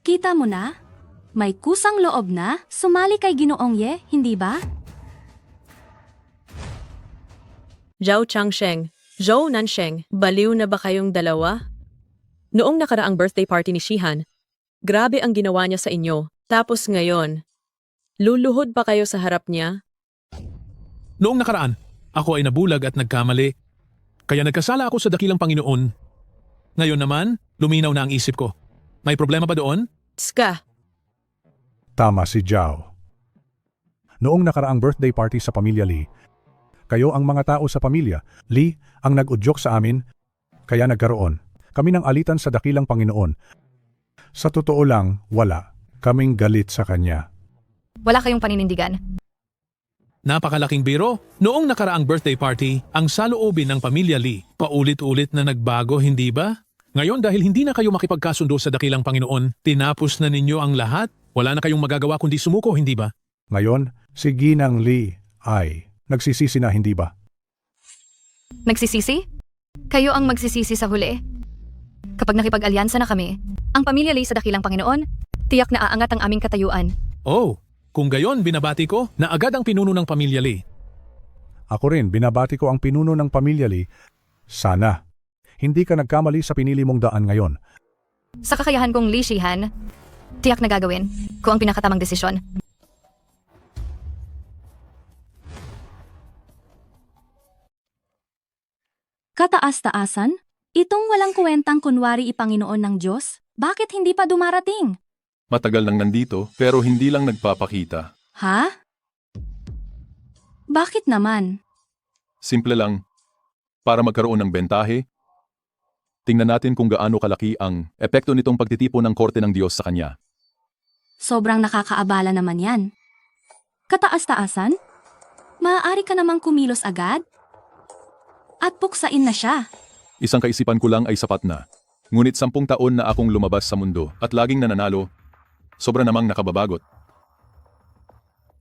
Kita mo na? May kusang loob na sumali kay Ginoong Ye, hindi ba? Zhao Changsheng, Zhou Nansheng, baliw na ba kayong dalawa? Noong nakaraang birthday party ni Shihan, grabe ang ginawa niya sa inyo. Tapos ngayon, luluhod pa kayo sa harap niya? Noong nakaraan, ako ay nabulag at nagkamali. Kaya nagkasala ako sa dakilang Panginoon. Ngayon naman, luminaw na ang isip ko. May problema ba doon? Tska! Tama si Zhao. Noong nakaraang birthday party sa pamilya Lee, kayo ang mga tao sa pamilya Lee ang nag-udyok sa amin, kaya nagkaroon kami ng alitan sa dakilang Panginoon. Sa totoo lang, wala. Kaming galit sa kanya. Wala kayong paninindigan. Napakalaking biro. Noong nakaraang birthday party, ang saloobin ng pamilya Lee, paulit-ulit na nagbago, hindi ba? Ngayon dahil hindi na kayo makipagkasundo sa dakilang Panginoon, tinapos na ninyo ang lahat? Wala na kayong magagawa kundi sumuko, hindi ba? Ngayon, si Ginang Lee ay nagsisisi na, hindi ba? Nagsisisi? Kayo ang magsisisi sa huli. Kapag nakipag-alyansa na kami, ang pamilya Lee sa dakilang Panginoon, tiyak na aangat ang aming katayuan. Oh, kung gayon binabati ko na agad ang pinuno ng pamilya Lee. Ako rin, binabati ko ang pinuno ng pamilya Lee. Sana, hindi ka nagkamali sa pinili mong daan ngayon. Sa kakayahan kong Lee Shihan, tiyak na gagawin ko ang pinakatamang desisyon. Kataas-taasan? Itong walang kwentang kunwari ipanginoon ng Diyos? Bakit hindi pa dumarating? Matagal nang nandito pero hindi lang nagpapakita. Ha? Bakit naman? Simple lang. Para magkaroon ng bentahe, tingnan natin kung gaano kalaki ang epekto nitong pagtitipon ng korte ng Diyos sa kanya. Sobrang nakakaabala naman yan. Kataas-taasan? Maaari ka namang kumilos agad? At puksain na siya. Isang kaisipan ko lang ay sapat na. Ngunit 10 taon na akong lumabas sa mundo at laging nananalo, sobra namang nakababagot.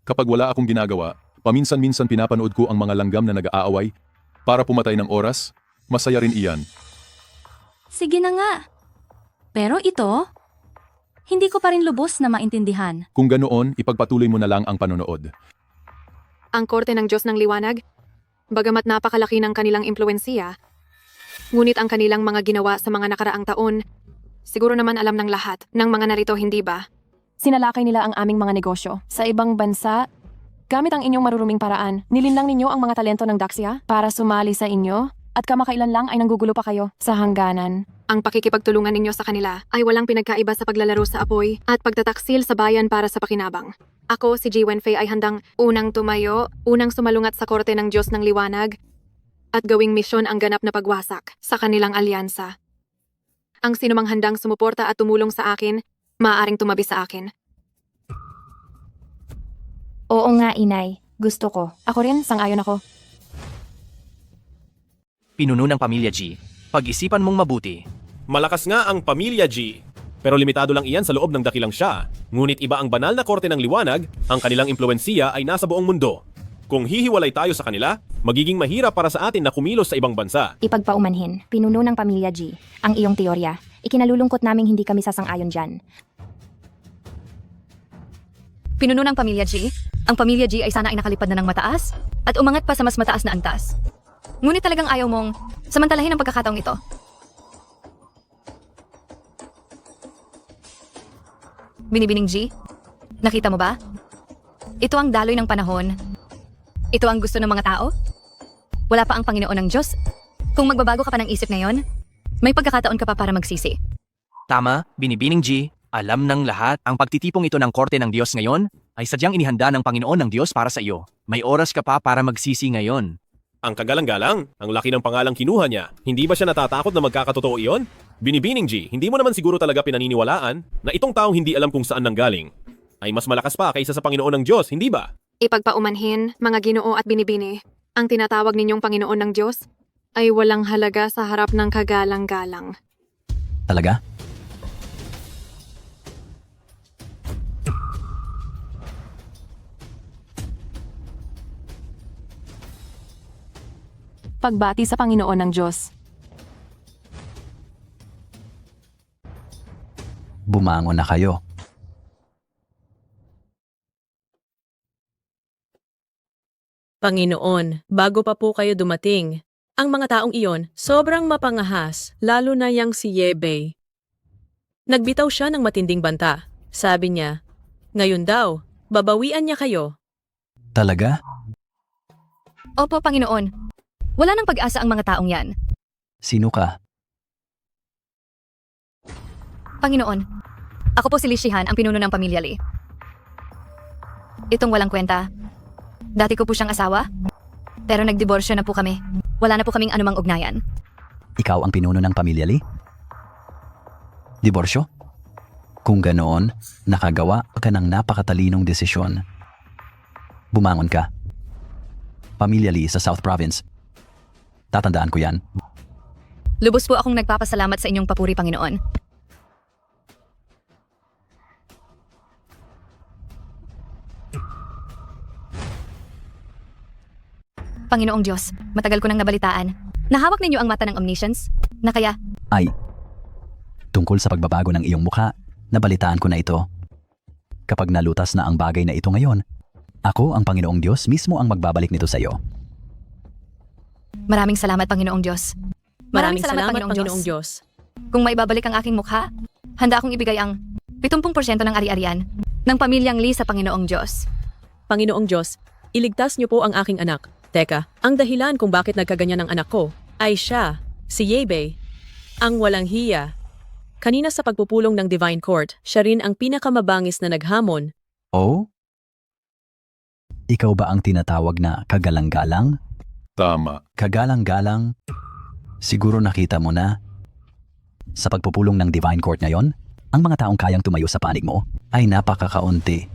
Kapag wala akong ginagawa, paminsan-minsan pinapanood ko ang mga langgam na nag-aaway para pumatay ng oras, masaya rin iyan. Sige na nga. Pero ito, hindi ko pa rin lubos na maintindihan. Kung ganoon, ipagpatuloy mo na lang ang panonood. Ang korte ng Diyos ng liwanag, bagamat napakalaki ng kanilang impluwensiya, ngunit ang kanilang mga ginawa sa mga nakaraang taon, siguro naman alam ng lahat ng mga narito, hindi ba? Sinalakay nila ang aming mga negosyo. Sa ibang bansa, gamit ang inyong maruruming paraan, nilinlang ninyo ang mga talento ng Daxia para sumali sa inyo at kamakailan lang ay nanggugulo pa kayo sa hangganan. Ang pakikipagtulungan ninyo sa kanila ay walang pinagkaiba sa paglalaro sa apoy at pagtataksil sa bayan para sa pakinabang. Ako, si Ji Wenfei, ay handang unang tumayo, unang sumalungat sa korte ng Diyos ng liwanag at gawing misyon ang ganap na pagwasak sa kanilang alyansa. Ang sinumang handang sumuporta at tumulong sa akin, maaaring tumabi sa akin. Oo nga, inay. Gusto ko. Ako rin, sang-ayon ako. Pinuno ng pamilya G, pag-isipan mong mabuti. Malakas nga ang pamilya G, pero limitado lang iyan sa loob ng dakilang siya. Ngunit iba ang banal na korte ng liwanag, ang kanilang impluwensiya ay nasa buong mundo. Kung hihiwalay tayo sa kanila, magiging mahirap para sa atin na kumilos sa ibang bansa. Ipagpaumanhin, pinuno ng pamilya G, ang iyong teorya. Ikinalulungkot naming hindi kami sasang-ayon dyan. Pinuno ng pamilya G, ang pamilya G ay sana ay nakalipad na ng mataas at umangat pa sa mas mataas na antas. Ngunit talagang ayaw mong samantalahin ang pagkakataong ito. Binibining G, nakita mo ba? Ito ang daloy ng panahon. Ito ang gusto ng mga tao? Wala pa ang Panginoon ng Diyos? Kung magbabago ka pa ng isip ngayon, may pagkakataon ka pa para magsisi. Tama, Binibining G, alam ng lahat ang pagtitipong ito ng korte ng Diyos ngayon ay sadyang inihanda ng Panginoon ng Diyos para sa iyo. May oras ka pa para magsisi ngayon. Ang kagalang-galang, ang laki ng pangalang kinuha niya. Hindi ba siya natatakot na magkakatotoo iyon? Binibining G, hindi mo naman siguro talaga pinaniniwalaan na itong taong hindi alam kung saan nanggaling ay mas malakas pa kaysa sa Panginoon ng Diyos, hindi ba? Ipagpaumanhin, mga Ginoo at Binibini, ang tinatawag ninyong Panginoon ng Diyos ay walang halaga sa harap ng kagalang-galang. Talaga? Pagbati sa Panginoon ng Diyos. Bumangon na kayo. Panginoon, bago pa po kayo dumating, ang mga taong iyon sobrang mapangahas, lalo na yang si Yebei. Nagbitaw siya ng matinding banta. Sabi niya, ngayon daw, babawian niya kayo. Talaga? Opo, Panginoon. Wala nang pag-asa ang mga taong yan. Sino ka? Panginoon, ako po si Li Shihan, ang pinuno ng pamilya Li. Itong walang kwenta. Dati ko po siyang asawa, pero nagdiborsyo na po kami. Wala na po kaming anumang ugnayan. Ikaw ang pinuno ng pamilya Lee? Diborsyo? Kung ganoon, nakagawa ka ng napakatalinong desisyon. Bumangon ka. Pamilya Lee sa South Province. Tatandaan ko yan. Lubos po akong nagpapasalamat sa inyong papuri, Panginoon. Panginoong Diyos, matagal ko nang nabalitaan. Nahawak ninyo ang mata ng omniscience, na kaya... Ay, tungkol sa pagbabago ng iyong mukha, nabalitaan ko na ito. Kapag nalutas na ang bagay na ito ngayon, ako, ang Panginoong Diyos, mismo ang magbabalik nito sa iyo. Maraming salamat, Panginoong Diyos. Maraming salamat, Panginoong Diyos. Kung maibabalik ang aking mukha, handa akong ibigay ang 70% ng ari-arian ng pamilyang Lee sa Panginoong Diyos. Panginoong Diyos, iligtas niyo po ang aking anak. Teka, ang dahilan kung bakit nagkaganyan ang anak ko ay siya, si Yebei, ang walang hiya. Kanina sa pagpupulong ng Divine Court, siya rin ang pinakamabangis na naghamon. Oh? Ikaw ba ang tinatawag na kagalang-galang? Tama. Kagalang-galang? Siguro nakita mo na. Sa pagpupulong ng Divine Court ngayon, ang mga taong kayang tumayo sa panig mo ay napakakaunti.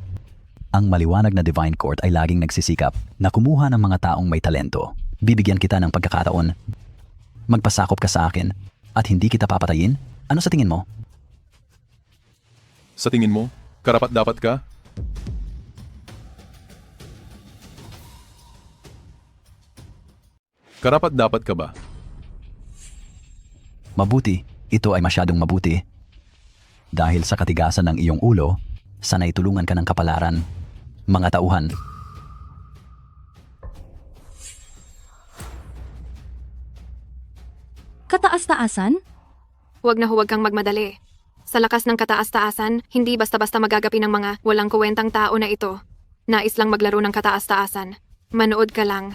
Ang maliwanag na Divine Court ay laging nagsisikap na kumuha ng mga taong may talento. Bibigyan kita ng pagkakataon. Magpasakop ka sa akin at hindi kita papatayin? Ano sa tingin mo? Sa tingin mo, karapat-dapat ka? Karapat-dapat ka ba? Mabuti, Ito ay masyadong mabuti. Dahil sa katigasan ng iyong ulo, sana'y tulungan ka ng kapalaran. Mga tauhan, Kataas-taasan? Huwag na huwag kang magmadali. Sa lakas ng kataas-taasan, hindi basta-basta magagapi ng mga walang kuwentang tao na ito. Nais lang maglaro ng kataas-taasan. Manood ka lang.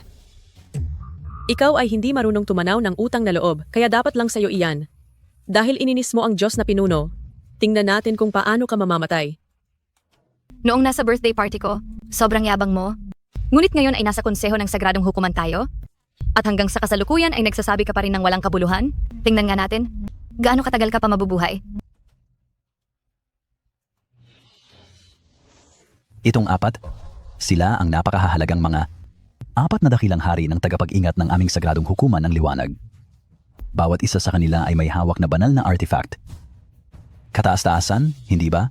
Ikaw ay hindi marunong tumanaw ng utang na loob, kaya dapat lang sa'yo iyan. Dahil ininis mo ang Diyos na pinuno, tingnan natin kung paano ka mamamatay. Noong nasa birthday party ko, sobrang yabang mo. Ngunit ngayon ay nasa konseho ng sagradong hukuman tayo? At hanggang sa kasalukuyan ay nagsasabi ka pa rin ng walang kabuluhan? Tingnan nga natin, gaano katagal ka pa mabubuhay? itong apat, sila ang napakahahalagang mga apat na dakilang hari ng tagapag-ingat ng aming sagradong hukuman ng liwanag. Bawat isa sa kanila ay may hawak na banal na artifact. Kataas-taasan, hindi ba?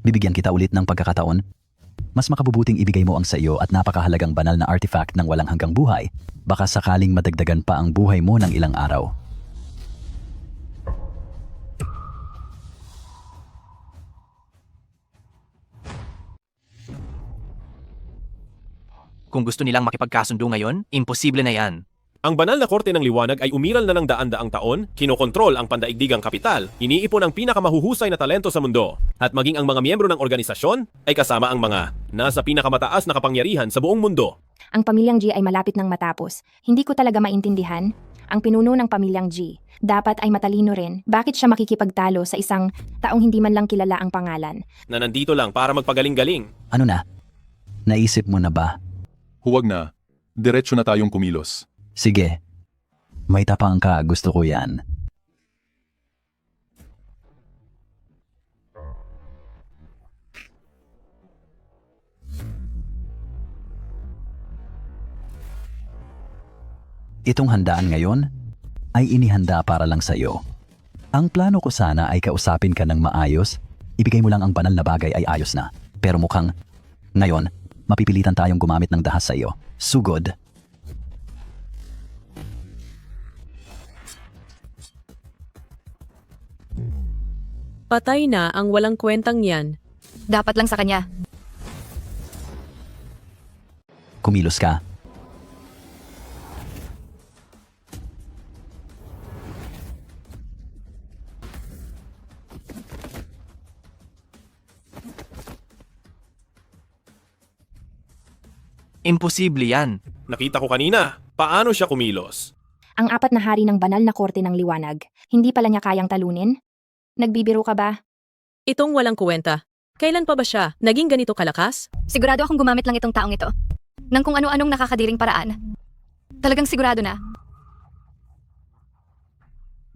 Bibigyan kita ulit ng pagkakataon. Mas makabubuting ibigay mo ang sa iyo at napakahalagang banal na artifact ng walang hanggang buhay. Baka sakaling madagdagan pa ang buhay mo ng ilang araw. Kung gusto nilang makipagkasundo ngayon, imposible na yan. Ang banal na korte ng liwanag ay umiral na ng daan-daang taon, kinokontrol ang pandaigdigang kapital, iniipon ang pinakamahuhusay na talento sa mundo, at maging ang mga miyembro ng organisasyon ay kasama ang mga nasa pinakamataas na kapangyarihan sa buong mundo. Ang pamilyang G ay malapit ng matapos. Hindi ko talaga maintindihan. Ang pinuno ng pamilyang G, dapat ay matalino rin. Bakit siya makikipagtalo sa isang taong hindi man lang kilala ang pangalan? Na nandito lang para magpagaling-galing. Ano na? Naisip mo na ba? Huwag na. Diretso na tayong kumilos. Sige. May tapang ka, gusto ko yan. Itong handaan ngayon ay inihanda para lang sa iyo. Ang plano ko sana ay kausapin ka ng maayos, ibigay mo lang ang banal na bagay ay ayos na. Pero mukhang, ngayon, mapipilitan tayong gumamit ng dahas sa iyo. Sugod. Patay na ang walang kwentang yan. Dapat lang sa kanya. Kumilos ka. Imposible yan. Nakita ko kanina, paano siya kumilos? Ang apat na hari ng banal na korte ng liwanag, hindi pala niya kayang talunin? Nagbibiro ka ba? Itong walang kuwenta. Kailan pa ba siya naging ganito kalakas? Sigurado akong gumamit lang itong taong ito ng kung ano-anong nakakadiring paraan. Talagang sigurado na.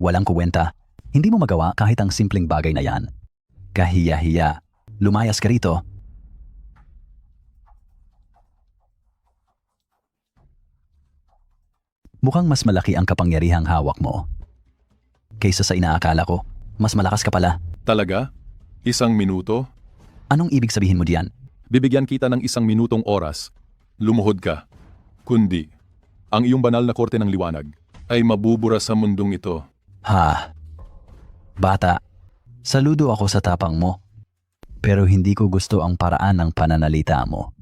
Walang kuwenta. Hindi mo magawa kahit ang simpleng bagay na yan. Kahiya-hiya. Lumayas ka rito. Mukhang mas malaki ang kapangyarihang hawak mo. Kaysa sa inaakala ko, mas malakas ka pala. Talaga? 1 minuto? Anong ibig sabihin mo diyan? Bibigyan kita ng 1 minutong oras. Lumuhod ka. Kundi, ang iyong banal na korte ng liwanag ay mabubura sa mundong ito. Ha? Bata, saludo ako sa tapang mo. Pero hindi ko gusto ang paraan ng pananalita mo.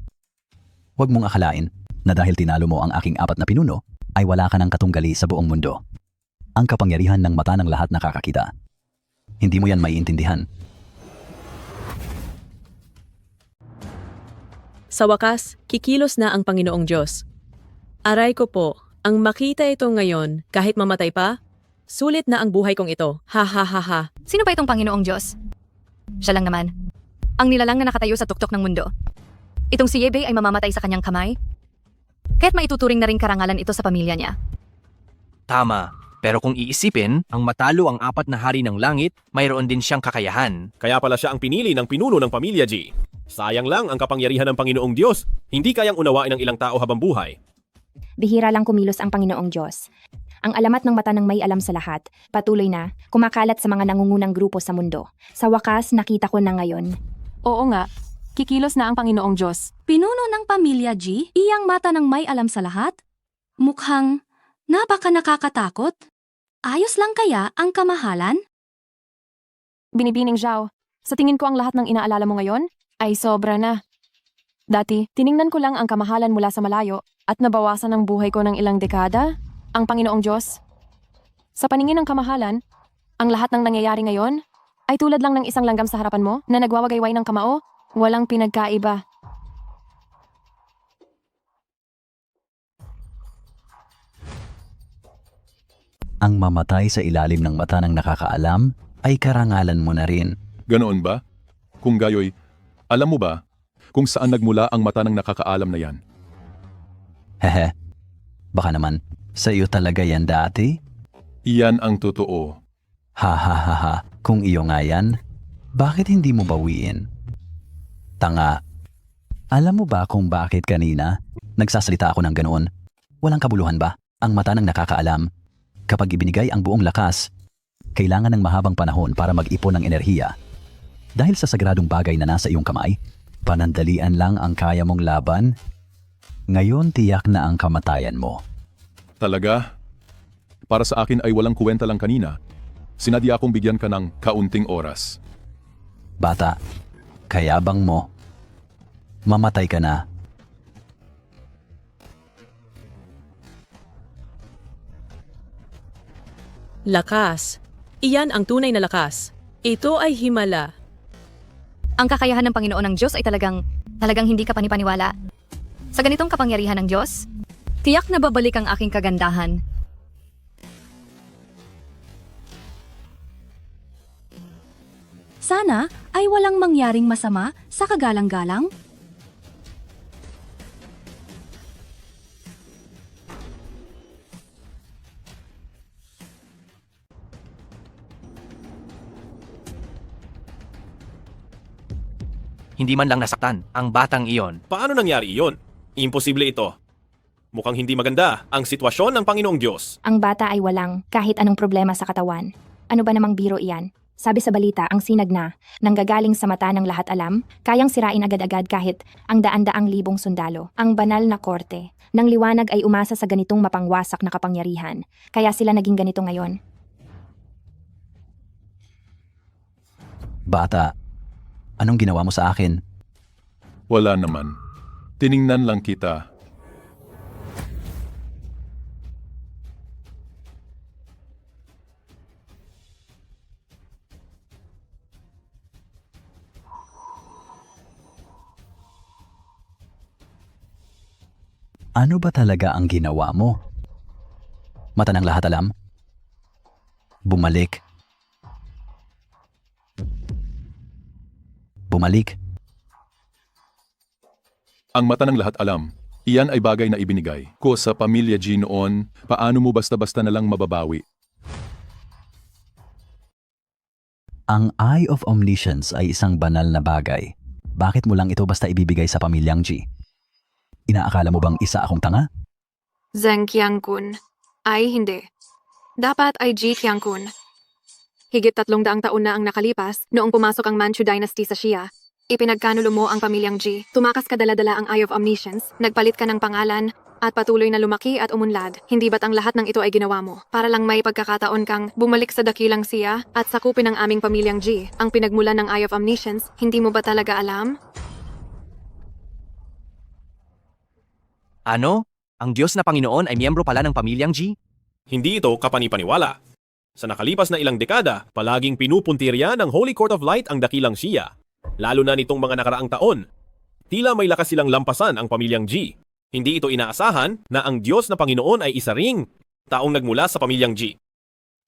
Huwag mong akalain na dahil tinalo mo ang aking 4 na pinuno, ay wala ka ng katunggali sa buong mundo. Ang kapangyarihan ng mata ng lahat nakakakita. Hindi mo yan maiintindihan. Sa wakas, kikilos na ang Panginoong Diyos. Aray ko po, ang makita ito ngayon, kahit mamatay pa, sulit na ang buhay kong ito. Ha ha ha ha. Sino ba itong Panginoong Diyos? Siya lang naman. Ang nilalang na nakatayo sa tuktok ng mundo. Itong si Yebe ay mamamatay sa kanyang kamay? Kaya't maituturing na rin karangalan ito sa pamilya niya. Tama. Pero kung iisipin, ang matalo ang 4 na hari ng langit, mayroon din siyang kakayahan. Kaya pala siya ang pinili ng pinuno ng pamilya G. Sayang lang ang kapangyarihan ng Panginoong Diyos. Hindi kayang unawain ng ilang tao habang buhay. Bihira lang kumilos ang Panginoong Diyos. Ang alamat ng mata ng may alam sa lahat, patuloy na, kumakalat sa mga nangungunang grupo sa mundo. Sa wakas, nakita ko na ngayon. Oo nga, kikilos na ang Panginoong Diyos. Pinuno ng pamilya G, iyang mata ng may alam sa lahat? Mukhang Napaka nakakatakot. Ayos lang kaya ang kamahalan? Binibining Zhao, sa tingin ko ang lahat ng inaalala mo ngayon ay sobra na. Dati, tiningnan ko lang ang kamahalan mula sa malayo at nabawasan ang buhay ko ng ilang dekada, ang Panginoong Diyos. Sa paningin ng kamahalan, ang lahat ng nangyayari ngayon ay tulad lang ng isang langgam sa harapan mo na nagwawagayway ng kamao, walang pinagkaiba. Ang mamatay sa ilalim ng mata ng nakakaalam ay karangalan mo na rin. Ganoon ba? Kung gayoy, alam mo ba kung saan nagmula ang mata ng nakakaalam na yan? Hehe, baka naman sa iyo talaga yan dati? Iyan ang totoo. Ha ha ha ha, kung iyo nga yan, bakit hindi mo bawiin? Tanga, alam mo ba kung bakit kanina nagsasalita ako ng ganoon? Walang kabuluhan ba ang mata ng nakakaalam? Kapag ibinigay ang buong lakas, kailangan ng mahabang panahon para mag-ipon ng enerhiya. Dahil sa sagradong bagay na nasa iyong kamay, panandalian lang ang kaya mong laban. Ngayon tiyak na ang kamatayan mo. Talaga? Para sa akin ay walang kuwenta lang kanina. Sinadya akong bigyan ka ng kaunting oras. Bata, kayabang mo. Mamatay ka na. Lakas. Iyan ang tunay na lakas. Ito ay himala. Ang kakayahan ng Panginoon ng Diyos ay talagang hindi ka panipaniwala. Sa ganitong kapangyarihan ng Diyos, tiyak na babalik ang aking kagandahan. Sana ay walang mangyaring masama sa kagalang-galang. Hindi man lang nasaktan ang batang iyon. Paano nangyari iyon? Imposible ito. Mukhang hindi maganda ang sitwasyon ng Panginoong Diyos. Ang bata ay walang kahit anong problema sa katawan. Ano ba namang biro iyan? Sabi sa balita, ang sinag na, nanggagaling sa mata ng lahat alam, kayang sirain agad-agad kahit ang daan-daang libong sundalo. Ang banal na korte ng liwanag ay umasa sa ganitong mapangwasak na kapangyarihan. Kaya sila naging ganito ngayon. Bata, anong ginawa mo sa akin? Wala naman. Tiningnan lang kita. Ano ba talaga ang ginawa mo? Mata ng lahat alam? Bumalik. Bumalik. Ang mata ng lahat alam. Iyan ay bagay na ibinigay ko sa pamilya G noon. Paano mo basta-basta na lang mababawi? Ang Eye of Omniscience ay isang banal na bagay. Bakit mo lang ito basta ibibigay sa pamilyang G? Inaakala mo bang isa akong tanga? Zheng Qiangkun. Ay hindi. Dapat ay Ji Qiangkun. Higit 300 taon na ang nakalipas noong pumasok ang Manchu Dynasty sa Xia. Ipinagkanulo mo ang pamilyang Ji. Tumakas ka dala-dala ang Eye of Omniscience. Nagpalit ka ng pangalan at patuloy na lumaki at umunlad. Hindi ba't ang lahat ng ito ay ginawa mo? Para lang may pagkakataon kang bumalik sa dakilang Xia at sakupin ang aming pamilyang Ji. Ang pinagmulan ng Eye of Omniscience, hindi mo ba talaga alam? Ano? Ang Diyos na Panginoon ay miyembro pala ng pamilyang G? Hindi ito kapanipaniwala. Sa nakalipas na ilang dekada, palaging pinupuntirya ng Holy Court of Light ang dakilang Xia. Lalo na nitong mga nakaraang taon. Tila may lakas silang lampasan ang pamilyang G. Hindi ito inaasahan na ang Diyos na Panginoon ay isa ring taong nagmula sa pamilyang G.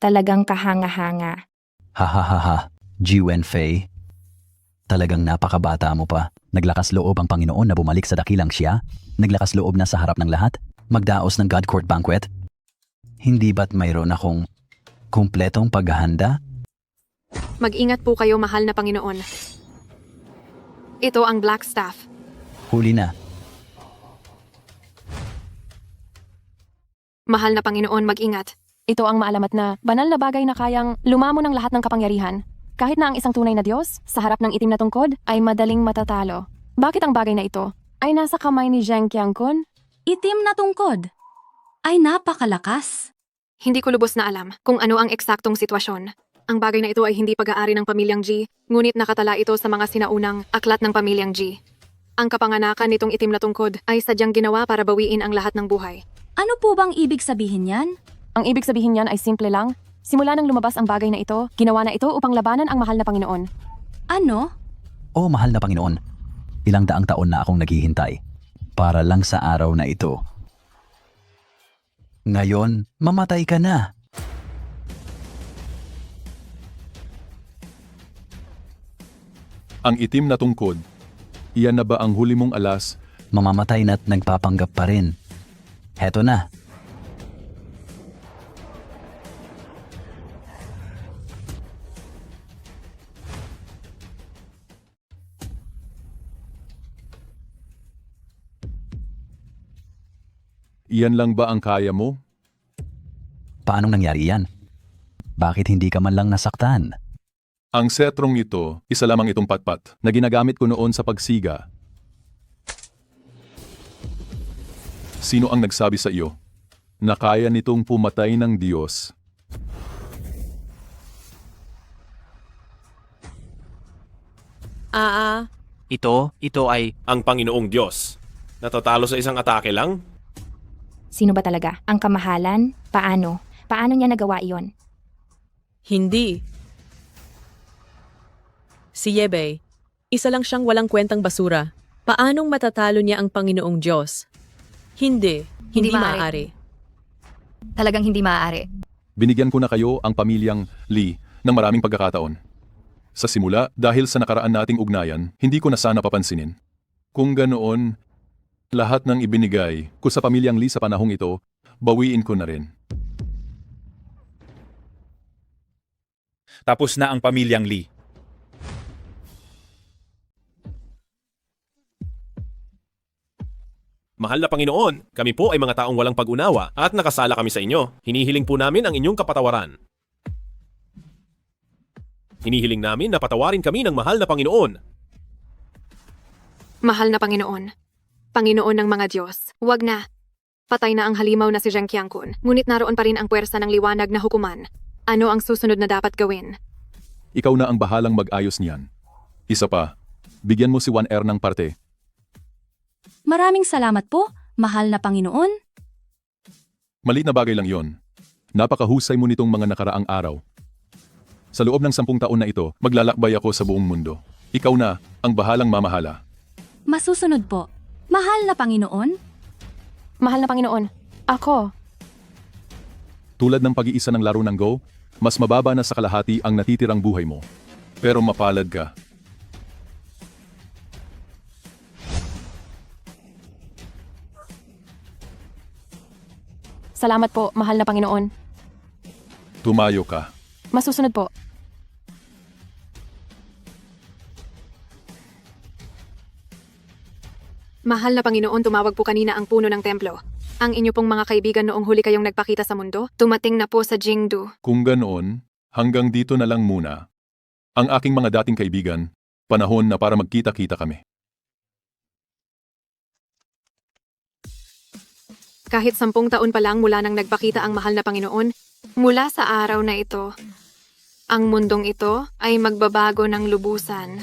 Talagang kahanga-hanga. Ha ha ha ha, G Wenfei. Talagang napakabata mo pa. Naglakas loob ang Panginoon na bumalik sa dakilang Xia? Naglakas loob na sa harap ng lahat? Magdaos ng God Court Banquet? Hindi ba't mayroon akong kumpletong paghahanda? Mag-ingat po kayo, mahal na Panginoon. Ito ang Black Staff. Huli na. Mahal na Panginoon, mag-ingat. Ito ang maalamat na banal na bagay na kayang lumamo ng lahat ng kapangyarihan. Kahit na ang isang tunay na Diyos, sa harap ng itim na tungkod, ay madaling matatalo. Bakit ang bagay na ito ay nasa kamay ni Zheng Qiangkun? Itim na tungkod. ay napakalakas. Hindi ko lubos na alam kung ano ang eksaktong sitwasyon. Ang bagay na ito ay hindi pag-aari ng pamilyang G, ngunit nakatala ito sa mga sinaunang aklat ng pamilyang G. Ang kapanganakan nitong itim na tungkod ay sadyang ginawa para bawiin ang lahat ng buhay. Ano po bang ibig sabihin yan? Ang ibig sabihin niyan ay simple lang. Simula nang lumabas ang bagay na ito, ginawa na ito upang labanan ang mahal na Panginoon. Ano? O mahal na Panginoon, ilang daang taon na akong naghihintay para lang sa araw na ito. Ngayon, mamatay ka na. Ang itim na tungkod, iyan na ba ang huli mong alas? Mamamatay na't nagpapanggap pa rin. Heto na. Iyan lang ba ang kaya mo? Paanong nangyari yan? Bakit hindi ka man lang nasaktan? Ang setrong ito, isa lamang itong patpat na ginagamit ko noon sa pagsiga. Sino ang nagsabi sa iyo na kaya nitong pumatay ng Diyos? Ito ay Ang Panginoong Diyos. Natatalo sa isang atake lang? Sino ba talaga? Ang kamahalan? Paano? Paano niya nagawa iyon? Hindi. Si Yebay, isa lang siyang walang kwentang basura. Paanong matatalo niya ang Panginoong Diyos? Hindi. Hindi maaari. Talagang hindi maaari. Binigyan ko na kayo ang pamilyang Lee ng maraming pagkakataon. Sa simula, dahil sa nakaraan nating ugnayan, hindi ko na sana papansinin. Kung ganoon, lahat ng ibinigay ko sa pamilyang Lee sa panahong ito, bawiin ko na rin. Tapos na ang pamilyang Lee. Mahal na Panginoon, kami po ay mga taong walang pag-unawa at nakasala kami sa inyo. Hinihiling po namin ang inyong kapatawaran. Hinihiling namin na patawarin kami ng mahal na Panginoon. Mahal na Panginoon. Panginoon ng mga Diyos. Huwag na. Patay na ang halimaw na si Zheng Qiangkun, ngunit naroon pa rin ang puwersa ng liwanag na hukuman. Ano ang susunod na dapat gawin? Ikaw na ang bahalang mag-ayos niyan. Isa pa, bigyan mo si 1R ng parte. Maraming salamat po, mahal na Panginoon. Maliit na bagay lang yon. Napakahusay mo nitong mga nakaraang araw. Sa loob ng 10 taon na ito, maglalakbay ako sa buong mundo. Ikaw na ang bahalang mamahala. Masusunod po, mahal na Panginoon. Mahal na Panginoon, ako. Tulad ng pag-iisa ng laro ng Go, mas mababa na sa kalahati ang natitirang buhay mo. Pero mapalad ka. Salamat po, mahal na Panginoon. Tumayo ka. Masusunod po. Mahal na Panginoon, tumawag po kanina ang puno ng templo. Ang inyo pong mga kaibigan noong huli kayong nagpakita sa mundo, tumating na po sa Jingdu. Kung ganoon, hanggang dito na lang muna. Ang aking mga dating kaibigan, panahon na para magkita-kita kami. Kahit 10 taon pa lang mula nang nagpakita ang mahal na Panginoon, mula sa araw na ito, ang mundong ito ay magbabago ng lubusan.